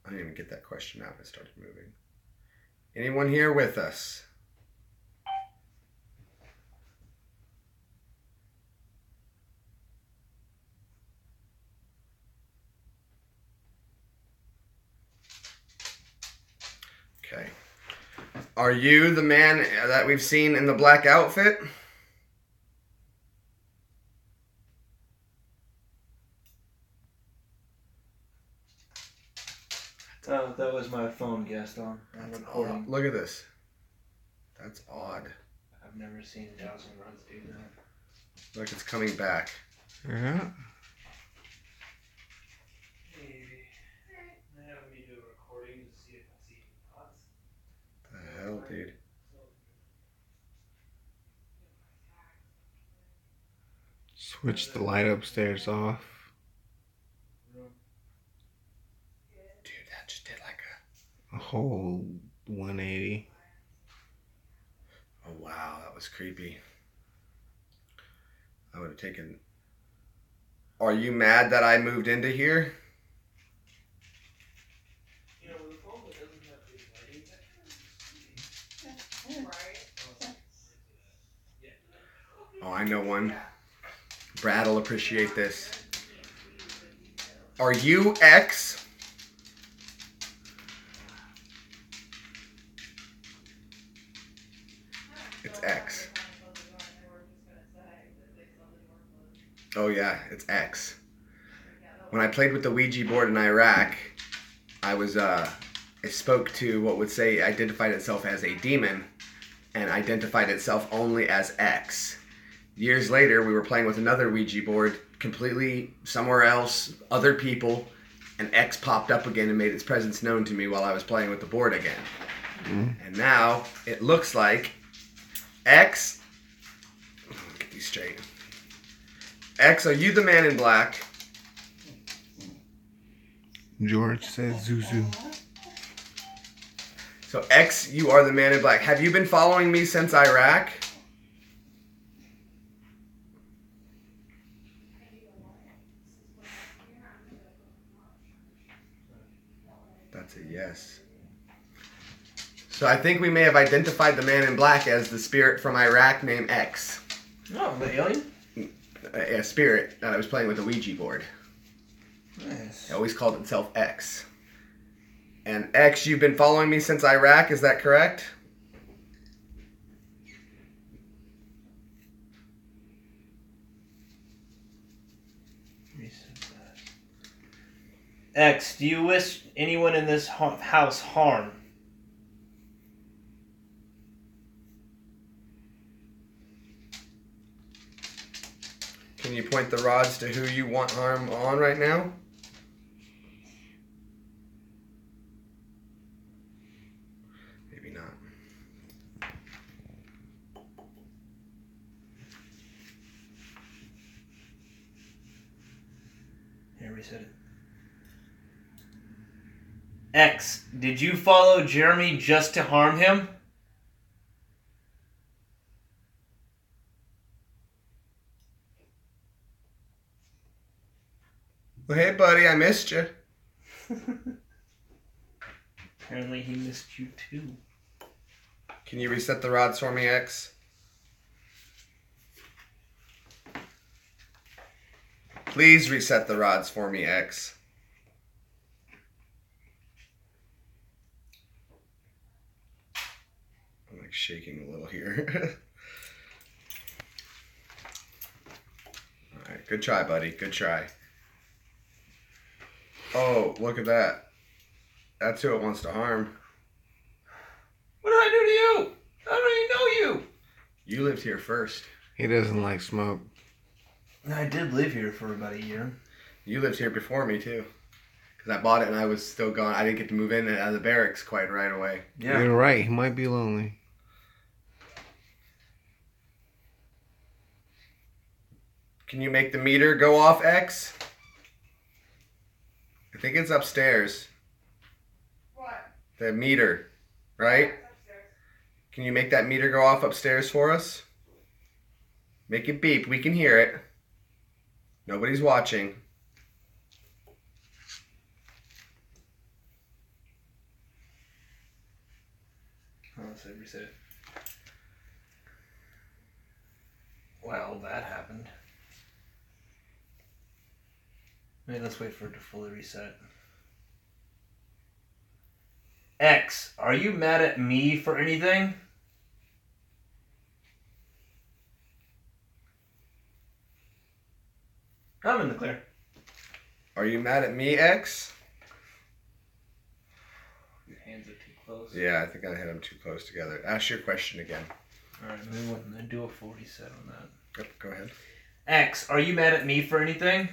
I didn't even get that question out. It started moving. Anyone here with us? Okay. Are you the man that we've seen in the black outfit? Oh, that was my phone, Gaston. I'm recording. Look at this. That's odd. I've never seen Dowsing Rods do that. Like it's coming back. Yeah. Have me do a recording to see if I see thoughts. The hell, dude. Switch the light upstairs off. Dude, that just did like A whole 180. oh wow, that was creepy. I would have taken. Are you mad that I moved into here? You know, with a phone that doesn't have big lighting, Oh, I know one. Brad will appreciate this. Are you X? It's X. Oh yeah, it's X. When I played with the Ouija board in Iraq, it spoke to what would say identified itself as a demon and identified itself only as X. Years later, we were playing with another Ouija board, completely somewhere else, other people, and X popped up again and made its presence known to me while I was playing with the board again. And now, it looks like X... Let me get these straight. X, are you the man in black? George says Zuzu. So X, you are the man in black. Have you been following me since Iraq? That's a yes. So I think we may have identified the man in black as the spirit from Iraq named X. Oh, the alien? A spirit that I was playing with a Ouija board. Nice. It always called itself X. And X, you've been following me since Iraq, is that correct? X, do you wish anyone in this house harm? Can you point the rods to who you want harm on right now? Maybe not. Here, reset it. X, did you follow Jeremy just to harm him? Well, hey, buddy, I missed you. Apparently he missed you too. Can you reset the rods for me, X? Please reset the rods for me, X. I'm like shaking a little here. Alright, good try, buddy. Good try. Oh, look at that. That's who it wants to harm. What did I do to you? I don't even know you. You lived here first. He doesn't like smoke. I did live here for about a year. You lived here before me, too. Because I bought it and I was still gone. I didn't get to move in out of the barracks quite right away. Yeah. You're right, he might be lonely. Can you make the meter go off, X? I think it's upstairs. What? The meter, right? Can you make that meter go off upstairs for us? Make it beep. We can hear it. Nobody's watching. Let's say reset it. Well, that happened. Wait, let's wait for it to fully reset. X, are you mad at me for anything? I'm in the clear. Are you mad at me, X? Your hands are too close. Yeah, I think I had them too close together. Ask your question again. Alright, then do a full reset on that. Yep, go ahead. X, are you mad at me for anything?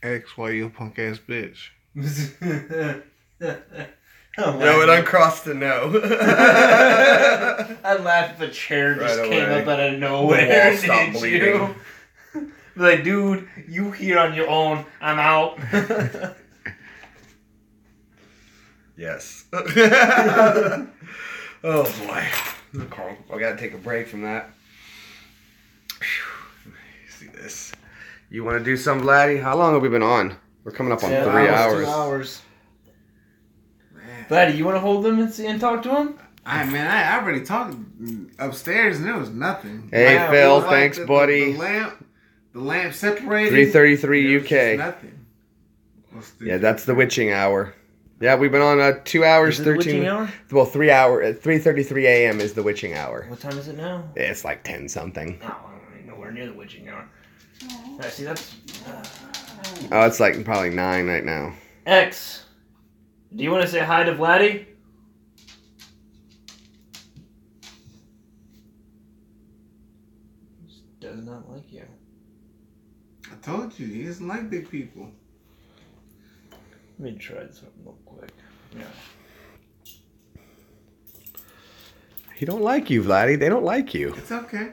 X, why you a punk ass bitch? No, it uncrossed the no. I laughed if a chair just Right came away. up out of The nowhere. wall and stopped hit bleeding. you. Be like, dude, you here on your own. I'm out. Yes. Oh boy. Okay, I gotta take a break from that. Phew. See this. You want to do some, Vladdy? How long have we been on? We're coming up on 3 hours. 2 hours. Man, Buddy, you want to hold them and talk to him? I already talked upstairs and there was nothing. Hey, Like, Phil, it was like thanks, buddy. The lamp separated. 3:33 There was just UK. nothing. Yeah, that's the witching hour. Yeah, we've been on 2 hours, Is it the 13. witching hour? Well, 3 hour. 3:33 a.m. is the witching hour. What time is it now? It's like 10 something. Oh, I'm nowhere near the witching hour. Alright, see, that's... Oh, it's like probably 9 right now. X, do you want to say hi to Vladdy? He does not like you. I told you, he doesn't like big people. Let me try this one real quick. Yeah. He don't like you, Vladdy. They don't like you. It's okay.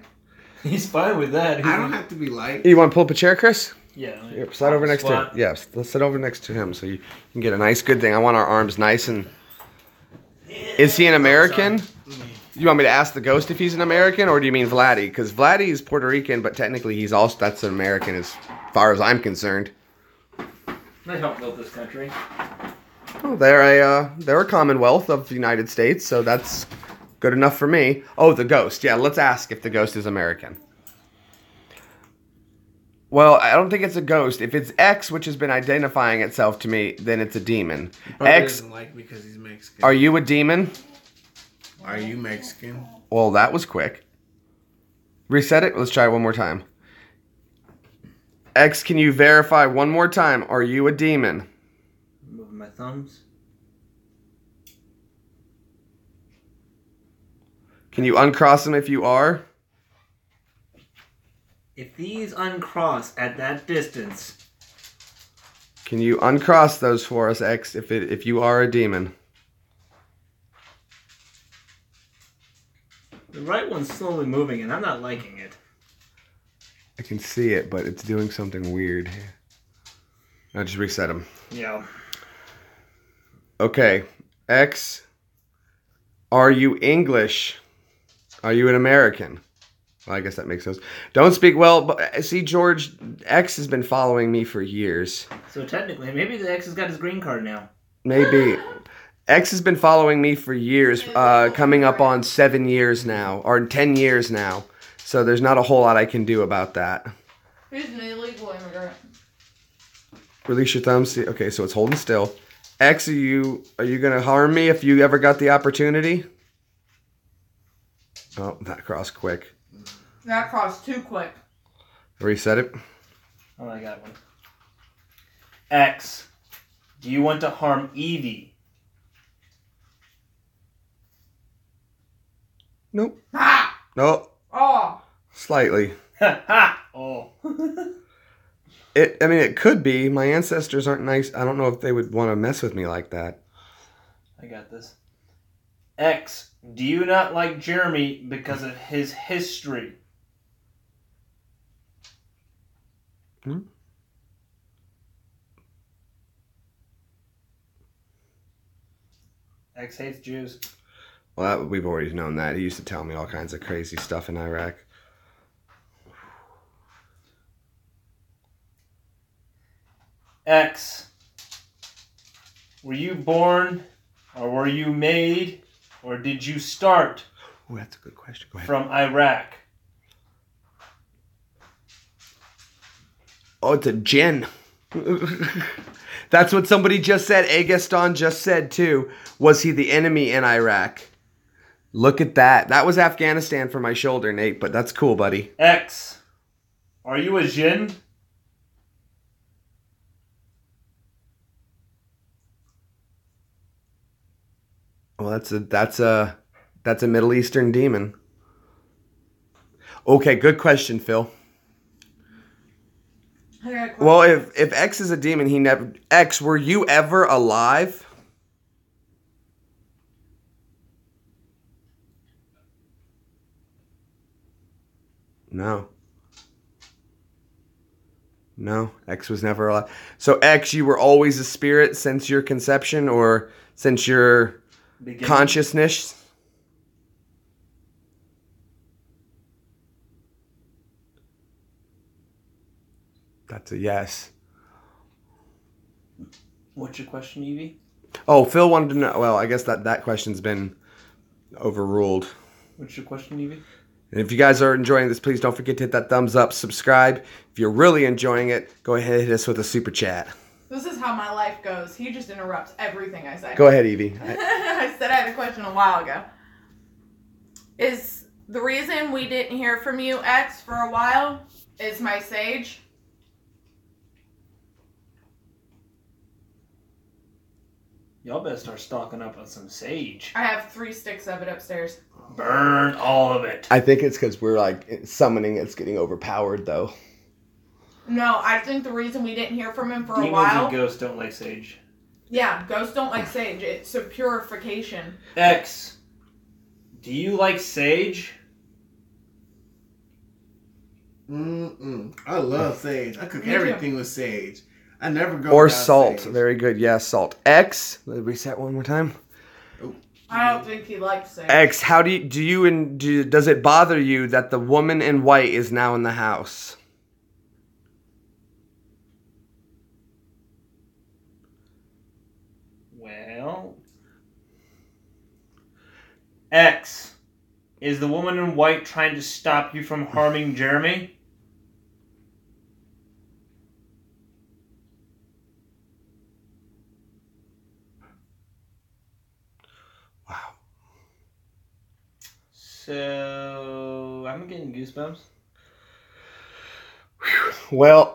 He's fine with that. I don't have to be liked. You want to pull up a chair, Chris? Yeah. Yep, sit over next to him. Yes, let's sit over next to him so you can get a nice, good thing. I want our arms nice and... Is he an American? You want me to ask the ghost if he's an American, or do you mean Vladdy? Because Vladdy is Puerto Rican, but technically he's also... That's an American as far as I'm concerned. They helped build this country. Oh, they're a commonwealth of the United States, so that's good enough for me. Oh, the ghost. Yeah, let's ask if the ghost is American. Well, I don't think it's a ghost. If it's X, which has been identifying itself to me, then it's a demon. X, doesn't like me because he's Mexican. are you a demon? Are you Mexican? Well, that was quick. Reset it. Let's try it one more time. X, can you verify one more time? Are you a demon? Moving my thumbs. Can you uncross them if you are? If these uncross at that distance, Can you uncross those for us, X, if you are a demon? the right one's slowly moving and I'm not liking it. I can see it, but it's doing something weird. I'll just reset them. Yeah. Okay, X, are you English? Are you an American? Well, I guess that makes sense. Don't speak well, but see, George, X has been following me for years. So technically, maybe the X has got his green card now. Maybe. X has been following me for years, coming up on 7 years now, or 10 years now. So there's not a whole lot I can do about that. He's an illegal immigrant. Release your thumbs. See, okay, so it's holding still. X, are you gonna harm me if you ever got the opportunity? Oh, that crossed quick. That crossed too quick. Reset it. Oh, I got one. X, do you want to harm Evie? Nope. Ha! No, Oh! slightly. Ha ha! Oh. It could be. My ancestors aren't nice. I don't know if they would want to mess with me like that. I got this. X, do you not like Jeremy because of his history? X hates Jews. Well, we've already known that. He used to tell me all kinds of crazy stuff in Iraq. X, were you born, or were you made, or did you start Oh, that's a good question. Go ahead. from Iraq? Oh, it's a djinn. That's what somebody just said. Agaston just said too. Was he the enemy in Iraq? Look at that. That was Afghanistan for my shoulder, Nate, but that's cool, buddy. X, are you a jinn? Well, that's a Middle Eastern demon. Okay, good question, Phil. I got a question. Well, if X is a demon, he never. X, were you ever alive? No. No, X was never alive. So X, you were always a spirit since your conception or since your Beginning. consciousness? That's a yes. What's your question, Evie? Oh, Phil wanted to know. Well, I guess that question's been overruled. What's your question, Evie? And if you guys are enjoying this, please don't forget to hit that thumbs up, subscribe. If you're really enjoying it, go ahead and hit us with a super chat. This is how my life goes. He just interrupts everything I say. Go ahead, Evie. I said I had a question a while ago. Is the reason we didn't hear from you, X, for a while, is my sage? Y'all better start stocking up on some sage. I have 3 sticks of it upstairs. Burn all of it. I think it's because we're like summoning it's getting overpowered though. No, I think the reason we didn't hear from him for a Demons while. and ghosts don't like sage. Yeah, ghosts don't like sage. It's a purification. X, do you like sage? I love sage. I cook Me too. everything with sage. I never go Or without salt. sage. Very good. Yes, salt. X. Let me reset one more time. I don't think he likes sage. X. How does it bother you that the woman in white is now in the house? Well, X, is the woman in white trying to stop you from harming Jeremy? Wow. So, I'm getting goosebumps. Well,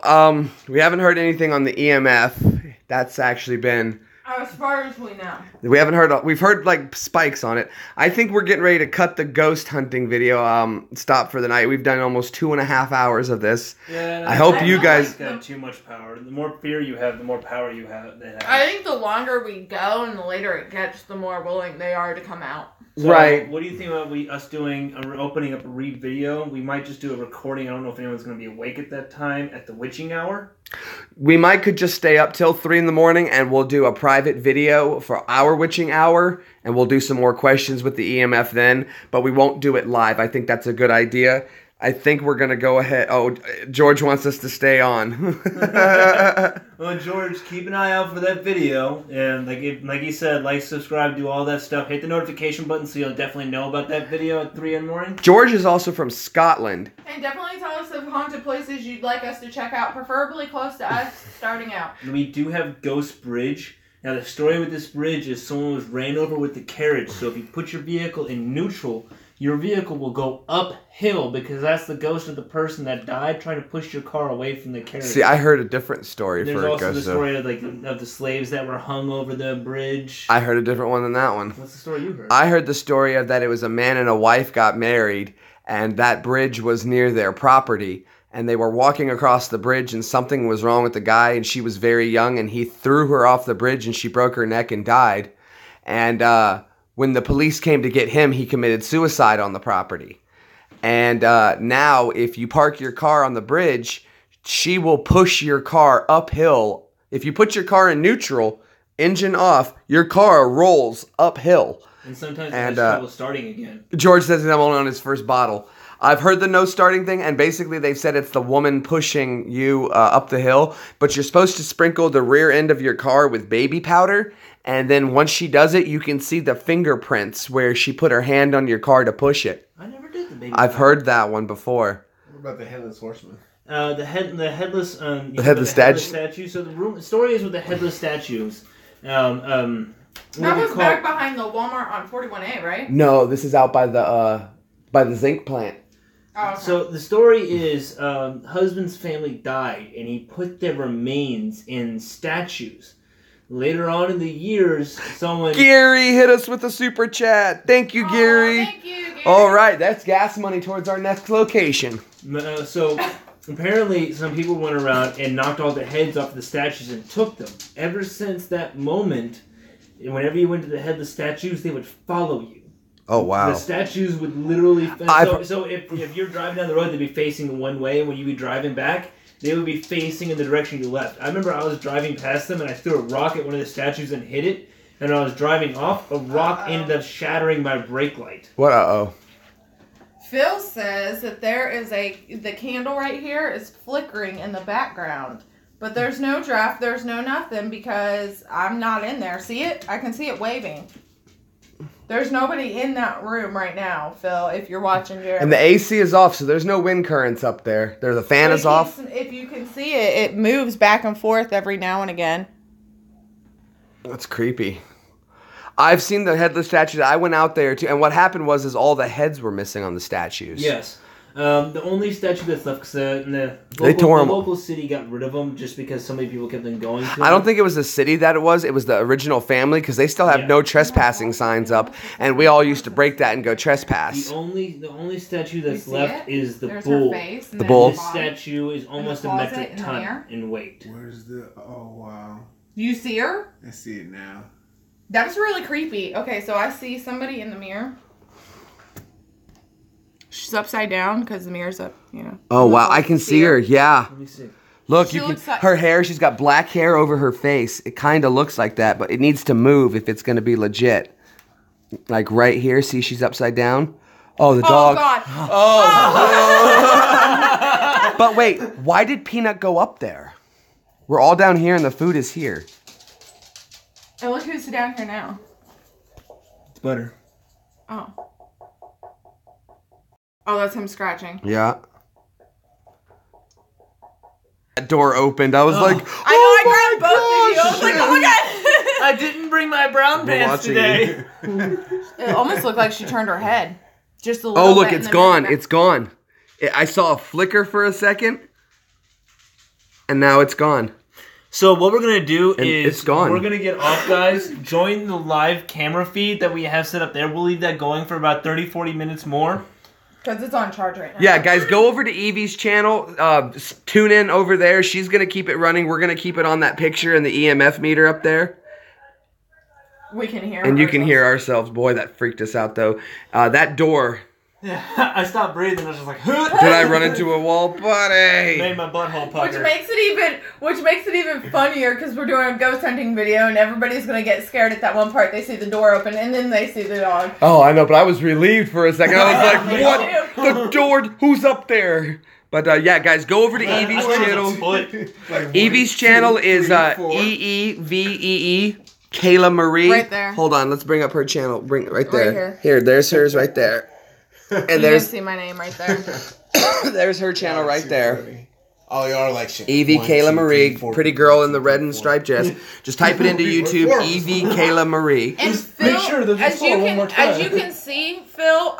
we haven't heard anything on the EMF. That's actually been. As far as we know. We've heard like spikes on it. I think we're getting ready to cut the ghost hunting video stop for the night. We've done almost 2.5 hours of this. Yeah, I hope I you feel guys It's got too much power. The more fear you have, the more power you have. They have. I think the longer we go and the later it gets, the more willing they are to come out. So, Right. What do you think about us doing opening up a Reed video? We might just do a recording. I don't know if anyone's going to be awake at that time at the witching hour. we could just stay up till 3 in the morning and we'll do a private video for our witching hour and we'll do some more questions with the EMF then, but we won't do it live. I think that's a good idea. I think we're going to go ahead. Oh, George wants us to stay on. Well, George, keep an eye out for that video, and like he said, like, subscribe, do all that stuff. Hit the notification button so you'll definitely know about that video at 3 in the morning. George is also from Scotland. And definitely tell us of haunted places you'd like us to check out, preferably close to us, starting out. We do have Ghost Bridge. Now, the story with this bridge is someone was ran over with the carriage, so if you put your vehicle in neutral, your vehicle will go uphill because that's the ghost of the person that died trying to push your car away from the carriage. See, I heard a different story There's for a also the ghost. story of the slaves that were hung over the bridge. I heard a different one than that one. What's the story you heard? I heard the story of that it was a man and a wife got married, and that bridge was near their property, and they were walking across the bridge, and something was wrong with the guy, and she was very young, and he threw her off the bridge, and she broke her neck and died. And when the police came to get him, he committed suicide on the property. And now, if you park your car on the bridge, she will push your car uphill. If you put your car in neutral, engine off, your car rolls uphill. and sometimes it and, has trouble starting again. George says he's only on his first bottle. I've heard the no starting thing, and basically they've said it's the woman pushing you up the hill, but you're supposed to sprinkle the rear end of your car with baby powder, and then once she does it, you can see the fingerprints where she put her hand on your car to push it. I never did the baby. I've heard that one before. What about the Headless Horseman? The headless statue. So the story is with the headless statues. That was back behind the Walmart on 41A, right? No, this is out by the zinc plant. Oh, okay. So the story is, husband's family died, and he put their remains in statues. Later on in the years, someone... Gary hit us with a super chat. Thank you, Gary. Thank you, Gary. All right, that's gas money towards our next location. So apparently some people went around and knocked all the heads off the statues and took them. Ever since that moment, whenever you went to the headless statues, they would follow you. Oh, wow. The statues would literally... So if you're driving down the road, they'd be facing one way, and when you'd be driving back, they would be facing in the direction you left. I remember I was driving past them, and I threw a rock at one of the statues and hit it, and when I was driving off, a rock ended up shattering my brake light. What? Uh-oh. Phil says that the candle right here is flickering in the background. But there's no draft, there's no nothing because I'm not in there. See it? I can see it waving. There's nobody in that room right now, Phil, if you're watching Jeremy. And the AC is off, so there's no wind currents up there. The fan is off. If you can see it, it moves back and forth every now and again. That's creepy. I've seen the headless statues. I went out there too, and what happened was all the heads were missing on the statues. Yes. The only statue that's left, because the local city got rid of them just because so many people kept on going to them. I don't think it was the city that it was the original family, because they still have no trespassing signs up, and we all used to break that and go trespass. The only statue that's left is the There's bull. Her face, and The then bull. This statue is almost a closet metric in the ton mirror? in weight. Where's the... Oh, wow. You see her? I see it now. That's really creepy. Okay, so I see somebody in the mirror. She's upside down because the mirror's up, you know. Oh, wow. I can see her. Yeah. Let me see. Look, She you can. looks like- Her hair, she's got black hair over her face. It kind of looks like that, but it needs to move if it's going to be legit. Like right here, see she's upside down? Oh, the dog. Oh, God. But wait, why did Peanut go up there? We're all down here and the food is here. And look who's down here now. It's Butter. Oh. Oh, that's him scratching. Yeah. That door opened. I was like, I know, I grabbed both of you. I was like, oh my God. I didn't bring my brown We're pants watching today. It almost looked like she turned her head. Just a little oh, look, bit it's in the gone. mirror. It's gone. I saw a flicker for a second, and now it's gone. So what we're going to do And is it's gone. we're going to get off, guys. Join the live camera feed that we have set up there. We'll leave that going for about 30-40 minutes more. Because it's on charge right now. Yeah, guys, go over to Evie's channel. Tune in over there. She's going to keep it running. We're going to keep it on that picture and the EMF meter up there. We can hear And you can ourselves. hear ourselves. Boy, that freaked us out, though. That door. Yeah, I stopped breathing. I was just like, Did I run into a wall? Buddy! made my butthole pucker. Which makes it even funnier because we're doing a ghost hunting video and everybody's gonna get scared at that one part. They see the door open and then they see the dog. Oh, I know, but I was relieved for a second. I was like, Me what? too. The door? Who's up there? But, yeah, guys, go over to Evie's channel. Evie's channel is EEVEE. Kayla Marie. Right there. Hold on, let's bring up her channel. Bring right there. here. Here, there's hers right there. And You can there's see my name right there. there's her channel right there. Oh, y'all are like shit. Evie 1, Kayla 2, Marie, 3, 4, pretty girl in the red and striped dress. Just type it into YouTube, Four. Evie Kayla Marie. And Phil, sure that you as follow one more time. you can see, Phil,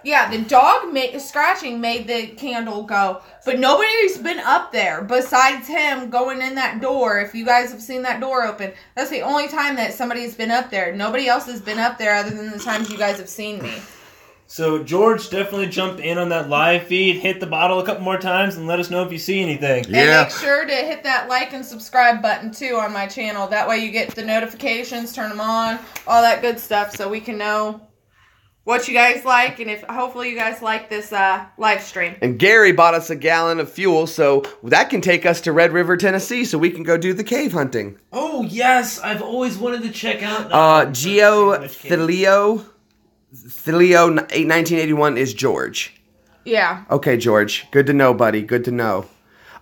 yeah, the dog scratching made the candle go, but nobody's been up there besides him going in that door. If you guys have seen that door open, that's the only time that somebody's been up there. Nobody else has been up there other than the times you guys have seen me. So George, definitely jump in on that live feed, hit the bottle a couple more times, and let us know if you see anything. Yeah. And make sure to hit that like and subscribe button too on my channel. That way you get the notifications, turn them on, all that good stuff, so we can know what you guys like, and if hopefully you guys like this live stream. And Gary bought us a gallon of fuel, so that can take us to Red River, Tennessee, so we can go do the cave hunting. Oh yes, I've always wanted to check out. Geo Thilio 1981 is George. Yeah. Okay, George. Good to know, buddy. Good to know.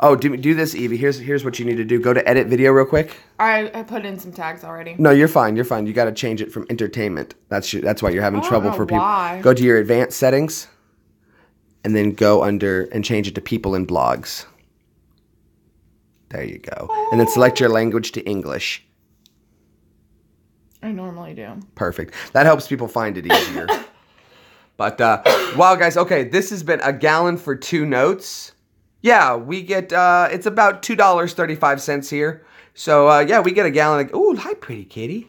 Oh, do this, Evie. Here's what you need to do. Go to edit video real quick. I put in some tags already. No, you're fine. You're fine. You got to change it from entertainment. That's why you're having I don't trouble know for people. why. Go to your advanced settings, and then go under and change it to people and blogs. There you go. And then select your language to English. I normally do. Perfect. That helps people find it easier. But wow, guys. Okay, this has been a gallon for 2 notes. Yeah, we get, it's about $2.35 here. So, yeah, we get a gallon. Ooh, hi, pretty kitty.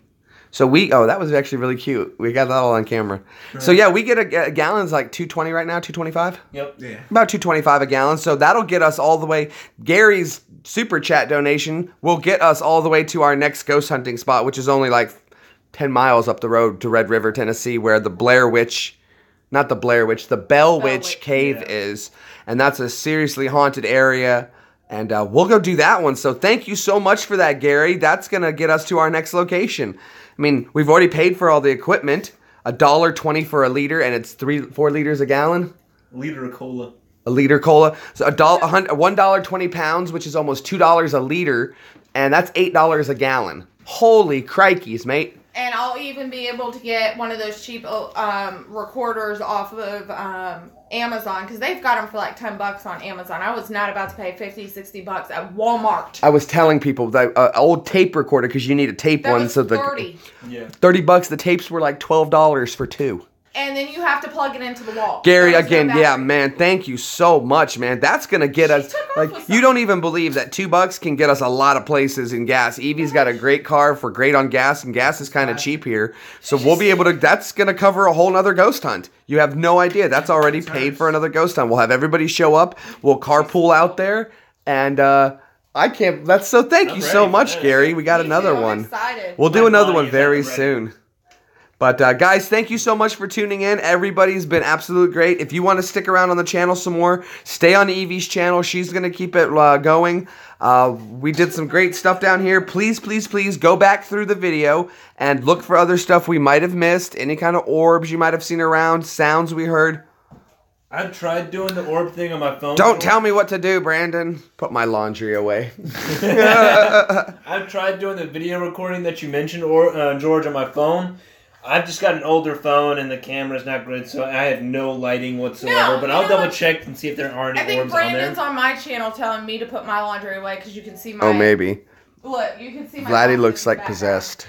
So that was actually really cute. We got that all on camera. So, yeah, we get a gallon's like $2.20 right now, $2.25? Yep. Yeah. About $2.25 a gallon. So that'll get us all the way. Gary's super chat donation will get us all the way to our next ghost hunting spot, which is only like 10 miles up the road to Red River, Tennessee, where the Bell Witch Cave is. And that's a seriously haunted area. And we'll go do that one. So thank you so much for that, Gary. That's going to get us to our next location. I mean, we've already paid for all the equipment. $1.20 for a liter, and it's 4 liters a gallon. Liter of cola. A liter cola. So $1.20 pounds, which is almost $2 a liter. And that's $8 a gallon. Holy crikeys, mate. And I'll even be able to get one of those cheap recorders off of Amazon, because they've got them for like $10 on Amazon. I was not about to pay $50-$60 at Walmart. I was telling people that old tape recorder, because you need a tape That one. was So $30. Yeah. $30. The tapes were like $12 for 2. And then you have to plug it into the wall. Gary, There's no again, yeah, battery. man, thank you so much, man. That's gonna get us took off like with you something. don't even believe that $2 can get us a lot of places in gas. Evie's got a great car for great on gas, and gas is kind of cheap here, so we'll be able to. That's gonna cover a whole nother ghost hunt. You have no idea. That's already paid for another ghost hunt. We'll have everybody show up. We'll carpool out there, and I can't. That's so. Thank you so ready for much, this. Gary. We got Me another too, I'm one. excited. We'll do My another body one is very not ready. soon. But guys, thank you so much for tuning in. Everybody's been absolutely great. If you want to stick around on the channel some more, stay on Evie's channel. She's going to keep it going. We did some great stuff down here. Please, please, please go back through the video and look for other stuff we might have missed. Any kind of orbs you might have seen around, sounds we heard. I tried doing the orb thing on my phone. Don't tell me what to do, Brandon. Put my laundry away. I've tried doing the video recording that you mentioned, George, on my phone. I've just got an older phone and the camera's not good, so I have no lighting whatsoever. No, but you I'll know double what? check and see if there are any I think orbs on there. Brandon's on my channel telling me to put my laundry away, because you can see my... Oh, maybe. Look, you can see my... Vladdy laundry looks in the like background. possessed.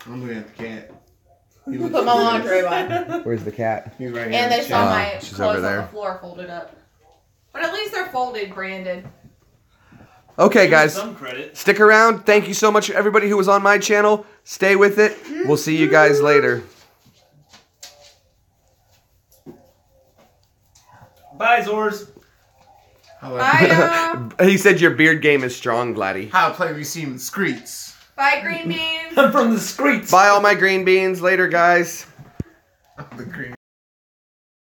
I'm looking at the cat. Put my laundry away. Where's the cat? He's right here. And they saw my she's clothes over there. on the floor folded up. But at least they're folded, Brandon. Okay, Give me guys. some credit. Stick around. Thank you so much, everybody who was on my channel. Stay with it. We'll see you guys later. Bye, Zors. Bye, He said your beard game is strong, Vladdy. How to play receiving screets. Bye, green beans. I'm from the streets. Bye, all my green beans. Later, guys. The green.